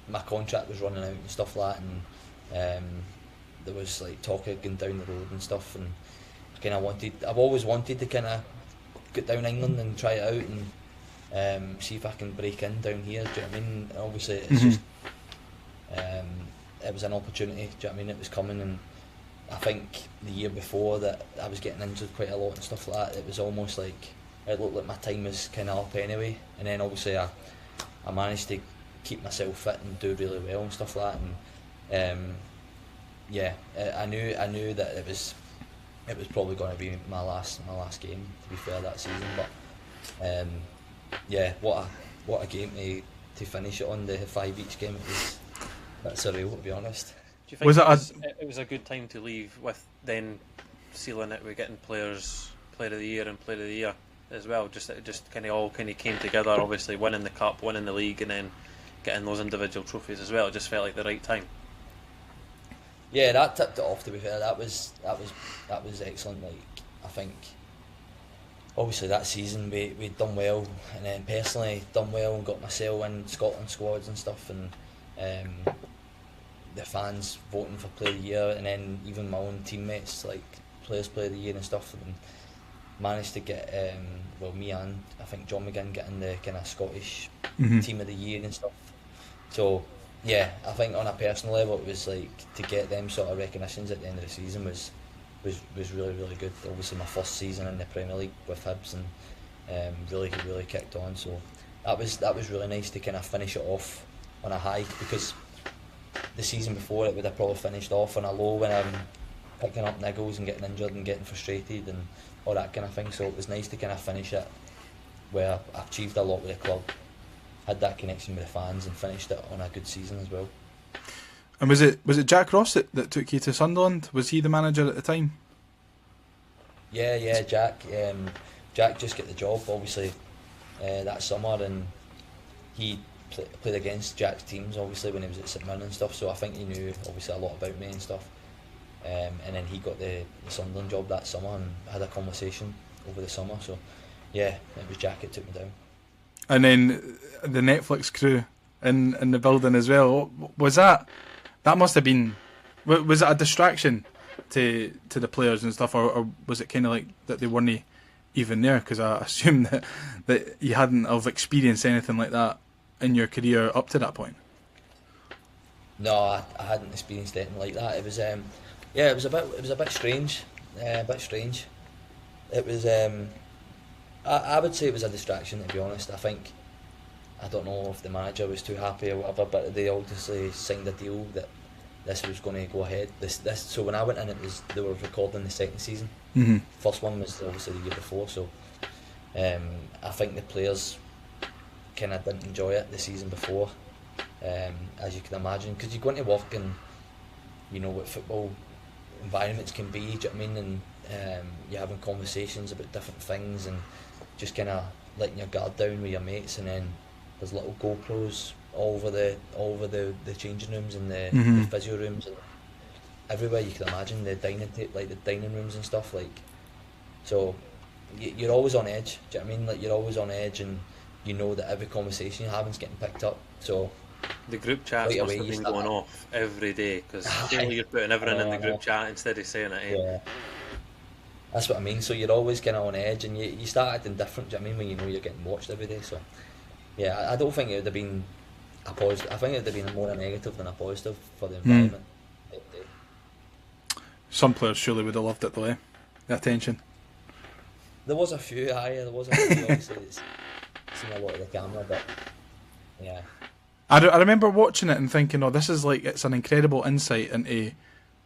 my contract was running out and stuff like that, and there was like talk of going down the road and stuff, and I've always wanted to kind of get down England and try it out, and see if I can break in down here. Do you know what I mean? Obviously, it's just it was an opportunity. Do you know what I mean? It was coming, and I think the year before that I was getting injured quite a lot and stuff like that. It was almost like it looked like my time was kind of up anyway. And then obviously I managed to keep myself fit and do really well and stuff like that. And I knew that it was probably going to be my last game, to be fair, that season. But what a game to finish it on, the 5 each game. It was that's surreal, to be honest. Do you think it was a good time to leave, with then sealing it with getting Player of the Year and Player of the Year as well? Just kind of all came together. Obviously, winning the cup, winning the league, and then getting those individual trophies as well. It just felt like the right time. Yeah, that tipped it off. To be fair, that was excellent. Like, I think obviously that season we'd done well, and then personally done well and got myself in Scotland squads and stuff, and the fans voting for Player of the Year, and then even my own teammates like Player of the Year and stuff, and managed to get me and I think John McGinn getting the kind of Scottish Team of the Year and stuff. So yeah, I think on a personal level it was like to get them sort of recognitions at the end of the season was really, really good. Obviously my first season in the Premier League with Hibs, and really kicked on. So that was really nice to kind of finish it off on a high, because the season before it would have probably finished off on a low when I'm picking up niggles and getting injured and getting frustrated and all that kind of thing. So it was nice to kind of finish it where I achieved a lot with the club, had that connection with the fans, and finished it on a good season as well. And was it Jack Ross that took you to Sunderland? Was he the manager at the time? Yeah, Jack. Jack just got the job obviously that summer, and he played against Jack's teams obviously when he was at St Mirren and stuff. So I think he knew obviously a lot about me and stuff. And then he got the Sunderland job that summer, and had a conversation over the summer. So yeah, it was Jack that took me down. And then the Netflix crew in the building as well. Was that must have been, was it a distraction to the players and stuff, or was it kind of like that they weren't even there? Because I assume that you hadn't have experienced anything like that in your career up to that point. No, I hadn't experienced anything like that. It was it was a bit strange, It was I would say it was a distraction, to be honest. I don't know if the manager was too happy or whatever, but they obviously signed a deal that this was going to go ahead. So when I went in, they were recording the second season. Mm-hmm. First one was obviously the year before, so I think the players kind of didn't enjoy it the season before, as you can imagine, because you're going to work in, you know, what football environments can be, do you know what I mean, and you're having conversations about different things and just kind of letting your guard down with your mates, and then there's little GoPros all over the changing rooms and the physio rooms and everywhere you can imagine, the dining rooms and stuff, like, so you're always on edge, do you know what I mean, like you're always on edge, and you know that every conversation you're having is getting picked up. So the group chats must have been going off every day, because you're putting everything in the group chat instead of saying it. Yeah, that's what I mean. So you're always kind of on edge, and you start acting different, do you know what I mean, when you know you're getting watched every day. So yeah, I don't think it would have been a positive. I think it would have been more a negative than a positive for the environment. Some players surely would have loved it though, eh? The attention. There was a few, obviously it's seen a lot of the camera, but yeah. I remember watching it and thinking, oh, this is like, it's an incredible insight into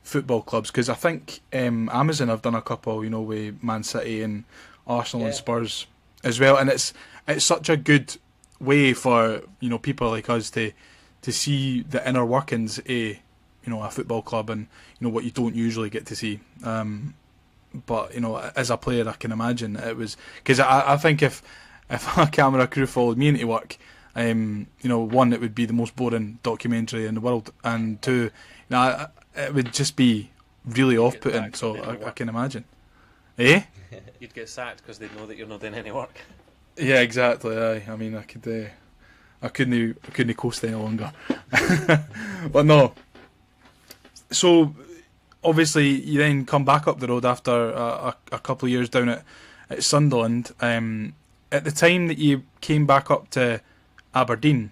football clubs, because I think Amazon have done a couple, you know, with Man City and Arsenal and Spurs as well, and it's such a good way for, you know, people like us to see the inner workings of, you know, a football club, and you know what you don't usually get to see. But you know, as a player, I can imagine it was, because I think if a camera crew followed me into work, you know, one, it would be the most boring documentary in the world, and two, you know, it would just be really off-putting. So I can imagine. Eh? You'd get sacked because they'd know that you're not doing any work. Yeah, exactly. I mean, I couldn't coast any longer. But no. So obviously, you then come back up the road after a couple of years down at Sunderland. at the time that you came back up to Aberdeen,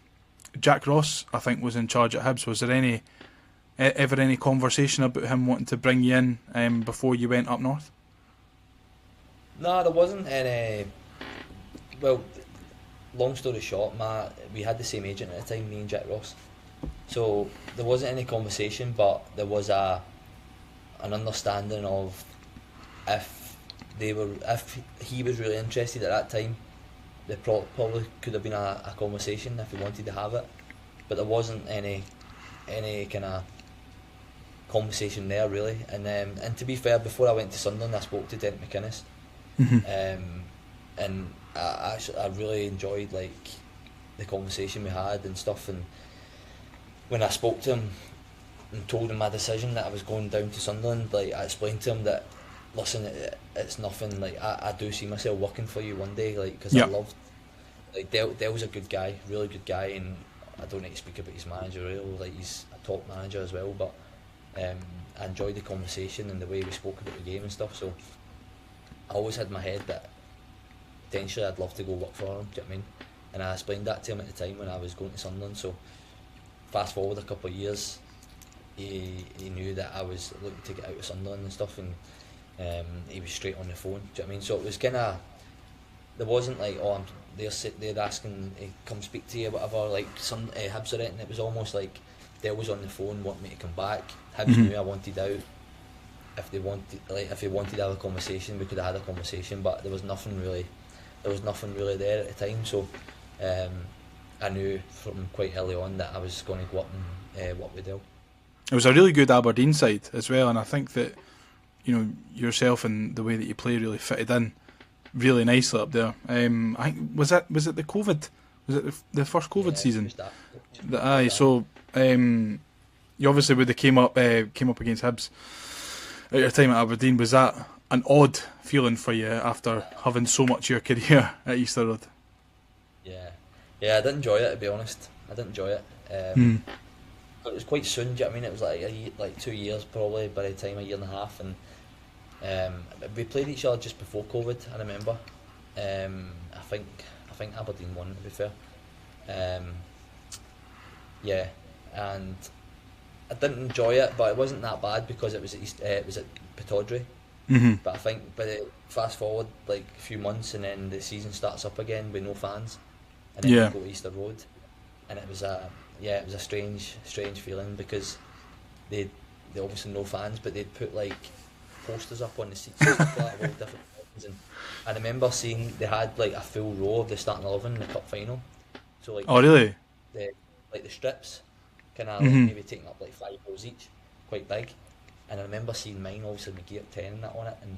Jack Ross, I think, was in charge at Hibs. Was there ever any conversation about him wanting to bring you in before you went up north? No, there wasn't any. Well, long story short, we had the same agent at the time, me and Jack Ross. So there wasn't any conversation, but there was an understanding of if he was really interested at that time, there probably could have been a conversation if he wanted to have it. But there wasn't any kind of conversation there really. And to be fair, before I went to Sunderland, I spoke to Dent McInnes. And I really enjoyed like the conversation we had and stuff. And when I spoke to him and told him my decision that I was going down to Sunderland, like I explained to him that, listen, it's nothing. Like I do see myself working for you one day, like because I loved. Like Dell's a good guy, really good guy, and I don't need to speak about his managerial. Like he's a top manager as well, but I enjoyed the conversation and the way we spoke about the game and stuff. So I always had in my head that potentially I'd love to go work for him. Do you know what I mean? And I explained that to him at the time when I was going to Sunderland. So fast forward a couple of years, he knew that I was looking to get out of Sunderland and stuff, and he was straight on the phone. Do you know what I mean? So it was kind of, there wasn't like, oh, they're asking to come speak to you or whatever, like some Hibs are it, and it was almost like Dell was on the phone wanting me to come back. Hibs knew I wanted out. If he wanted to have a conversation, we could have had a conversation, but there was nothing really there at the time. So I knew from quite early on that I was going to go up and work with Dell. It was a really good Aberdeen side as well, and I think that, you know, yourself and the way that you play really fitted in really nicely up there. I think was it the COVID? Was it the first COVID season? So you obviously when they came up against Hibs at your time at Aberdeen, was that an odd feeling for you after having so much of your career at Easter Road? Yeah, I didn't enjoy it, to be honest. I didn't enjoy it. But it was quite soon. Do you know what I mean? It was like 2 years probably by the time, a year and a half, and we played each other just before COVID. I remember. I think Aberdeen won, to be fair. Yeah, and I didn't enjoy it, but it wasn't that bad because it was at Pittodrie. But I think by the fast forward like a few months, and then the season starts up again with no fans, and then we go to Easter Road, and it was a strange feeling because they obviously no fans, but they'd put like posters up on the seats and stuff like that of all different things. And I remember seeing they had like a full row of the starting 11 in the cup final. So like, oh really? The strips kind of like maybe taking up like 5 rows each, quite big. And I remember seeing mine, obviously McGeouch 10 and that on it, and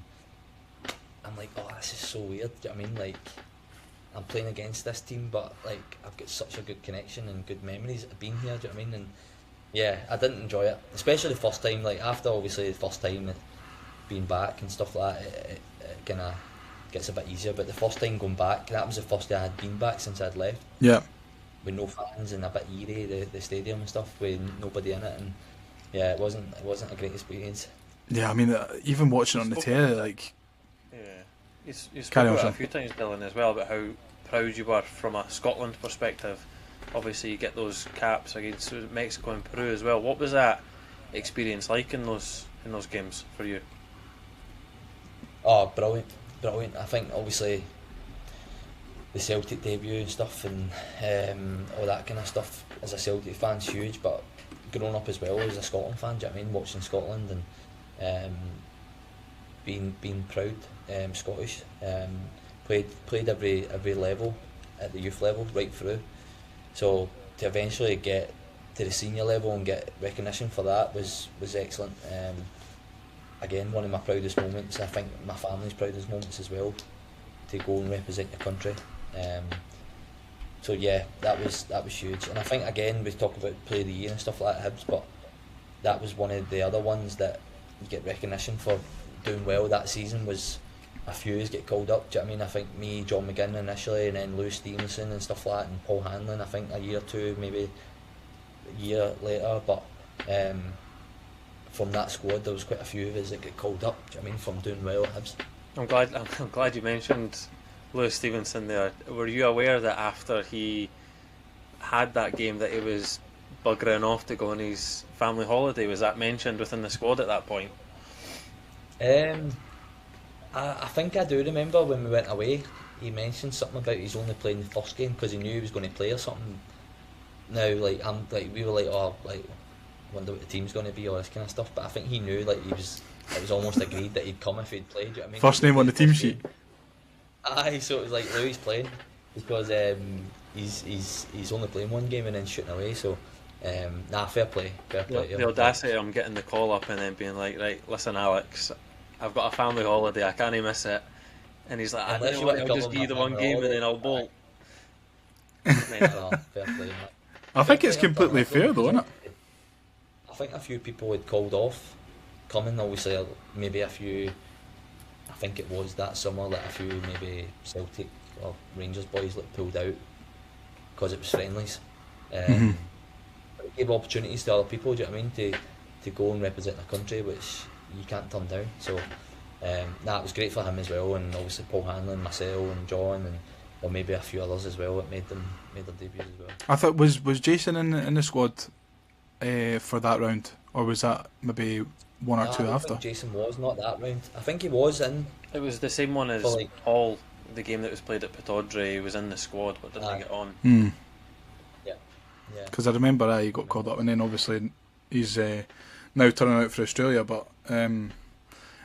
I'm like, oh, this is so weird. Do you know what I mean? Like, I'm playing against this team, but like I've got such a good connection and good memories of being here. Do you know what I mean? And yeah, I didn't enjoy it, especially the first time. Like after obviously the first time being back and stuff like that, it kind of gets a bit easier. But the first time going back, that was the first day I had been back since I'd left. Yeah. With no fans and a bit eerie, the stadium and stuff, with nobody in it, and yeah, it wasn't a great experience. Yeah, I mean, even watching it on the telly, like. Yeah, you spoke about it a few times, Dylan, as well, about how proud you were from a Scotland perspective. Obviously, you get those caps against Mexico and Peru as well. What was that experience like in those games for you? Oh, brilliant. I think obviously the Celtic debut and stuff, and all that kind of stuff as a Celtic fan's huge, but growing up as well as a Scotland fan, do you know what I mean? Watching Scotland and being proud Scottish. Played every level at the youth level right through. So to eventually get to the senior level and get recognition for that was excellent. Again, one of my proudest moments. I think my family's proudest moments as well, to go and represent your country. So yeah, that was huge. And I think again we talk about play of the year and stuff like that, Hibs, but that was one of the other ones that you get recognition for doing well that season. Was a few get called up. Do you know what I mean? I think me, John McGinn initially, and then Lewis Stevenson and stuff like that, and Paul Hanlon. I think a year or two, maybe a year later, but from that squad there was quite a few of us that get called up. Do you know what I mean? From doing well at Hibs. I'm glad you mentioned Lewis Stevenson there. Were you aware that after he had that game that he was buggering off to go on his family holiday? Was that mentioned within the squad at that point? Um, I think I do remember when we went away. He mentioned something about he's only playing the first game because he knew he was going to play or something. Now, like we were like, oh, like, wonder what the team's going to be, all this kind of stuff. But I think he knew, like, it was almost agreed that he'd come if he'd played. Do you know what I mean? First name on the team sheet. Aye, so it was like Louis playing because he's only playing one game and then shooting away. So, fair play. The audacity of him getting the call up and then being like, right, listen, Alex, I've got a family holiday, I can't miss it. And he's like, Unless you what, want to I'll just cover give you the my one family game and holiday. then I'll bolt. Fair play. I think it's completely fair though, isn't it? I think a few people had called off coming. Obviously, maybe a few. I think it was that summer that a few maybe Celtic or Rangers boys like pulled out because it was friendlies. But it gave opportunities to other people. Do you know what I mean? To go and represent their country, which you can't turn down. So it was great for him as well, and obviously Paul Hanlon, Marcel, and John, and or maybe a few others as well that made their debuts as well. I thought was Jason in the squad for that round, or was that maybe one or two I don't after? think Jason was not that round. I think he was in. It was the same one as For, like- Paul, the game that was played at Pataudry. He was in the squad but didn't Aye. get on. Yeah. Because I remember he got called up, and then obviously he's now turning out for Australia. But I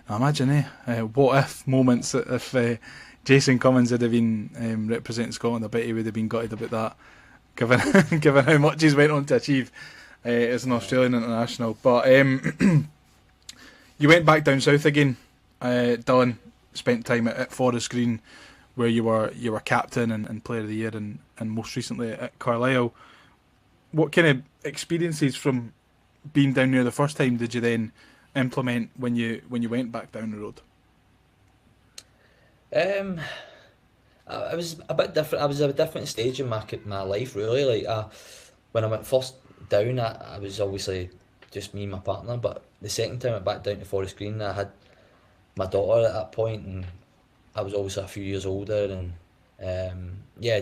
imagine what if moments if Jason Cummins had have been representing Scotland. I bet he would have been gutted about that, given given how much he's went on to achieve as an Australian international. But you went back down south again, Dylan. Spent time at Forest Green, where you were captain and player of the year, and most recently at Carlisle. What kind of experiences from being down there the first time did you then implement when you went back down the road? I was a bit different. I was at a different stage in my life, really. Like when I went first down, I was obviously just me and my partner. But the second time I went back down to Forest Green, I had my daughter at that point, and I was obviously a few years older, and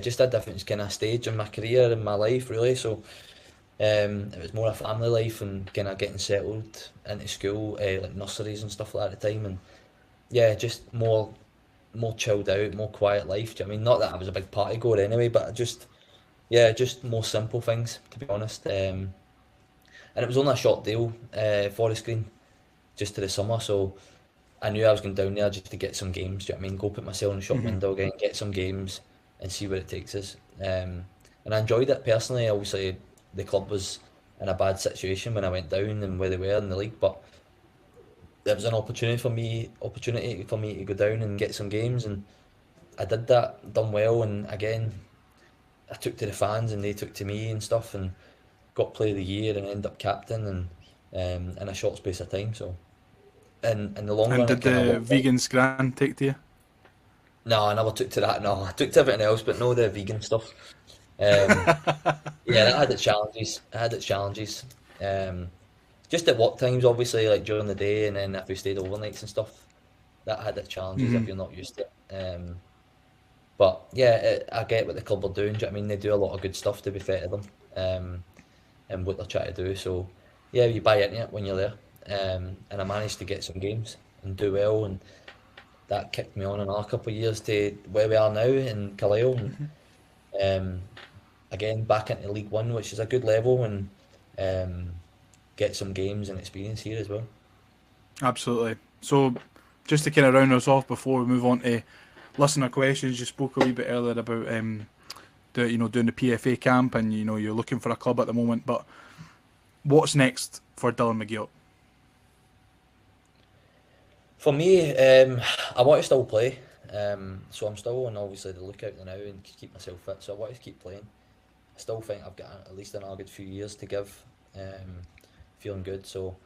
just a different kind of stage in my career and my life, really. So it was more a family life and kind of getting settled into school, like nurseries and stuff like that at the time, and just more chilled out, more quiet life. Do you know what I mean? Not that I was a big party goer anyway, but just more simple things, to be honest. And it was only a short deal, Forest Green, just to the summer, so I knew I was going down there just to get some games. Do you know what I mean? Go put myself in the shop window again, get some games, and see where it takes us. And I enjoyed it personally. Obviously, the club was in a bad situation when I went down and where they were in the league, but there was an opportunity for me to go down and get some games, and I did that, done well, and again, I took to the fans and they took to me and stuff, and got player of the year and ended up captain, and in a short space of time. So, in the long run, And did the vegan scran take to you? No, I never took to that. No, I took to everything else, but no the vegan stuff. That had its challenges. Just at work times, obviously, like during the day, and then if we stayed overnights and stuff, that had its challenges if you're not used to it. But I get what the club are doing. Do you know what I mean? They do a lot of good stuff, to be fair to them, and what they're trying to do. So, you buy into it when you're there. And I managed to get some games and do well, and that kicked me on another couple of years to where we are now in Carlisle. And again, back into League One, which is a good level, and get some games and experience here as well. Absolutely. So, just to kind of round us off before we move on to listener questions, you spoke a wee bit earlier about doing the PFA camp, and you're looking for a club at the moment. But what's next for Dylan McGeouch? For me, I want to still play, so I'm still on obviously the lookout now and keep myself fit. So I want to keep playing. I still think I've got at least another good few years to give. Feeling good. So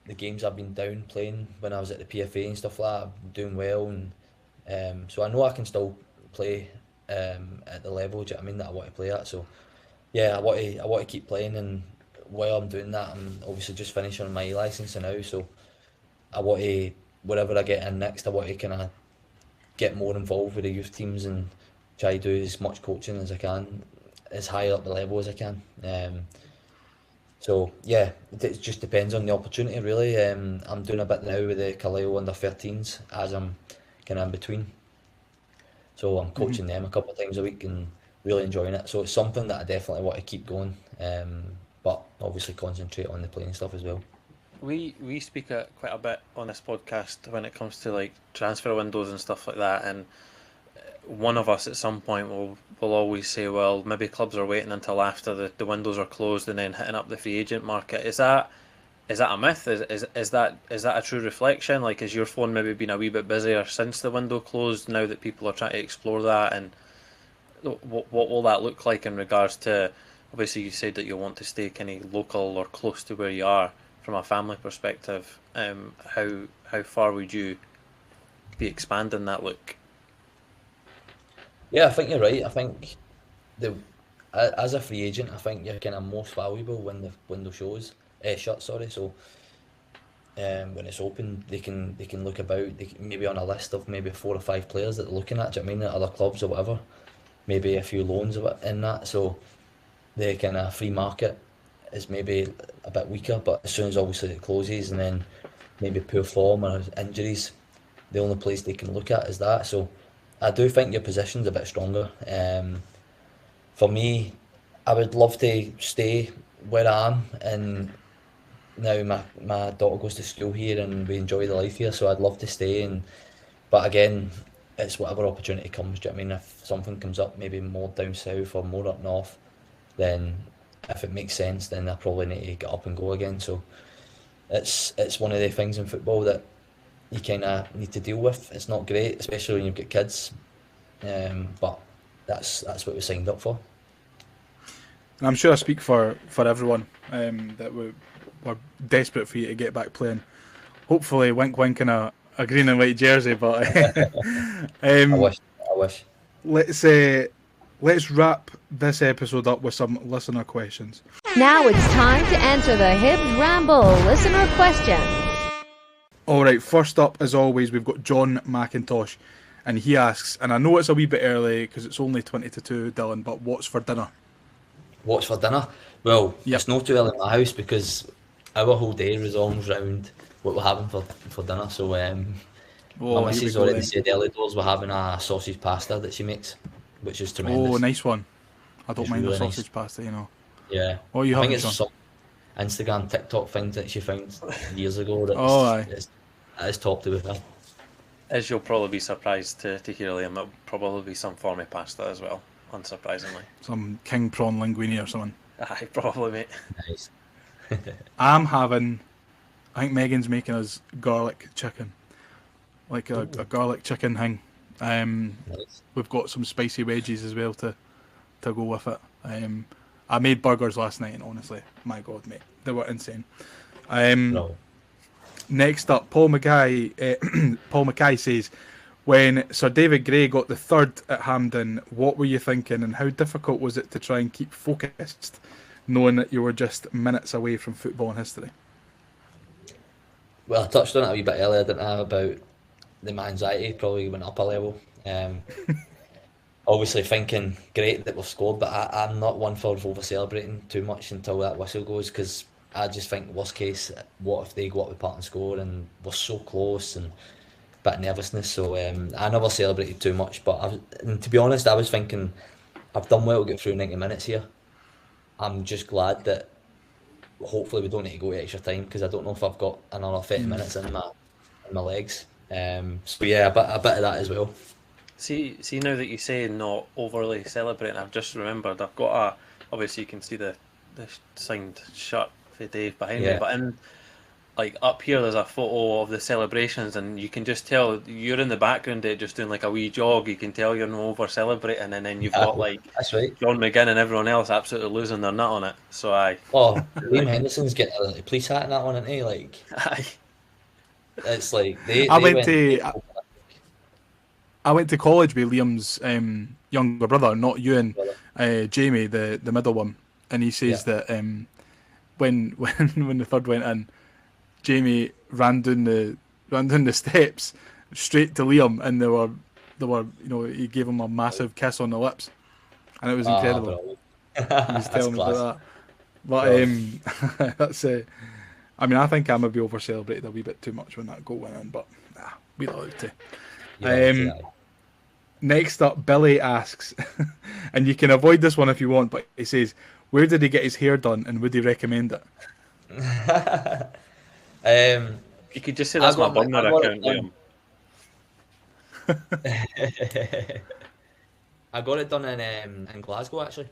the games I've been down playing when I was at the PFA and stuff like that, I'm doing well, and so I know I can still play at the level. Do you know what I mean, that I want to play at. So I want to keep playing, and while I'm doing that, I'm obviously just finishing my licensing now. So I want to, whatever I get in next, I want to kind of get more involved with the youth teams and try to do as much coaching as I can, as high up the level as I can. So yeah, it just depends on the opportunity really. I'm doing a bit now with the Carlisle under 13s as I'm kind of in between. So I'm coaching them a couple of times a week and really enjoying it. So it's something that I definitely want to keep going, but obviously concentrate on the playing stuff as well. We speak quite a bit on this podcast when it comes to like transfer windows and stuff like that, and one of us at some point will always say, well, maybe clubs are waiting until after the windows are closed and then hitting up the free agent market. Is that a myth? Is that a true reflection? Like, is your phone maybe been a wee bit busier since the window closed now that people are trying to explore that? And what will that look like in regards to, obviously you said that you want to stay kind of local or close to where you are from a family perspective. How far would you be expanding that look? Yeah, I think you're right. I think as a free agent, I think you're kind of most valuable when the window shut. Sorry. So when it's open, they can look about. They can, maybe on a list of maybe 4 or 5 players that they're looking at. Do you know what I mean? At other clubs or whatever. Maybe a few loans in that. So the kind of free market is maybe a bit weaker. But as soon as obviously it closes and then maybe poor form or injuries, the only place they can look at is that. So I do think your position's a bit stronger. For me, I would love to stay where I am, and now my daughter goes to school here and we enjoy the life here, so I'd love to stay. But again, it's whatever opportunity comes. Do you know what I mean? If something comes up, maybe more down south or more up north, then if it makes sense, then I probably need to get up and go again. So it's one of the things in football that you kind of need to deal with. It's not great, especially when you've got kids, but that's what we signed up for. And I'm sure I speak for everyone that we're desperate for you to get back playing. Hopefully, wink wink in a green and white jersey, but I wish. Let's wrap this episode up with some listener questions. Now it's time to answer the Hibs Ramble listener questions. All right, first up, as always, we've got John McIntosh, and he asks, and I know it's a wee bit early because it's only 20 to 2, Dylan, but what's for dinner? What's for dinner? Well, Yep. It's not too early in my house because our whole day revolves around what we're having for dinner. So my missus already said early doors we're having a sausage pasta that she makes, which is tremendous. Oh, nice one. I don't It's mind really the sausage nice. pasta, you know. Yeah. What are you I think having, it's John? some Instagram, TikTok thing that she found years ago. That Oh, aye. it's top to be fair. As you'll probably be surprised to hear, Liam, it'll probably be some form of pasta as well, unsurprisingly. Some king prawn linguine or something. Aye, probably, mate. Nice. I'm having, I think Megan's making us garlic chicken. Like a garlic chicken thing. Nice. We've got some spicy veggies as well to go with it. I made burgers last night, and honestly, my God, mate, they were insane. No. Next up, Paul Mackay says, when Sir David Gray got the third at Hampden, what were you thinking, and how difficult was it to try and keep focused, knowing that you were just minutes away from football and history? Well, I touched on it a wee bit earlier, didn't I, about my anxiety probably went up a level. Obviously thinking, great that we've scored, but I'm not one for over-celebrating too much until that whistle goes, because I just think, worst case, what if they go up the park and score, and we're so close, and a bit of nervousness. So I never celebrated too much, but and to be honest, I was thinking, I've done well to get through 90 minutes here. I'm just glad that hopefully we don't need to go to extra time, because I don't know if I've got another 30 minutes in my legs. So yeah, a bit of that as well. See, now that you say not overly celebrating, I've just remembered I've got obviously you can see the signed shirt for Dave behind me, but in like up here there's a photo of the celebrations, and you can just tell you're in the background there just doing like a wee jog. You can tell you're not over celebrating, and then you've got like That's right. John McGinn and everyone else absolutely losing their nut on it. So Oh, Liam Henderson's getting a police hat in that one, isn't he? Like, it's like I went to college with Liam's younger brother, not you and Jamie, the middle one, and he says that when the third went in, Jamie ran down the steps straight to Liam, and they were they were, he gave him a massive kiss on the lips, and it was incredible. He was telling me about that. But that's I mean, I think I maybe over celebrated a wee bit too much when that goal went in, but we allowed to. Next up, Billy asks, and you can avoid this one if you want, but he says, where did he get his hair done, and would he recommend it? You could just say that's my burner account, Liam. I got it done in Glasgow, actually.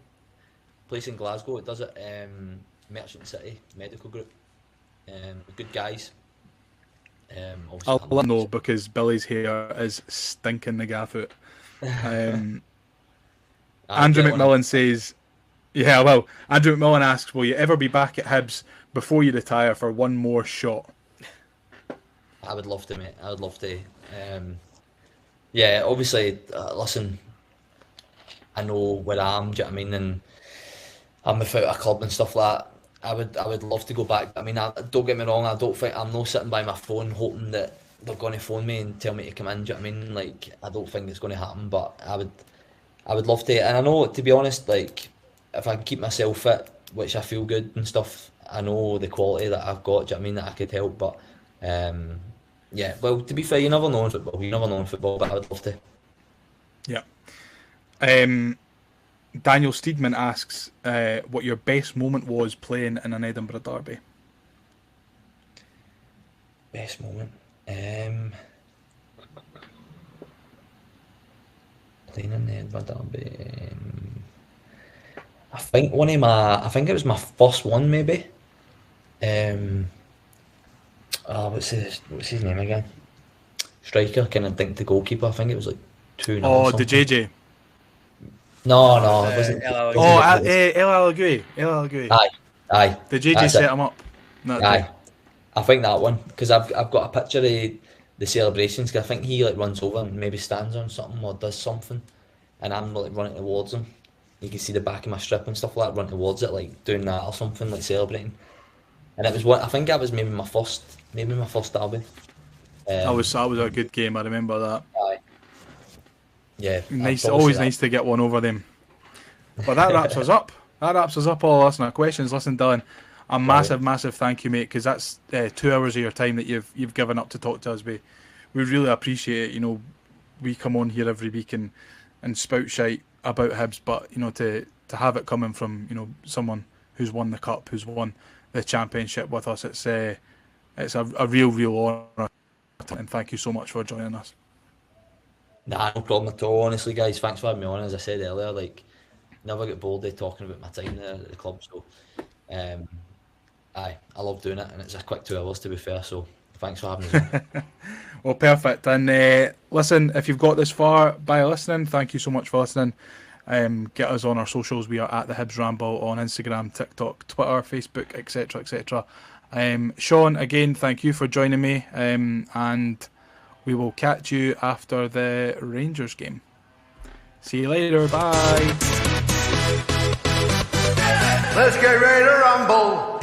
Place in Glasgow. It does it. Merchant City Medical Group. Good guys. I'll let know because Billy's hair is stinking the gaff out. Andrew McMillan says, yeah, well, Andrew McMillan asks, will you ever be back at Hibs before you retire for one more shot? I would love to, mate. I would love to. Yeah, obviously, listen, I know where I am, do you know what I mean? And I'm without a club and stuff like that. I would love to go back. I mean, don't get me wrong, I don't think I'm not sitting by my phone hoping that they're going to phone me and tell me to come in, do you know what I mean? Like, I don't think it's going to happen, but I would love to. And I know, to be honest, like, if I can keep myself fit, which I feel good and stuff, I know the quality that I've got, do you know what I mean, that I could help, but yeah, well, to be fair, you never know in football, but I would love to. Yeah. Daniel Steedman asks what your best moment was playing in an Edinburgh derby. Best moment? Playing in the Edinburgh derby. I think it was my first one, maybe. What's his name again? Striker, kind of think the goalkeeper. I think it was like 2-0. Oh, the JJ. No, it wasn't. El Alagui. Aye. The JJ set him up. Aye. I think that one, because I've got a picture of the celebrations. Cause I think he like runs over and maybe stands on something or does something, and I'm like running towards him. You can see the back of my strip and stuff like that, run towards it, like doing that or something, like celebrating. And it was I think that was maybe my first derby. That was a good game. I remember that. Aye. Yeah. Nice. Always nice to get one over them. But that wraps us up. That wraps us up. All listener questions. Listen, Dylan, a massive thank you, mate, because that's 2 hours of your time that you've given up to talk to us. We really appreciate it. You know, we come on here every week and spout shite about Hibs, but you know, to have it coming from someone who's won the cup, who's won the championship with us, it's a real honour. And thank you so much for joining us. Nah, no problem at all. Honestly, guys, thanks for having me on. As I said earlier, like, never get bored of talking about my time there at the club. So, I love doing it, and it's a quick 2 hours to be fair. So, thanks for having me on. Well, perfect. And listen, if you've got this far by listening, thank you so much for listening. Get us on our socials. We are at the Hibs Ramble on Instagram, TikTok, Twitter, Facebook, etc. Sean, again, thank you for joining me. And we will catch you after the Rangers game. See you later. Bye. Let's get ready to rumble.